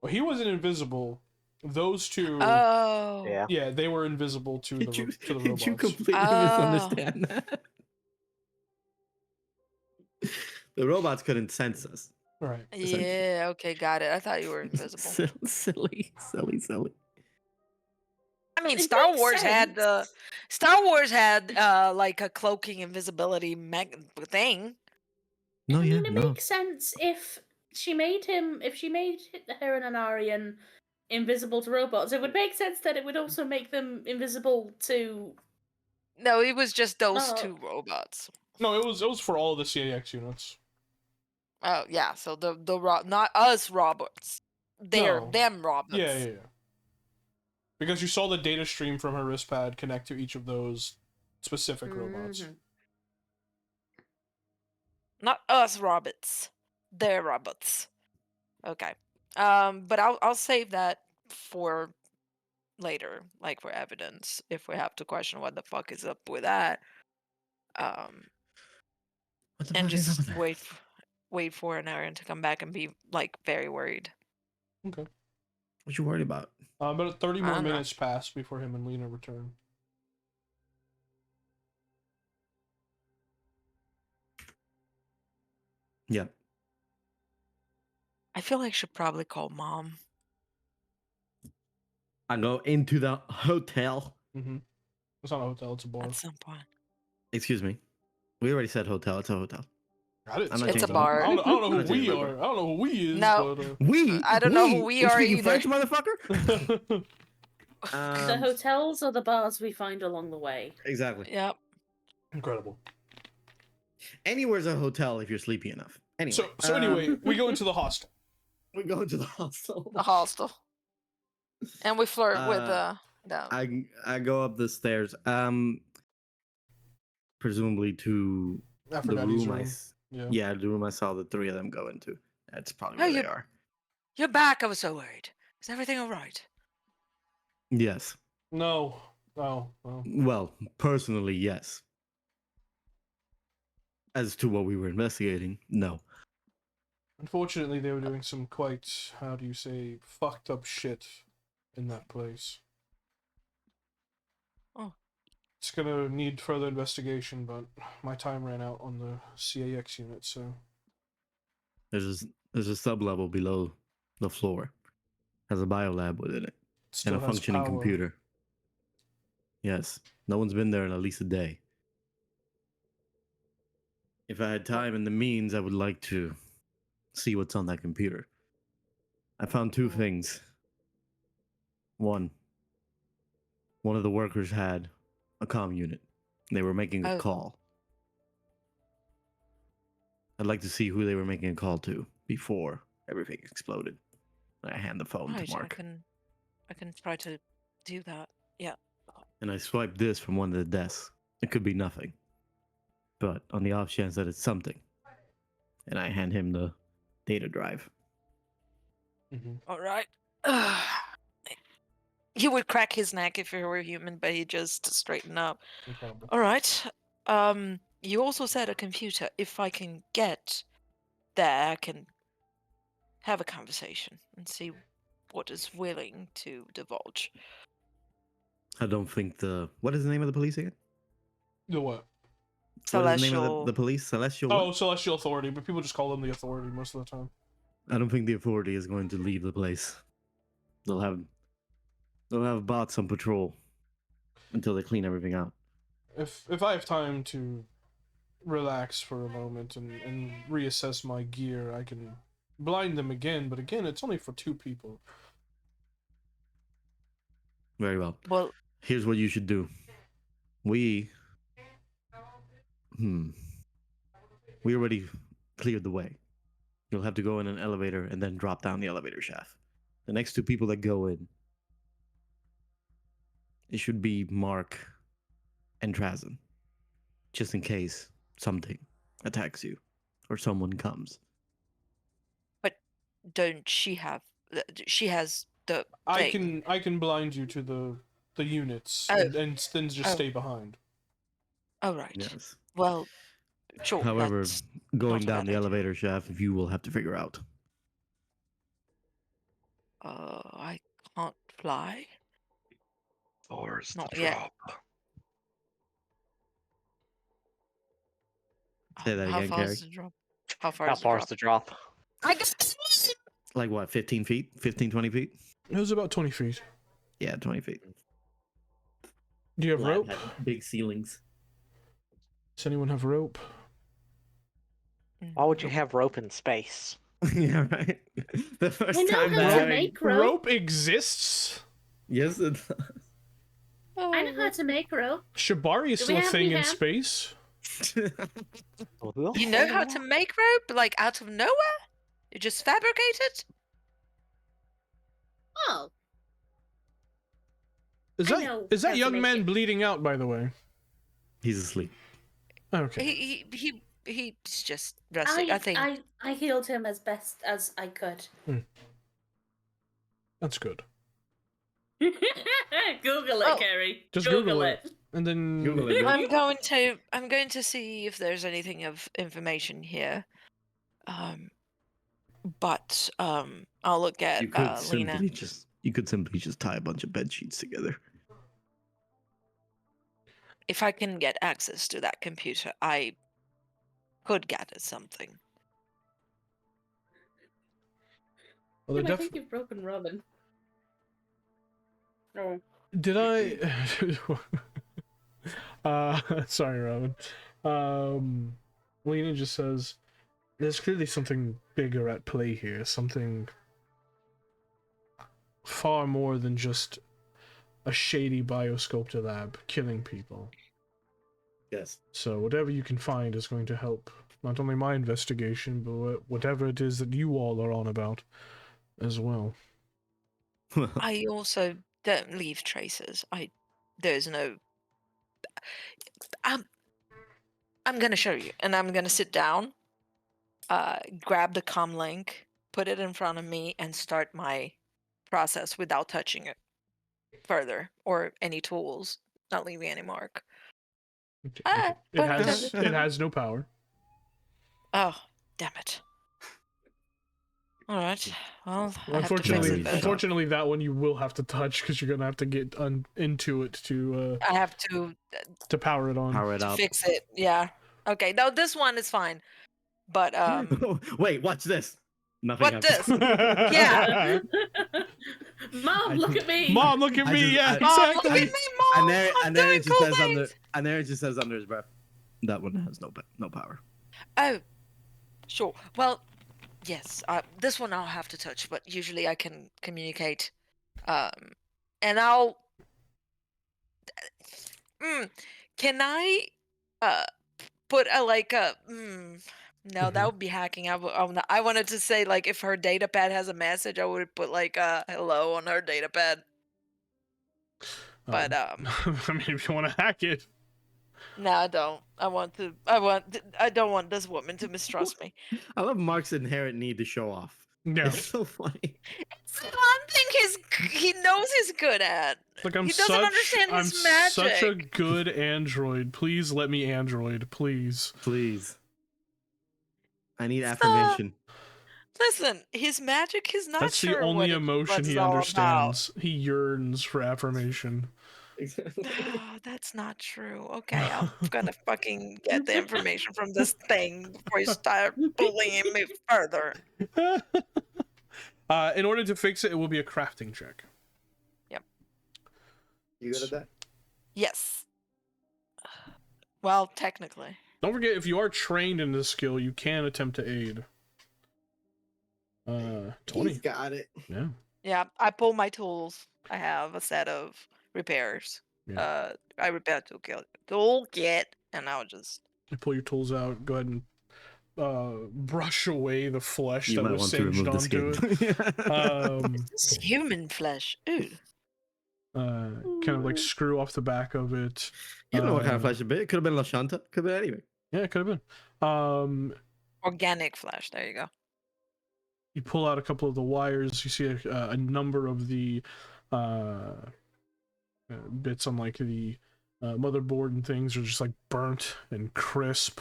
Well, he wasn't invisible. Those two, Oh. Yeah. yeah, they were invisible to Did you, to the did you robots. completely Oh. misunderstand that? The robots couldn't sense us. Right. Yeah, okay, got it. I thought you were invisible. Silly. I mean, It Star makes Wars had sense. Star Wars had like a cloaking invisibility thing. No, I mean, yeah, it no. makes sense if she made her and Anarian invisible to robots. It would make sense that it would also make them invisible to. No, it was just those No. two robots. No, it was for all of the CAX units. Oh yeah, so the not us robots. They're No. them robots. Yeah. Because you saw the data stream from her wrist pad connect to each of those specific robots. Mhm. Not us robots. They're robots. Okay. But I'll save that for later, like for evidence, if we have to question what the fuck is up with that. What the And fuck is up just with that? wait for an Aaron to come back and be like very worried. Okay. What you worried about? About 30 I more don't know. minutes pass before him and Lena return. Yeah. I feel like I should probably call mom. I go into the hotel. Mm-hmm. It's not a hotel, it's a bar. At some point. Excuse me. We already said hotel. It's a hotel. I didn't I'm say not It's a changing hotel. bar. I don't know I'm not who we changing my are. I don't know who we is, No. but We. I don't know who we You are speaking either. French, motherfucker? The hotels are the bars we find along the way. Exactly. Yep. Incredible. Anywhere's a hotel if you're sleepy enough. Anyway. So anyway, we go into the hostel. we go into the hostel. The hostel. And we flirt with Uh, them. I go up the stairs. Presumably to the Aphrodite's room. room. Yeah. Yeah, the room I saw the three of them go into. That's probably Oh, where they are. You're back. I was so worried. Is everything all right? Yes. No. No. No. Well, personally, yes. As to what we were investigating, no. Unfortunately, they were doing some quite, how do you say, fucked up shit in that place. Oh. It's gonna need further investigation, but my time ran out on the CAX unit, so. There's a sub level below the floor. Has a biolab within it. Still And a has functioning power. computer. Yes. No one's been there in at least a day. If I had time and the means, I would like to see what's on that computer. I found two things. One of the workers had a comm unit. They were making a Oh. call. I'd like to see who they were making a call to before everything exploded. I hand the phone Right, to Mark. I can try to do that. Yeah. And I swipe this from one of the desks. It could be nothing. But on the off chance that it's something. And I hand him the data drive. Mm-hmm. All right. He would crack his neck if he were human, but he just straightened up. Incredible. All right. You also said a computer. If I can get there, I can have a conversation and see what is willing to divulge. I don't think what is the name of the police again? The what? What is the name of Celestial. the police? Celestial Oh, what? Celestial Authority, but people just call them the Authority most of the time. I don't think the authority is going to leave the place. They'll have bots on patrol until they clean everything out. If I have time to relax for a moment and reassess my gear, I can blind them again, but again, it's only for 2 people. Very well. Well, Here's what you should do. We already cleared the way. You'll have to go in an elevator and then drop down the elevator shaft. The next 2 people that go in, it should be Mark and Trazen. Just in case something attacks you or someone comes. don't she have? She has the thing. I can blind you to the units Oh. and then just Oh. stay behind. Oh right. Yes. Well, sure. However, that's going not a down bad the idea. elevator shaft, you will have to figure out. I can't fly. Four's the Not yet. drop. Say that How again, far Carrie. is the drop? How far How is the far is drop? the drop? I guess. Like what, 15 feet? 15, 20 feet? It was about 20 feet. Yeah, 20 feet. Do you have rope? Big ceilings. Does anyone have rope? Why would you have rope in space? Yeah, right. The first I know time how that to having... make rope. Rope exists. Yes, it does. I know how to make rope. Shibari is Do still we a have thing any in ham? space. You know how to make rope, like out of nowhere? You just fabricate it? Oh, Is I know that how to young make man it. bleeding out, by the way? He's asleep. Okay. He's just resting. I think. I healed him as best as I could. That's good. Google it, Oh. Kerry. Just Google it. And then Google it. I'm going to see if there's anything of information here. But I'll look at You could Lena. simply just tie a bunch of bed sheets together. If I can get access to that computer, I could gather something. Well, I think you've broken Robin. Oh. Did I? Sorry, Robin. Lena just says, "There's clearly something bigger at play here. Something far more than just a shady biosculptor lab killing people. Yes. So whatever you can find is going to help not only my investigation, but whatever it is that you all are on about as well." I also don't leave traces. There's no. I'm gonna show you, and I'm gonna sit down, grab the comm link, put it in front of me, and start my process without touching it further or any tools, not leaving any mark. It pun has intended. it has no power. Oh, damn it! All right. Well, Unfortunately, that one you will have to touch because you're gonna have to get into it to. I have to power it on. Power it to up. fix it. Yeah. Okay. No, this one is fine. But Wait, watch this. Nothing. What this? Yeah. Mom, look at me. Mom, look at me. Yeah, Mom, exactly. look at me, Mom. I'm doing cool things. And then it just says under his breath, that one has no power. Oh, sure. Well, yes. This one I'll have to touch, but usually I can communicate. And I'll. Can I? Put a No, that would be hacking. I wanted to say like if her data pad has a message, I would put like hello on her data pad. But I mean, if you want to hack it. No, I don't. I don't want this woman to mistrust me. I love Mark's inherent need to show off. Yeah. It's so funny. It's the one thing he knows he's good at. Like he doesn't understand his magic. Such a good android. Please let me android, please. Please. I need affirmation. Listen, his magic is not That's sure the only what emotion he understands. He yearns for affirmation. Oh, that's not true. Okay, I'm gonna fucking get the information from this thing before you start bullying me further. In order to fix it, it will be a crafting check. Yep. You good at that? Yes. Well, technically. Don't forget, if you are trained in this skill, you can attempt to aid. 20. He's got it. Yeah. Yeah, I pull my tools. I have a set of repairs. Yeah. I repair toolkit, and I'll just. You pull your tools out. Go ahead and brush away the flesh You that might was want to singed remove the onto skin. it. This is human flesh. Ooh. Kind of like screw off the back of it. You don't know what kind of flesh it'd be. It could have been Lashanta. Could have been anything. Yeah, it could have been. Organic flesh. There you go. You pull out a couple of the wires. You see a number of the bits on like the motherboard and things are just like burnt and crisp.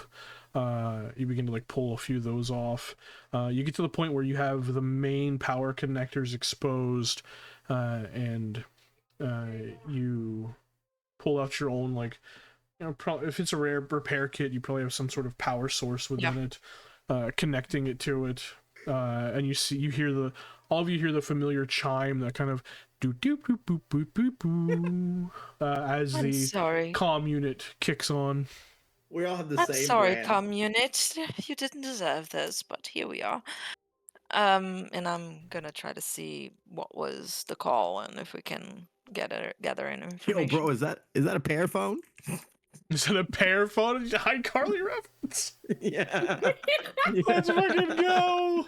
You begin to like pull a few of those off. You get to the point where you have the main power connectors exposed, and you pull out your own, like, you know, if it's a rare repair kit, you probably have some sort of power source within it, connecting it to it, and all of you hear the familiar chime that kind of do doop doop boop boop boop boo, as I'm the sorry. comm unit kicks on. We all have the I'm same sorry, brand. comm unit. You didn't deserve this, but here we are. And I'm gonna try to see what was the call and if we can gather any information. Yo, bro, is that a pair phone? Is that a pair phone? iCarly reference? Yeah. Let's fucking go!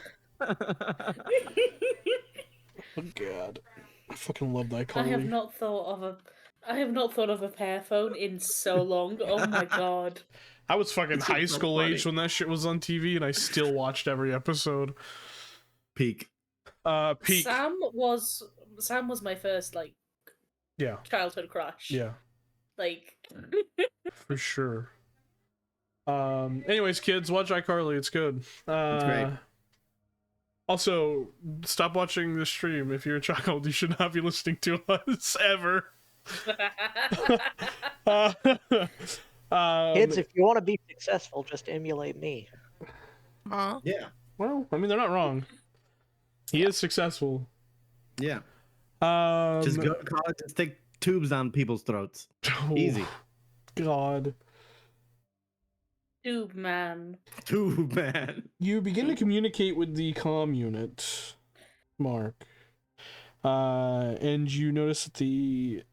Oh god, I fucking love iCarly. I have not thought of a pair phone in so long. Oh my god. I was fucking It's high just so school age funny. when that shit was on TV, and I still watched every episode. Peak. Peak. Sam was my first like Yeah. childhood crush. Yeah. Like For sure. Anyways, kids, watch iCarly. It's good. It's great. Also, stop watching this stream. If you're a child, you should not be listening to us ever. Kids, if you want to be successful, just emulate me. Huh? Yeah. Well, I mean, they're not wrong. He is successful. Yeah. Just go to college and stick tubes down people's throats. Easy. God. Tube man. Tube man. You begin to communicate with the comm unit, Mark. And you notice that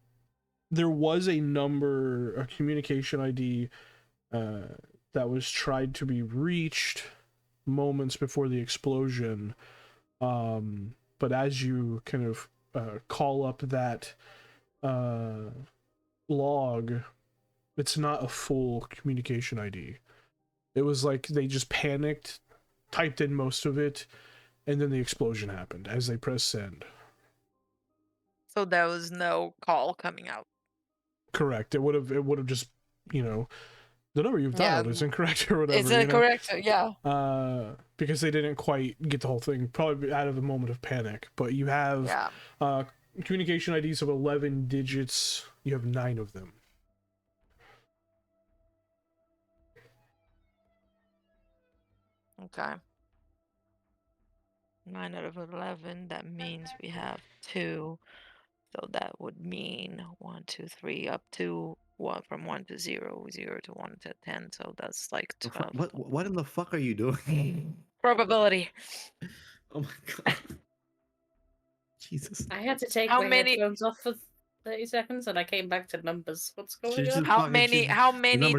there was a number, a communication ID, that was tried to be reached moments before the explosion. But as you kind of call up that log, it's not a full communication ID. It was like they just panicked, typed in most of it, and then the explosion happened as they pressed send. So there was no call coming out. Correct. It would have just, you know, the number you've dialed is incorrect or whatever. Is it correct? Yeah. Because they didn't quite get the whole thing, probably out of a moment of panic. But you have communication IDs of 11 digits. You have 9 of them. Okay. 9 out of 11. That means we have 2. So that would mean 1, 2, 3, up to 1, from 1 to 0, 0 to 1 to 10. So that's like 12. What in the fuck are you doing? Probability. Oh my god. Jesus. I had to take my headphones off for 30 seconds and I came back to numbers. What's going on? How many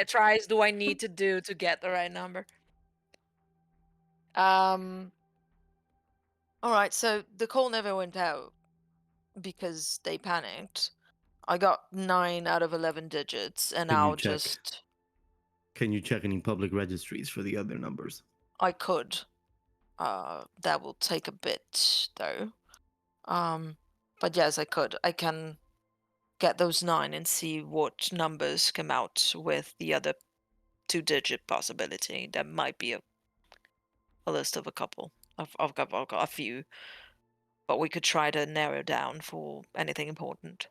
tries do I need to do to get the right number? Alright, so the call never went out because they panicked. I got 9 out of 11 digits, and I'll just... Can you check any public registries for the other numbers? I could. That will take a bit, though. But yes, I could. I can get those 9 and see what numbers come out with the other 2-digit possibility. That might be a list of a couple. I've got a few. But we could try to narrow down for anything important.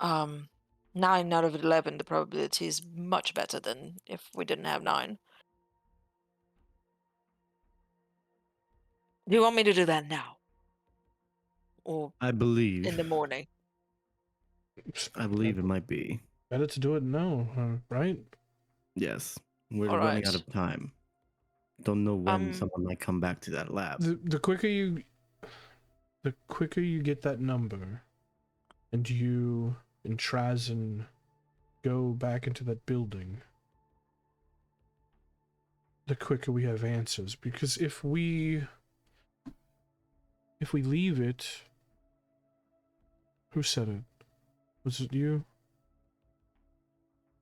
9 out of 11, the probability is much better than if we didn't have 9. Do you want me to do that now? Or I believe in the morning? I believe it might be. Better to do it now, right? Yes. We're All running right. out of time. Don't know when someone might come back to that lab. The quicker you get that number, and you and Trazen go back into that building, the quicker we have answers. Because if we leave it, who said it? Was it you?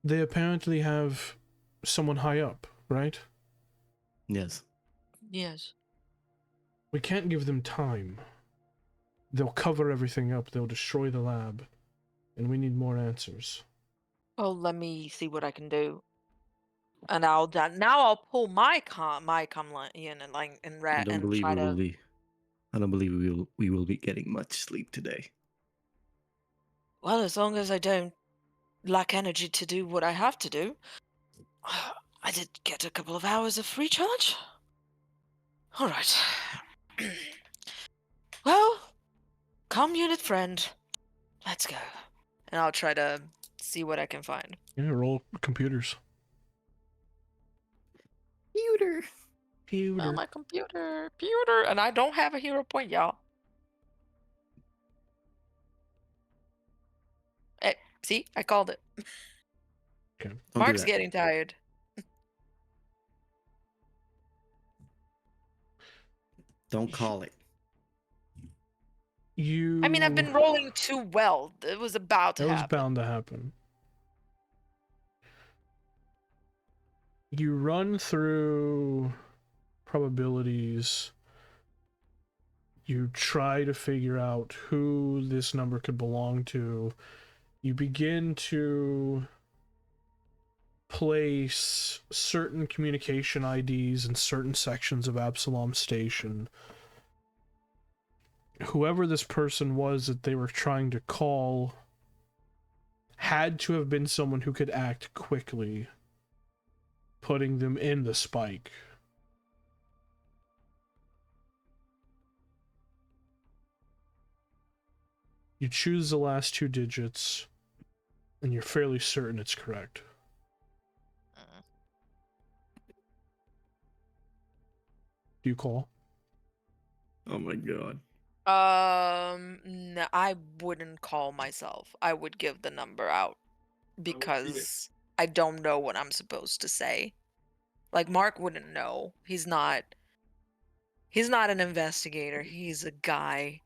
They apparently have someone high up, right? Yes. Yes. We can't give them time. They'll cover everything up. They'll destroy the lab. And we need more answers. Well, let me see what I can do. And now I'll pull my in and like I don't believe try we will to. be. I don't believe we will be getting much sleep today. Well, as long as I don't lack energy to do what I have to do, I did get a couple of hours of free charge. All right. Well, come unit friend. Let's go. And I'll try to see what I can find. Yeah, roll computers. Computer. Oh, my computer, and I don't have a hero point, y'all. See, I called it. Okay. Don't do Mark's that. getting tired. Don't call it. You. I mean, I've been rolling too well. It was about to That was happen. bound to happen. You run through probabilities. You try to figure out who this number could belong to. You begin to place certain communication IDs in certain sections of Absalom Station. Whoever this person was that they were trying to call had to have been someone who could act quickly, putting them in the spike. You choose the last two digits, and you're fairly certain it's correct. Do you call? Oh my god. No, I wouldn't call myself. I would give the number out because I don't know what I'm supposed to say. Like Mark wouldn't know. He's not an investigator. He's a guy.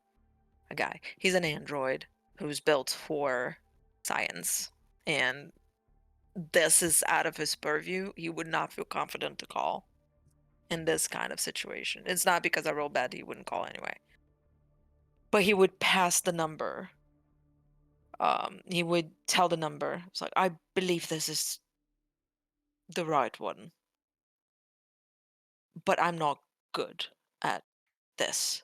He's an android who's built for science. And this is out of his purview. He would not feel confident to call in this kind of situation. It's not because I rolled bad, he wouldn't call anyway. But he would pass the number. He would tell the number. It's like, I believe this is the right one. But I'm not good at this.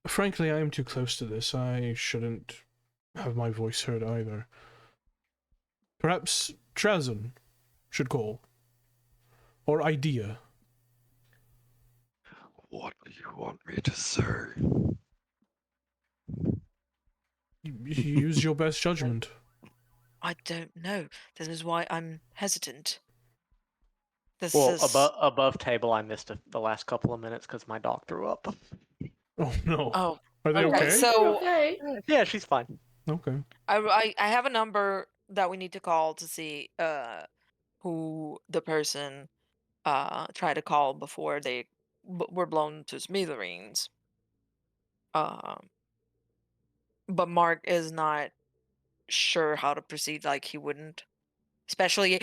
Frankly, I am too close to this. I shouldn't have my voice heard either. Perhaps Trazen should call. Or Idea. What do you want me to say? You use your best judgment. I don't know. This is why I'm hesitant. This Well, is above table, I missed the last couple of minutes because my dog threw up. Oh no. Oh, Are they okay? so Okay. Yeah, she's fine. Okay. I have a number that we need to call to see who the person tried to call before they were blown to smithereens. But Mark is not sure how to proceed. Like he wouldn't, especially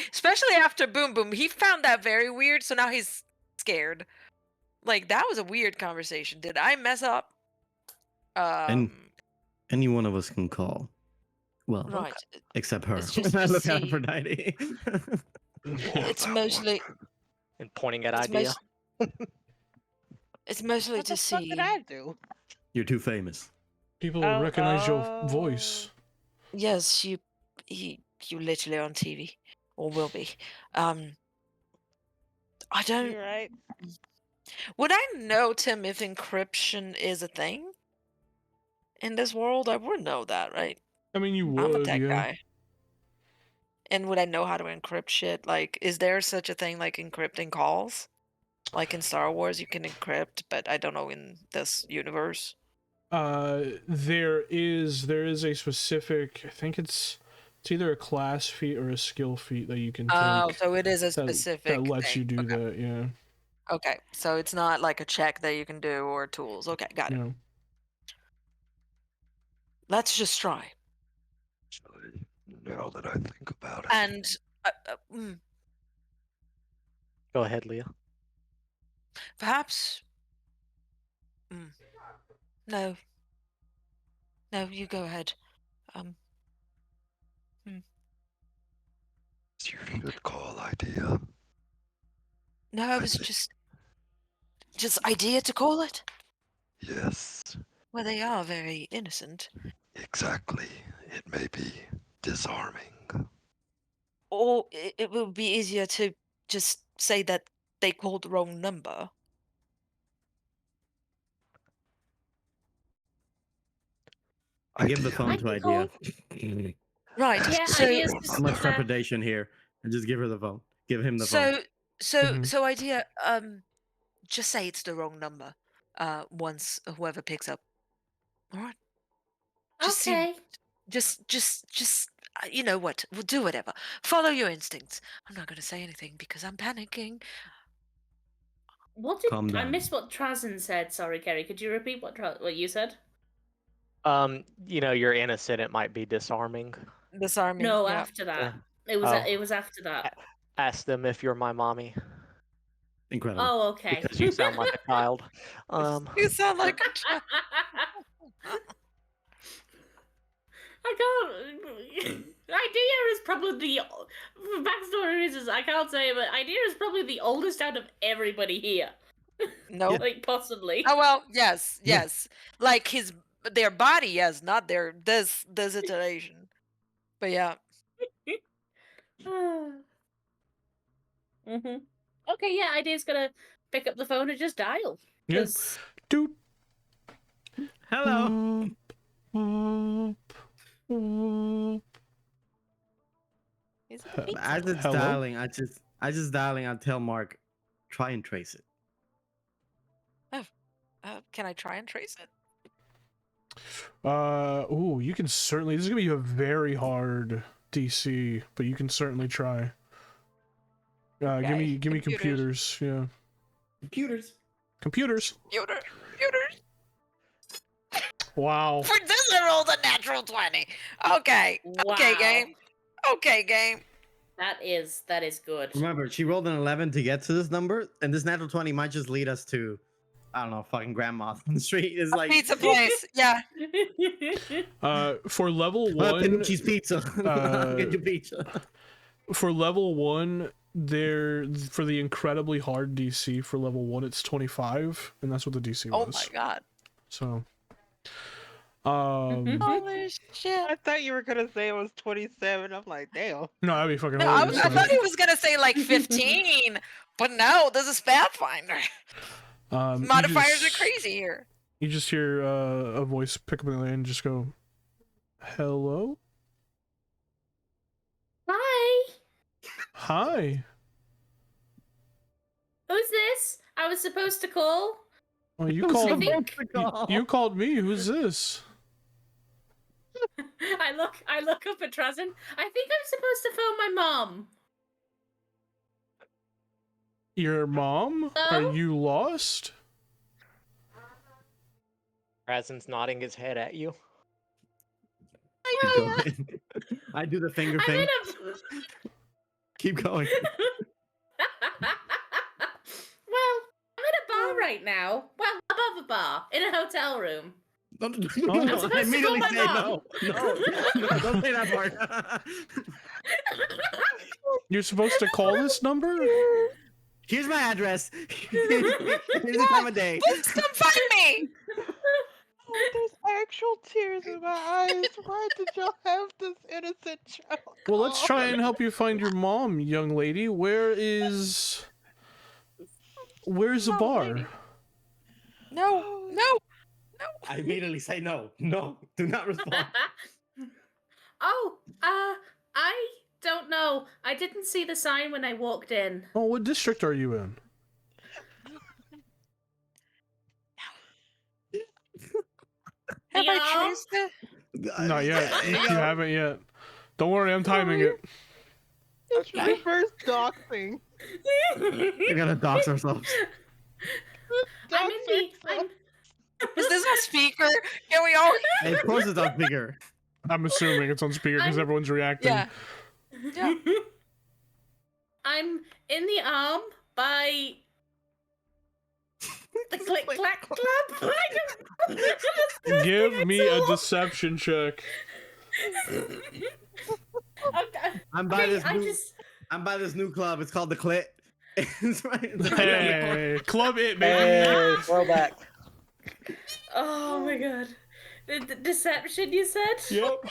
after Boom Boom. He found that very weird, so now he's scared. Like that was a weird conversation. Did I mess up? And any one of us can call. Well, Right. except her. It's just When I to look at see. Aphrodite. It's mostly. And pointing at It's, Idea. it's mostly What to the fuck see. did I do? You're too famous. People will recognize your voice. Yes, you literally on TV or will be. I don't. You're right. Would I know, Tim, if encryption is a thing in this world? I would know that, right? I mean, you I'm a would, tech yeah. guy. And would I know how to encrypt shit? Like, is there such a thing like encrypting calls? Like in Star Wars, you can encrypt, but I don't know in this universe. There is a specific. I think it's either a class feat or a skill feat that you can Oh, take. so it is a that specific lets thing. you do Okay. that. Yeah. Okay, so it's not like a check that you can do or tools. Okay, got it. Yeah. Let's just try. Actually, now that I think about it, And Go ahead, Leah. perhaps. No. No, you go ahead. you should call idea. No, it was just idea to call it. Yes, Well, they are very innocent. exactly. It may be disarming. Or it would be easier to just say that they called the wrong number. I give the Idea. phone I to can idea. call. Right. Yeah, So ideas. How much trepidation here? And just give her the phone. Give him the phone. so idea. Just say it's the wrong number. Once whoever picks up. All right. Just see. Okay. Just. You know what? We'll do whatever. Follow your instincts. I'm not going to say anything because I'm panicking. What did Calm I down. missed? What Trazen said. Sorry, Kerry. Could you repeat what you said? You're innocent. It might be disarming. Disarming. No, Yeah. after that. Yeah. It was. Oh. It was after that. Ask them if you're my mommy, Incredible. Oh, okay. because you sound like a child. You sound like a child. I can't. Idea is probably the backstory is I can't say, but Idea is probably the oldest out of everybody here. No. Like possibly. Oh well, yes, Yeah. yes. Like their body, yes, not their designation. But yeah. Mm-hmm. Okay, yeah, Idea's gonna pick up the phone and just dial. Yeah. 'Cause- Dude. Hello. Is it the pizza? As it's Hello? dialing, I just dialing. I tell Mark, try and trace it. Can I try and trace it? Ooh, you can certainly. This is gonna be a very hard DC, but you can certainly try. Okay, Give me computers. computers. Yeah, Computers. computers. Computers. Wow. For this, I rolled a natural 20. Okay. Okay, Wow. game. Okay, game. That is good. Remember, she rolled an 11 to get to this number, and this natural 20 might just lead us to, I don't know, fucking grandma on the street. It's like Pizza place. Yeah. For level 1, Panucci's pizza. Get your pizza. for level 1, there for the incredibly hard DC for level 1, it's 25, and that's what the DC Oh was. my god. So, Holy shit. I thought you were gonna say it was 27. I'm like, damn. no, that'd be fucking No, I hilarious. thought he was gonna say like 15, but no, this is Pathfinder. You Modifiers just- are crazy here. You just hear a voice pick up in the lane and just go, "Hello, Hi. hi." Who's this? I was supposed to call. Oh, you I called. think You called me. Who's this? I look up at Trazen. I think I'm supposed to phone my mom. Your mom? Hello? Are you lost? Razen's nodding his head at you. Keep going. I do the finger I'm thing. in a. Keep going. Well, I'm in a bar right now. Well, above a bar, in a hotel room. No, no, Oh. no, I'm no, supposed I to call immediately my say mom. no, don't say that part. You're supposed to call this number? Here's my address. Here's the time of day. Please come find me. Oh, there's actual tears in my eyes. Why did y'all have this innocent child? Well, let's call? try and help you find your mom, young lady. Where's the bar? No, no. I immediately say no. No, do not respond. Oh, I don't know. I didn't see the sign when I walked in. Oh, what district are you in? Have I Yeah. traced it? Not yet. You haven't yet. Don't worry, I'm timing it. It's reverse doxing. We gotta dox ourselves. I'm in the. I'm, Is this on speaker? Can we all? Hey, of course it's on bigger. I'm assuming it's on speaker because I'm- everyone's reacting. Yeah. Yeah. I'm in the arm by the click clack clap. Give me a deception check. Okay. I'm by Okay, this I blue. just I'm by this new club. It's called the Clit. It's right. Hey, club it, baby. Hey, throwback. Oh my god. Deception, you said? Yep.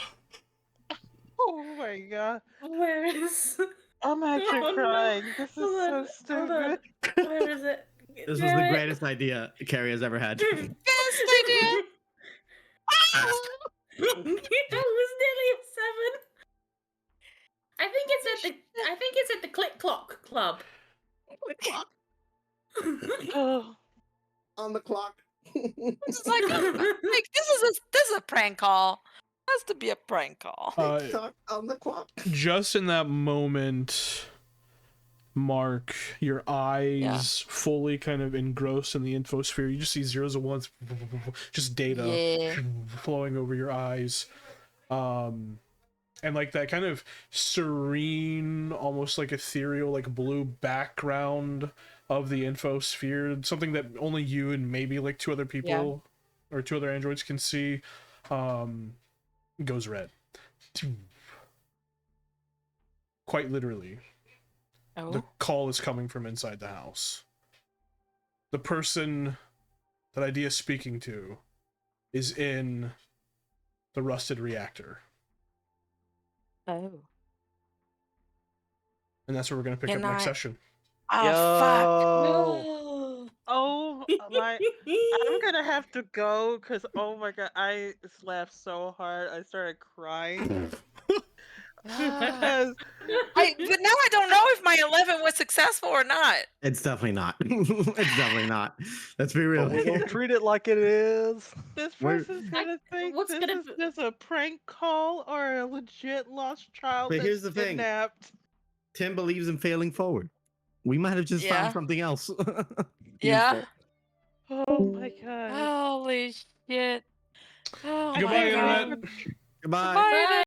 Oh my god. Where is... I'm actually Oh, no. crying. This is Hold so on, hold stupid. on. Where is it? This was the greatest idea Carrie has ever had. Best idea. It was nearly a 7. I think it's at the Click Clock Club. Click clock Oh, on the clock. This is like this is a prank call. Has to be a prank call. Clock on the clock. Just in that moment, Mark, your eyes fully kind of engrossed in the infosphere. You just see zeros and ones, just data flowing over your eyes. And like that kind of serene, almost like ethereal, like blue background of the infosphere, something that only you and maybe like 2 other people or 2 other androids can see, goes red. Quite literally. The call is coming from inside the house. The person that Idea is speaking to is in the rusted reactor. Oh. And that's where we're going to pick up next session. Oh, fuck. Yo. oh my! I'm gonna have to go because oh my god, I laughed so hard I started crying. Because But now I don't know if my 11 was successful or not. It's definitely not. It's definitely not. Let's be real. But we're gonna treat it like it is. this We're- person's gonna think what's this gonna is just a prank call or a legit lost child But that's here's the thing. kidnapped. Tim believes in failing forward. We might have just found something else. Yeah. Oh my god. Holy shit. Oh Goodbye, my Internet. god. Goodbye. Bye, Internet.